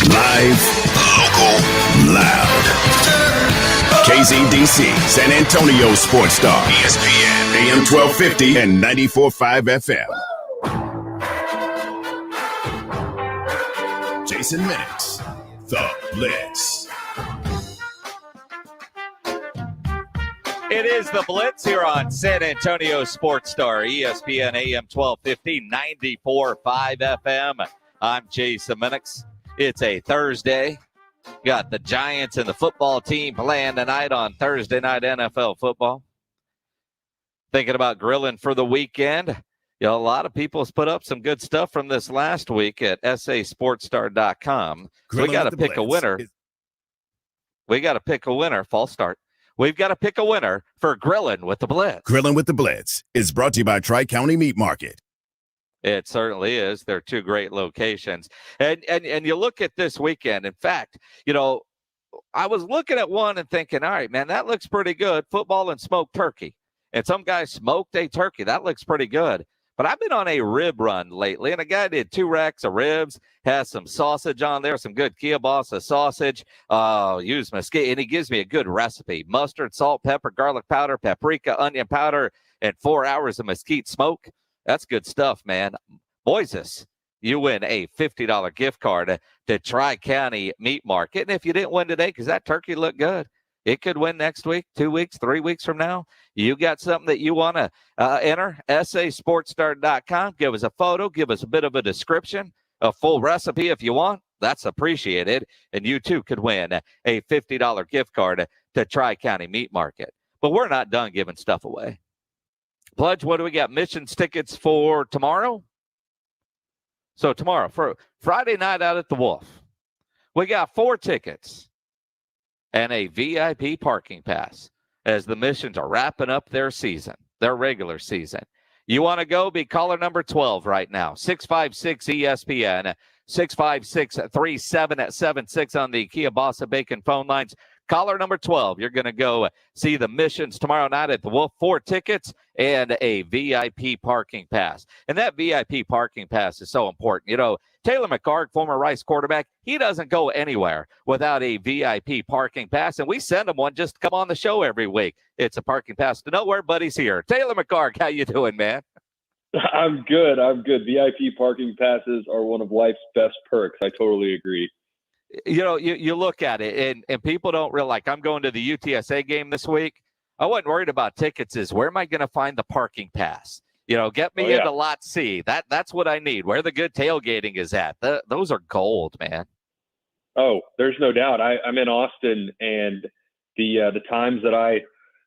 Speaker 1: Live, local, loud. KZDC, San Antonio Sports Star, ESPN, AM 1250 and 94.5 FM. Jason Minix, The Blitz.
Speaker 2: It is The Blitz here on San Antonio Sports Star, ESPN AM 1250, 94.5 FM. I'm Jason Minix. It's a Thursday. Got the Giants and the football team playing tonight on Thursday night NFL football. Thinking about grilling for the weekend. You know, a lot of people have put up some good stuff from this last week at sasportstar.com. So we got to pick a winner. We got to pick a winner. False start. We've got to pick a winner for Grilling with the Blitz.
Speaker 1: Grilling with the Blitz is brought to you by Tri-County Meat Market.
Speaker 2: It certainly is. They're two great locations. And you look at this weekend. In fact, you know, I was looking at one and thinking, all right, man, that looks pretty good. Football and smoked turkey. And some guys smoked a turkey. That looks pretty good. But I've been on a rib run lately, and a guy did 2 racks of ribs, has some sausage on there, some good kielbasa sausage, use mesquite, and he gives me a good recipe. Mustard, salt, pepper, garlic powder, paprika, onion powder, and 4 hours of mesquite smoke. That's good stuff, man. Moises, you win a $50 gift card to Tri-County Meat Market. And if you didn't win today because that turkey looked good, it could win next week, 2 weeks, 3 weeks from now. You got something that you want to enter, sasportstar.com. Give us a photo. Give us a bit of a description, a full recipe if you want. That's appreciated. And you, too, could win a $50 gift card to Tri-County Meat Market. But we're not done giving stuff away. Pledge, what do we got? Missions tickets for tomorrow? So tomorrow, for Friday night out at the Wolf, we got 4 tickets and a VIP parking pass as the Missions are wrapping up their season, their regular season. You want to go? Be caller number 12 right now, 656-ESPN, 656-3776 on the Kielbasa Bacon phone lines. Caller number 12, you're going to go see the Missions tomorrow night at the Wolf. 4 tickets and a VIP parking pass. And that VIP parking pass is so important. You know, Taylor McCarg, former Rice quarterback, he doesn't go anywhere without a VIP parking pass. And we send him one just to come on the show every week. It's a parking pass to nowhere, but he's here. Taylor McCarg, how you doing, man?
Speaker 5: I'm good. VIP parking passes are one of life's best perks. I totally agree.
Speaker 2: You know, you look at it, and people don't realize, like, I'm going to the UTSA game this week. I wasn't worried about tickets. Is where am I going to find the parking pass? You know, get me into Lot C. That's what I need, where the good tailgating is at. Those are gold, man.
Speaker 5: Oh, there's no doubt. I'm in Austin, and the times that I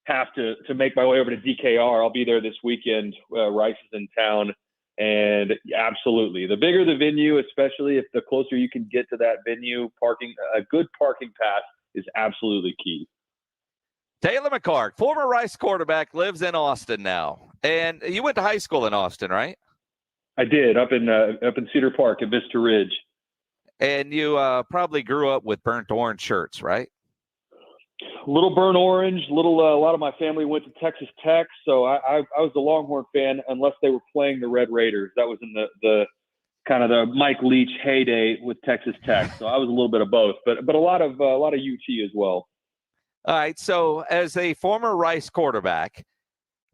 Speaker 5: have to make my way over to DKR, I'll be there this weekend. Rice is in town. And absolutely, the bigger the venue, especially if the closer you can get to that venue, a good parking pass is absolutely key.
Speaker 2: Taylor McCarg, former Rice quarterback, lives in Austin now. And you went to high school in Austin, right?
Speaker 5: I did, up in Cedar Park at Vista Ridge.
Speaker 2: And you probably grew up with burnt orange shirts, right?
Speaker 5: Little burnt orange, a lot of my family went to Texas Tech, so I was a Longhorn fan unless they were playing the Red Raiders. That was in the kind of the Mike Leach heyday with Texas Tech. So I was a little bit of both, but a lot of UT as well.
Speaker 2: All right. So as a former Rice quarterback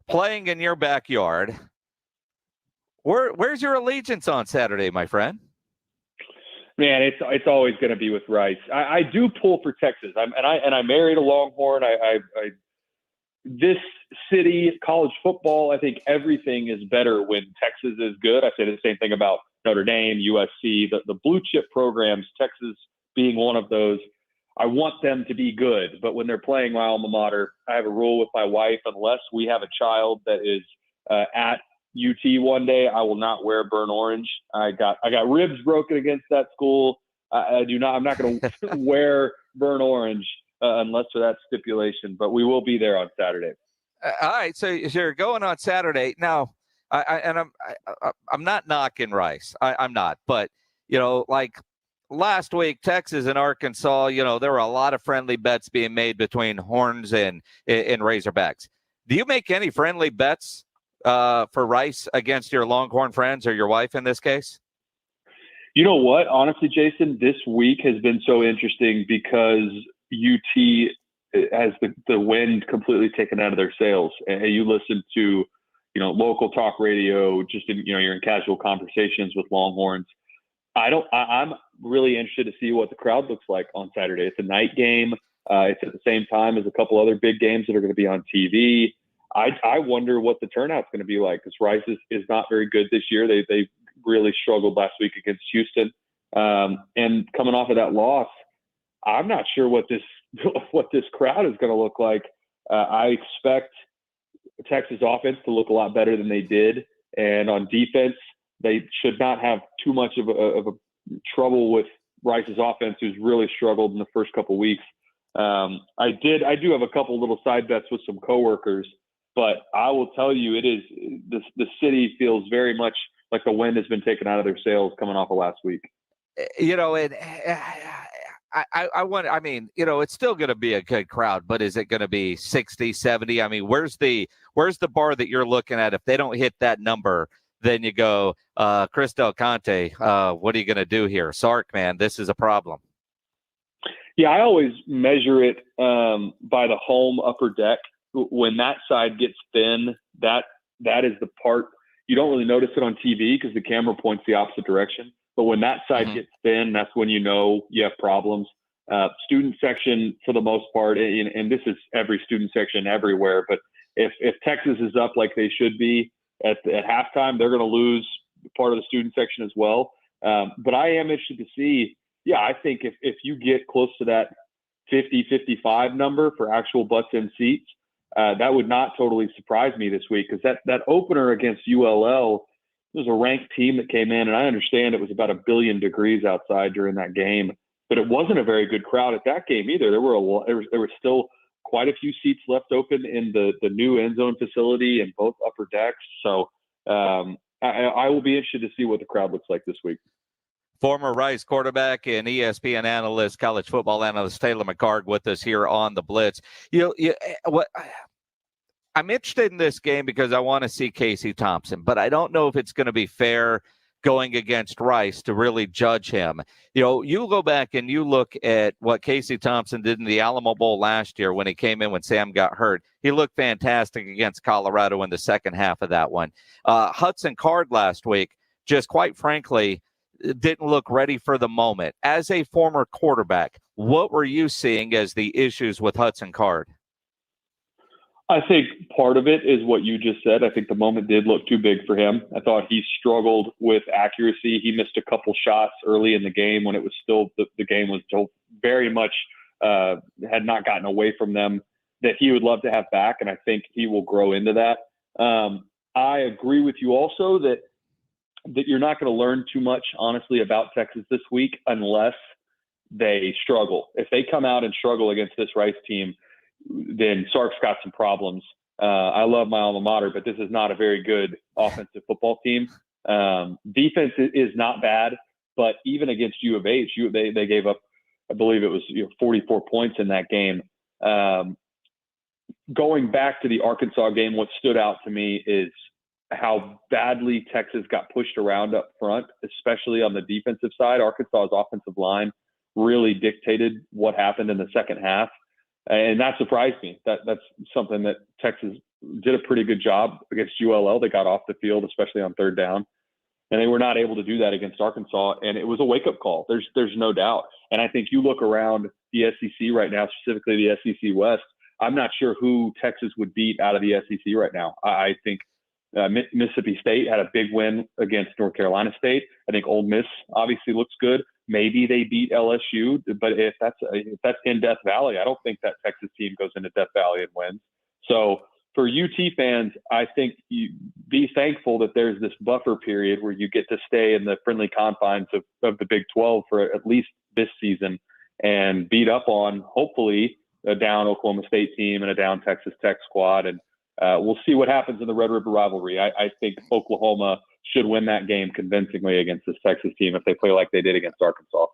Speaker 2: playing in your backyard, where's your allegiance on Saturday, my friend?
Speaker 5: Man, it's always going to be with Rice. I do pull for Texas. I married a Longhorn. I this city, college football, I think everything is better when Texas is good. I say the same thing about Notre Dame, USC, the blue chip programs, Texas being one of those. I want them to be good, but when they're playing my alma mater, I have a rule with my wife: unless we have a child that is at UT one day, I will not wear burnt orange. I got ribs broken against that school. I'm not going to wear burnt orange unless for that stipulation. But we will be there on Saturday.
Speaker 2: All right, so you're going on Saturday now. I'm not knocking Rice. I'm not, but like last week, Texas and Arkansas, there were a lot of friendly bets being made between Horns and Razorbacks. Do you make any friendly bets for Rice against your Longhorn friends or your wife in this case?
Speaker 5: You know what? Honestly, Jason, this week has been so interesting because UT has the wind completely taken out of their sails. And you listen to, local talk radio, just in, you're in casual conversations with Longhorns. I'm really interested to see what the crowd looks like on Saturday. It's a night game. It's at the same time as a couple other big games that are going to be on TV. I wonder what the turnout's going to be like, because Rice is not very good this year. They really struggled last week against Houston. And coming off of that loss, I'm not sure what this crowd is going to look like. I expect Texas offense to look a lot better than they did. And on defense, they should not have too much of a trouble with Rice's offense, who's really struggled in the first couple weeks. I do have a couple little side bets with some coworkers, but I will tell you, the city feels very much like the wind has been taken out of their sails coming off of last week. It's still going to be a good crowd, but is it going to be 60, 70? I mean, where's the bar that you're looking at? If they don't hit that number, then you go, Chris Del Conte, what are you going to do here? Sark, man, this is a problem. Yeah, I always measure it by the home upper deck. When that side gets thin, that is the part you don't really notice it on TV because the camera points the opposite direction. But when that side gets thin, that's when you have problems. Student section, for the most part, and this is every student section everywhere, but if Texas is up like they should be at halftime, they're going to lose part of the student section as well. But I am interested to see, I think if you get close to that 50, 55 number for actual butts in seats, that would not totally surprise me this week, because that opener against ULL, it was a ranked team that came in, and I understand it was about 1 billion degrees outside during that game, but it wasn't a very good crowd at that game either. There were still quite a few seats left open in the new end zone facility and both upper decks. So I will be interested to see what the crowd looks like this week.
Speaker 2: Former Rice quarterback and ESPN analyst, college football analyst Taylor McCarg with us here on the Blitz. I'm interested in this game because I want to see Casey Thompson, but I don't know if it's going to be fair going against Rice to really judge him. You go back and you look at what Casey Thompson did in the Alamo Bowl last year when he came in when Sam got hurt. He looked fantastic against Colorado in the second half of that one. Hudson Card last week, just quite frankly, didn't look ready for the moment. As a former quarterback, what were you seeing as the issues with Hudson Card?
Speaker 5: I think part of it is what you just said. I think the moment did look too big for him. I thought he struggled with accuracy. He missed a couple shots early in the game when it was still the game was still very much had not gotten away from them, that he would love to have back, and I think he will grow into that. I agree with you also that you're not going to learn too much, honestly, about Texas this week unless they struggle. If they come out and struggle against this Rice team, then Sark's got some problems. I love my alma mater, but this is not a very good offensive football team. Defense is not bad, but even against U of H, they gave up, I believe it was 44 points in that game. Going back to the Arkansas game, what stood out to me is how badly Texas got pushed around up front, especially on the defensive side. Arkansas's offensive line really dictated what happened in the second half. And that surprised me. That's something that Texas did a pretty good job against ULL. They got off the field, especially on third down, and they were not able to do that against Arkansas. And it was a wake-up call. There's no doubt. And I think you look around the SEC right now, specifically the SEC West, I'm not sure who Texas would beat out of the SEC right now. I think Mississippi State had a big win against North Carolina State. I think Ole Miss obviously looks good. Maybe they beat LSU, but if that's in Death Valley, I don't think that Texas team goes into Death Valley and wins. So for UT fans, I think you be thankful that there's this buffer period where you get to stay in the friendly confines of the Big 12 for at least this season and beat up on, hopefully, a down Oklahoma State team and a down Texas Tech squad. And we'll see what happens in the Red River rivalry. I think Oklahoma should win that game convincingly against this Texas team if they play like they did against Arkansas.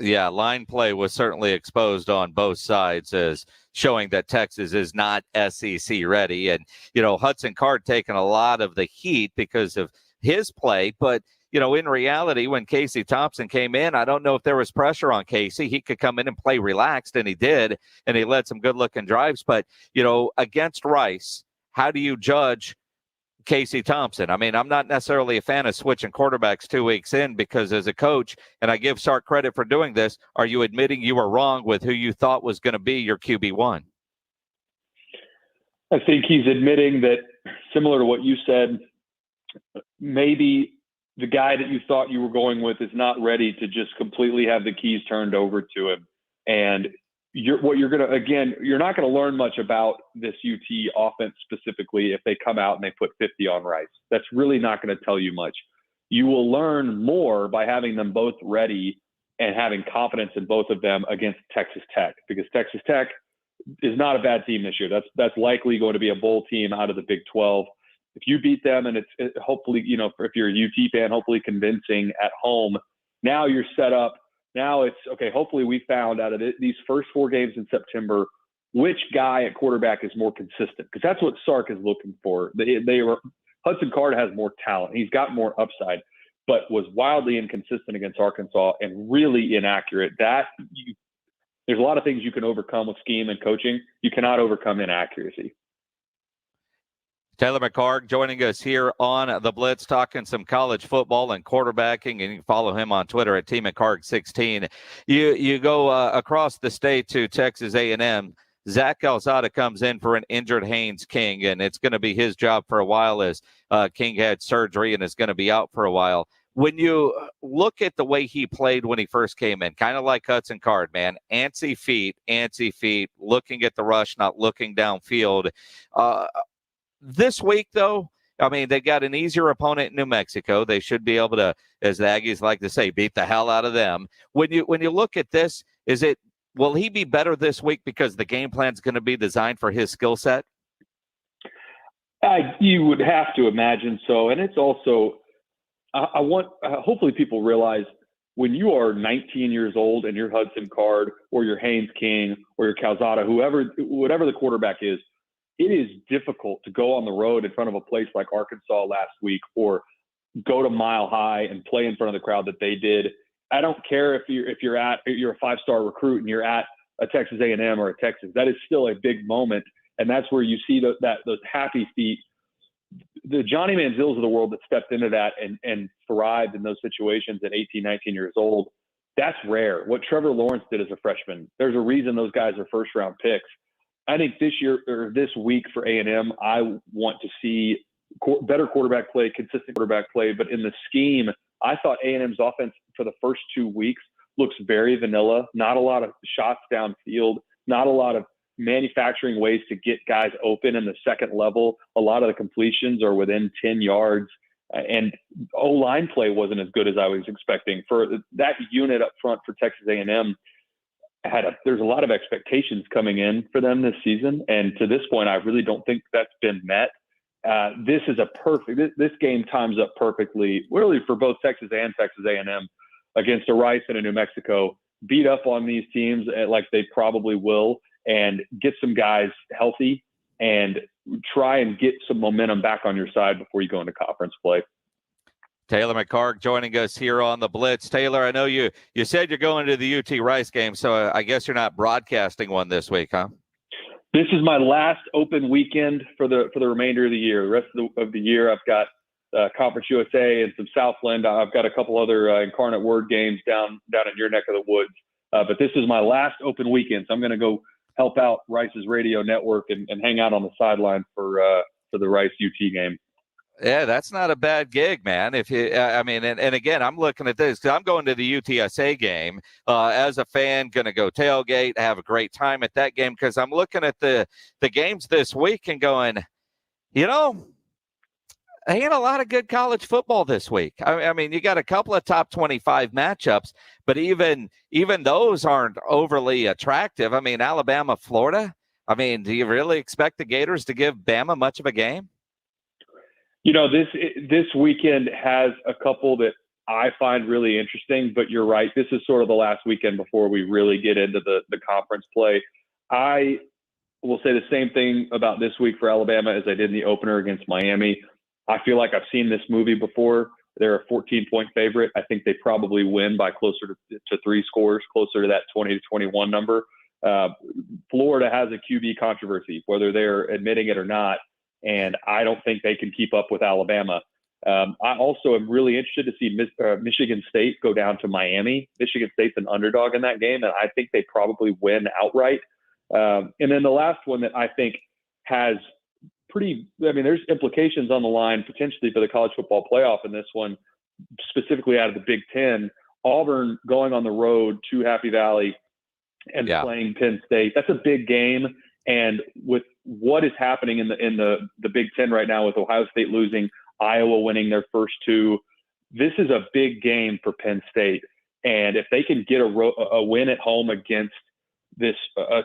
Speaker 2: Yeah, line play was certainly exposed on both sides as showing that Texas is not SEC ready. And, Hudson Card taking a lot of the heat because of his play. But, in reality, when Casey Thompson came in, I don't know if there was pressure on Casey. He could come in and play relaxed, and he did. And he led some good-looking drives. But, against Rice, how do you judge Casey Thompson? I mean, I'm not necessarily a fan of switching quarterbacks 2 weeks in because as a coach, and I give Sark credit for doing this, are you admitting you were wrong with who you thought was going to be your QB1?
Speaker 5: I think he's admitting that, similar to what you said, maybe the guy that you thought you were going with is not ready to just completely have the keys turned over to him. And you're not going to learn much about this UT offense specifically if they come out and they put 50 on Rice. That's really not going to tell you much. You will learn more by having them both ready and having confidence in both of them against Texas Tech, because Texas Tech is not a bad team this year. That's likely going to be a bowl team out of the Big 12. If you beat them, and it's hopefully, if you're a UT fan, hopefully convincing at home, now you're set up. Now it's, okay, hopefully we found out of these first 4 games in September, which guy at quarterback is more consistent, because that's what Sark is looking for. Hudson Card has more talent. He's got more upside, but was wildly inconsistent against Arkansas and really inaccurate. There's a lot of things you can overcome with scheme and coaching. You cannot overcome inaccuracy.
Speaker 2: Taylor McCarg joining us here on the Blitz, talking some college football and quarterbacking, and you can follow him on Twitter at TMcCarg16. You go across the state to Texas A&M. Zach Calzada comes in for an injured Haynes King, and it's going to be his job for a while as King had surgery and is going to be out for a while. When you look at the way he played when he first came in, kind of like Hudson Card, man, antsy feet, looking at the rush, not looking downfield. This week, though, I mean, they got an easier opponent in New Mexico. They should be able to, as the Aggies like to say, beat the hell out of them. When you look at this, will he be better this week because the game plan is going to be designed for his skill set?
Speaker 5: You would have to imagine so. And it's also, hopefully people realize when you are 19 years old and you're Hudson Card or you're Haynes King or you're Calzada, whatever the quarterback is, it is difficult to go on the road in front of a place like Arkansas last week or go to Mile High and play in front of the crowd that they did. I don't care if you're a 5-star recruit and you're at a Texas A&M or a Texas. That is still a big moment, and that's where you see those happy feet. The Johnny Manziels of the world that stepped into that and thrived in those situations at 18, 19 years old, that's rare. What Trevor Lawrence did as a freshman, there's a reason those guys are first-round picks. I think this year or this week for A&M, I want to see better quarterback play, consistent quarterback play. But in the scheme, I thought A&M's offense for the first 2 weeks looks very vanilla. Not a lot of shots downfield, not a lot of manufacturing ways to get guys open in the second level. A lot of the completions are within 10 yards. And O-line play wasn't as good as I was expecting. For that unit up front for Texas A&M, there's a lot of expectations coming in for them this season, and to this point, I really don't think that's been met. This is this game times up perfectly, really, for both Texas and Texas A&M against a Rice and a New Mexico. Beat up on these teams like they probably will, and get some guys healthy and try and get some momentum back on your side before you go into conference play.
Speaker 2: Taylor McCarg joining us here on the Blitz. Taylor, I know you said you're going to the UT Rice game, so I guess you're not broadcasting one this week, huh?
Speaker 5: This is my last open weekend for the remainder of the year. The rest of the year, I've got Conference USA and some Southland. I've got a couple other Incarnate Word games down in your neck of the woods. But this is my last open weekend, so I'm going to go help out Rice's radio network and hang out on the sideline for the Rice UT game.
Speaker 2: Yeah, that's not a bad gig, man. If you, and again, I'm looking at this because I'm going to the UTSA game as a fan, going to go tailgate, have a great time at that game because I'm looking at the games this week and going, ain't a lot of good college football this week. I mean, you got a couple of top 25 matchups, but even those aren't overly attractive. I mean, Alabama, Florida. I mean, do you really expect the Gators to give Bama much of a game?
Speaker 5: This weekend has a couple that I find really interesting, but you're right. This is sort of the last weekend before we really get into the conference play. I will say the same thing about this week for Alabama as I did in the opener against Miami. I feel like I've seen this movie before. They're a 14-point favorite. I think they probably win by closer to 3 scores, closer to that 20-21 number. Florida has a QB controversy, whether they're admitting it or not. And I don't think they can keep up with Alabama. I also am really interested to see Michigan State go down to Miami. Michigan State's an underdog in that game, and I think they probably win outright. And then the last one that I think has there's implications on the line potentially for the college football playoff in this one, specifically out of the Big Ten. Auburn going on the road to Happy Valley and playing Penn State. That's a big game. And with what is happening in the Big Ten right now, with Ohio State losing, Iowa winning their first 2, this is a big game for Penn State. And if they can get a win at home against this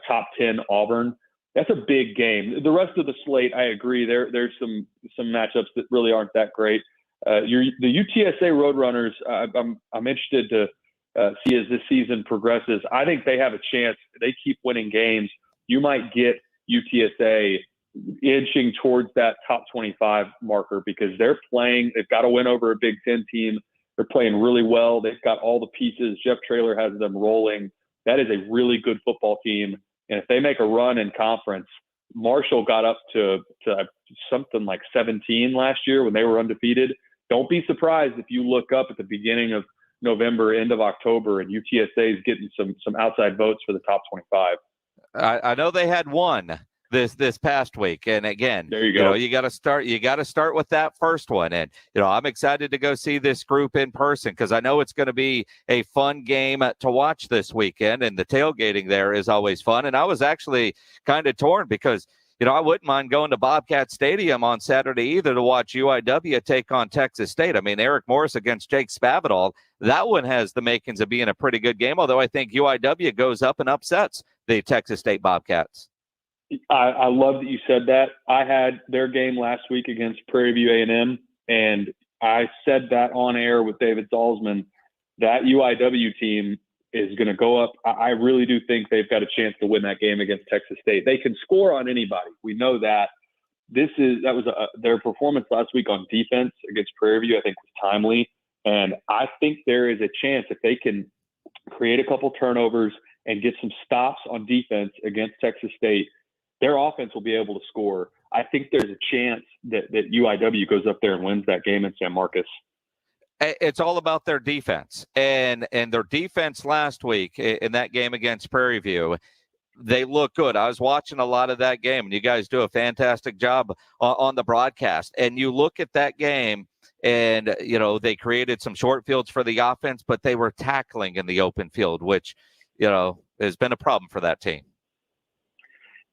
Speaker 5: top 10 Auburn, that's a big game. The rest of the slate, I agree. There's some matchups that really aren't that great. The UTSA Roadrunners, I'm interested to see as this season progresses. I think they have a chance. They keep winning games. You might get UTSA inching towards that top 25 marker because they've got to win over a Big Ten team. They're playing really well. They've got all the pieces. Jeff Traylor has them rolling. That is a really good football team. And if they make a run in conference, Marshall got up to something like 17 last year when they were undefeated. Don't be surprised if you look up at the beginning of November, end of October, and UTSA is getting some outside votes for the top 25.
Speaker 2: I know they had one this past week, and again,
Speaker 5: there you go.
Speaker 2: You got to start with that first one, and I'm excited to go see this group in person because I know it's going to be a fun game to watch this weekend, and the tailgating there is always fun. And I was actually kind of torn because I wouldn't mind going to Bobcat Stadium on Saturday either to watch UIW take on Texas State. I mean, Eric Morris against Jake Spavital, that one has the makings of being a pretty good game, although I think UIW goes up and upsets the Texas State Bobcats.
Speaker 5: I love that you said that. I had their game last week against Prairie View A&M, and I said that on air with David Salzman. That UIW team is going to go up. I really do think they've got a chance to win that game against Texas State. They can score on anybody. We know that. That was their performance last week on defense against Prairie View, I think, was timely. And I think there is a chance if they can create a couple turnovers and get some stops on defense against Texas State, their offense will be able to score. I think there's a chance that UIW goes up there and wins that game in San Marcos.
Speaker 2: It's all about their defense, and their defense last week in that game against Prairie View, they look good. I was watching a lot of that game, and you guys do a fantastic job on the broadcast. And you look at that game, and they created some short fields for the offense, but they were tackling in the open field, which has been a problem for that team.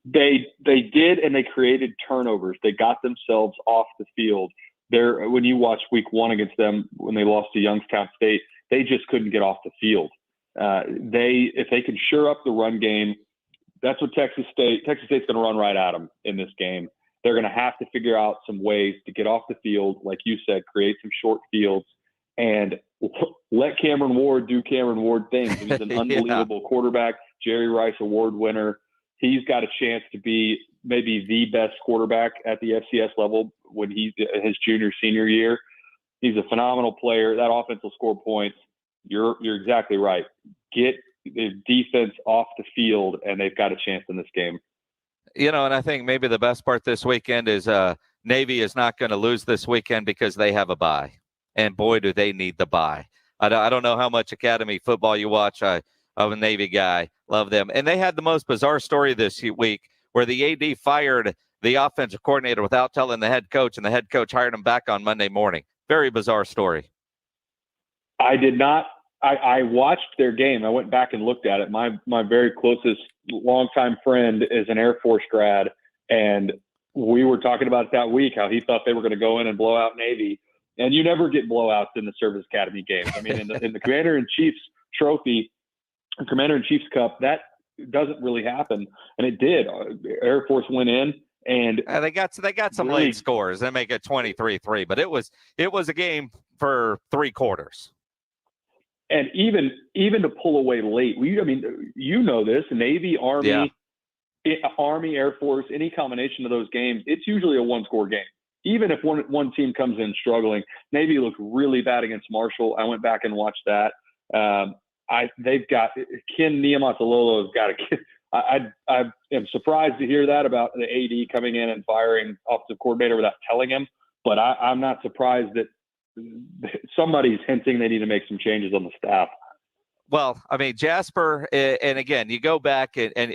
Speaker 5: They did, and they created turnovers. They got themselves off the field. When you watch week 1 against them, when they lost to Youngstown State, they just couldn't get off the field. If they can shore up the run game, that's what Texas State's going to run right at them in this game. They're going to have to figure out some ways to get off the field, like you said, create some short fields, and let Cameron Ward do Cameron Ward things. He's an unbelievable quarterback, Jerry Rice Award winner. He's got a chance to be maybe the best quarterback at the FCS level when he's his senior year. He's a phenomenal player. That offense will score points. You're exactly right. Get the defense off the field, and they've got a chance in this game.
Speaker 2: And I think maybe the best part this weekend is Navy is not going to lose this weekend because they have a bye. And boy, do they need the bye. I don't know how much Academy football you watch. I of a Navy guy. Love them. And they had the most bizarre story this week where the AD fired the offensive coordinator without telling the head coach, and the head coach hired him back on Monday morning. Very bizarre story.
Speaker 5: I did not. I watched their game. I went back and looked at it. My very closest longtime friend is an Air Force grad, and we were talking about it that week, how he thought they were going to go in and blow out Navy. And you never get blowouts in the Service Academy games. I mean, in the Commander-in-Chief's trophy, Commander-in-Chief's Cup, that doesn't really happen. And it did. Air Force went in. And
Speaker 2: they got some
Speaker 5: really
Speaker 2: late scores. They make it 23-3, but it was a game for 3 quarters.
Speaker 5: And even to pull away late, you know this, Navy, Army, Army, Air Force, any combination of those games, it's usually a 1-score game. Even if one team comes in struggling. Navy looked really bad against Marshall. I went back and watched that. They've got Ken Niumatalolo's got a kid. I am surprised to hear that about the AD coming in and firing offensive coordinator without telling him. But I'm not surprised that somebody's hinting they need to make some changes on the staff.
Speaker 2: Well, I mean, Jasper, and again, you go back and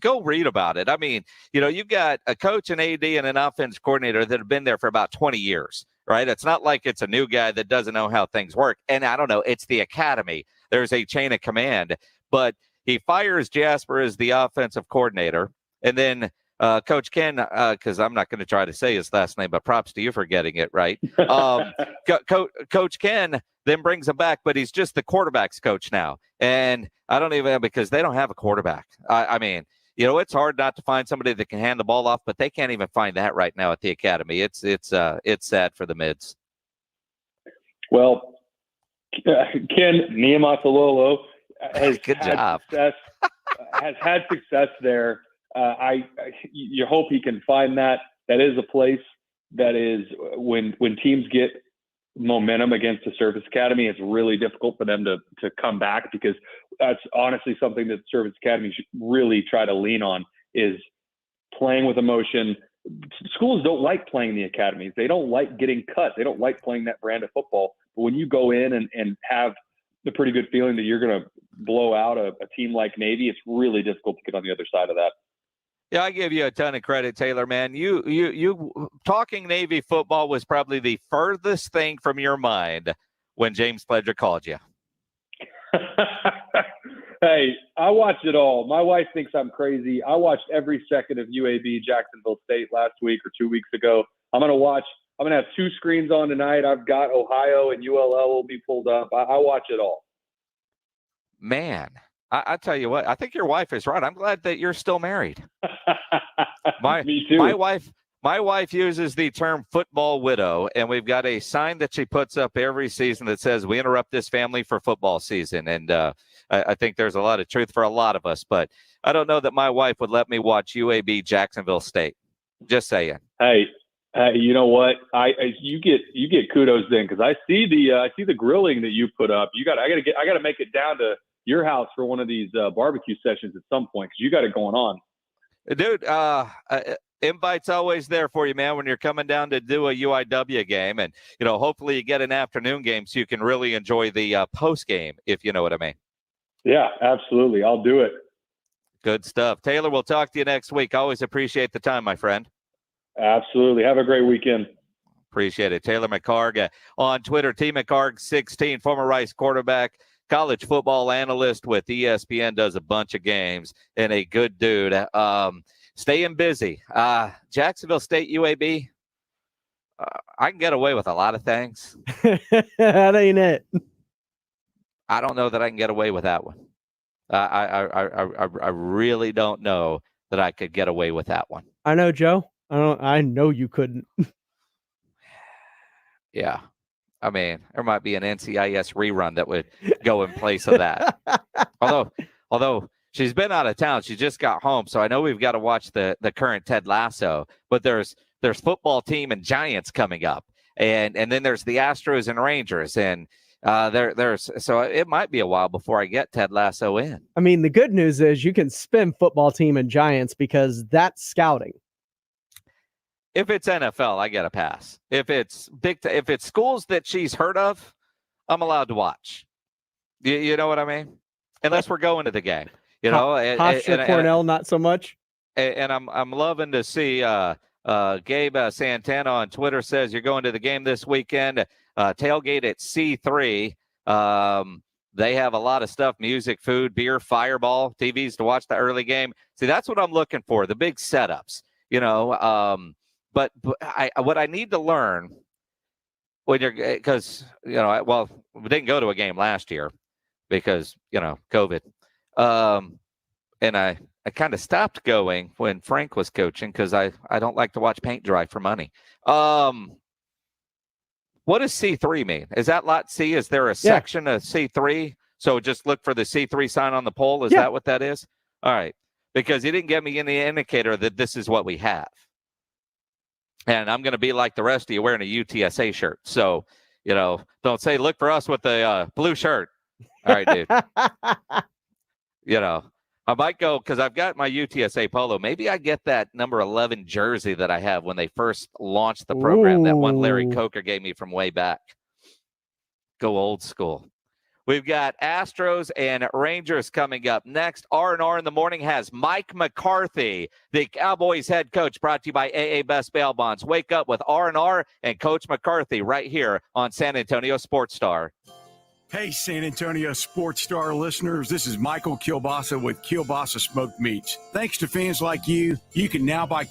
Speaker 2: go read about it. I mean, you've got a coach, an AD, and an offense coordinator that have been there for about 20 years, right? It's not like it's a new guy that doesn't know how things work. And I don't know, it's the academy. There's a chain of command. But he fires Jasper as the offensive coordinator, and then Coach Ken, because I'm not going to try to say his last name, but props to you for getting it right. Coach Ken then brings him back, but he's just the quarterback's coach now. And I don't even, because they don't have a quarterback. I mean, it's hard not to find somebody that can hand the ball off, but they can't even find that right now at the academy. It's sad for the mids.
Speaker 5: Well, Ken Niumatalolo has had success there. You hope he can find that. That is a place that is when teams get momentum against the Service Academy, it's really difficult for them to come back, because that's honestly something that the Service Academy should really try to lean on, is playing with emotion. Schools don't like playing the academies. They don't like getting cut. They don't like playing that brand of football. But when you go in and have the pretty good feeling that you're going to blow out a team like Navy, it's really difficult to get on the other side of that.
Speaker 2: Yeah, I give you a ton of credit, Taylor, man. You talking Navy football was probably the furthest thing from your mind when James Pledger called you.
Speaker 5: Hey, I watched it all. My wife thinks I'm crazy. I watched every second of UAB Jacksonville State last week or 2 weeks ago. I'm going to have 2 screens on tonight. I've got Ohio and ULL will be pulled up. I watch it all.
Speaker 2: Man, I tell you what, I think your wife is right. I'm glad that you're still married.
Speaker 5: Me too.
Speaker 2: My wife uses the term football widow, and we've got a sign that she puts up every season that says, "We interrupt this family for football season." And I think there's a lot of truth for a lot of us, but I don't know that my wife would let me watch UAB Jacksonville State. Just saying.
Speaker 5: Hey, you know what? You get kudos then, because I see the grilling that you put up. I got to make it down to your house for one of these barbecue sessions at some point, because you got it going on.
Speaker 2: Dude, invite's always there for you, man, when you're coming down to do a UIW game. And, hopefully you get an afternoon game so you can really enjoy the post game, if you know what I mean.
Speaker 5: Yeah, absolutely. I'll do it.
Speaker 2: Good stuff. Taylor, we'll talk to you next week. Always appreciate the time, my friend.
Speaker 5: Absolutely. Have a great weekend.
Speaker 2: Appreciate it. Taylor McCarg on Twitter, T McCarg16, former Rice quarterback, college football analyst with ESPN, does a bunch of games, and a good dude. Staying busy. Jacksonville State UAB, I can get away with a lot of things.
Speaker 6: That ain't it.
Speaker 2: I don't know that I can get away with that one. I really don't know that I could get away with that one.
Speaker 6: I know, Joe. I know you couldn't.
Speaker 2: Yeah. I mean, there might be an NCIS rerun that would go in place of that. Although she's been out of town, she just got home, so I know we've got to watch the current Ted Lasso. But there's football team and Giants coming up, and then there's the Astros and Rangers, and so it might be a while before I get Ted Lasso in.
Speaker 6: I mean, the good news is you can spin football team and Giants, because that's scouting.
Speaker 2: If it's NFL, I get a pass. If it's if it's schools that she's heard of, I'm allowed to watch. You know what I mean? unless we're going to the game. You know,
Speaker 6: Hofstra Cornell, not so much.
Speaker 2: And I'm loving to see Gabe Santana on Twitter says you're going to the game this weekend. Tailgate at C3. They have a lot of stuff: music, food, beer, fireball, TVs to watch the early game. See, that's what I'm looking for, the big setups. You know, but what I need to learn when you're, because, you know, well, we didn't go to a game last year because, you know, COVID. And I kind of stopped going when Frank was coaching because I don't like to watch paint dry for money. What does C3 mean? Is that lot C? Is there a section of C3? So just look for the C3 sign on the pole. Is that what that is? All right. Because he didn't give me any indicator that this is what we have. And I'm going to be like the rest of you wearing a UTSA shirt. So, you know, don't say, look for us with the blue shirt. All right, dude. You know, I might go because I've got my UTSA polo. Maybe I get that number 11 jersey that I have when they first launched the program. That one Larry Coker gave me from way back. Go old school. We've got Astros and Rangers coming up next. R&R in the morning has Mike McCarthy, the Cowboys head coach, brought to you by AA Best Bail Bonds. Wake up with R&R and Coach McCarthy right here on San Antonio Sports Star.
Speaker 7: Hey, San Antonio Sports Star listeners, this is Michael Kielbasa with Kielbasa Smoked Meats. Thanks to fans like you, you can now buy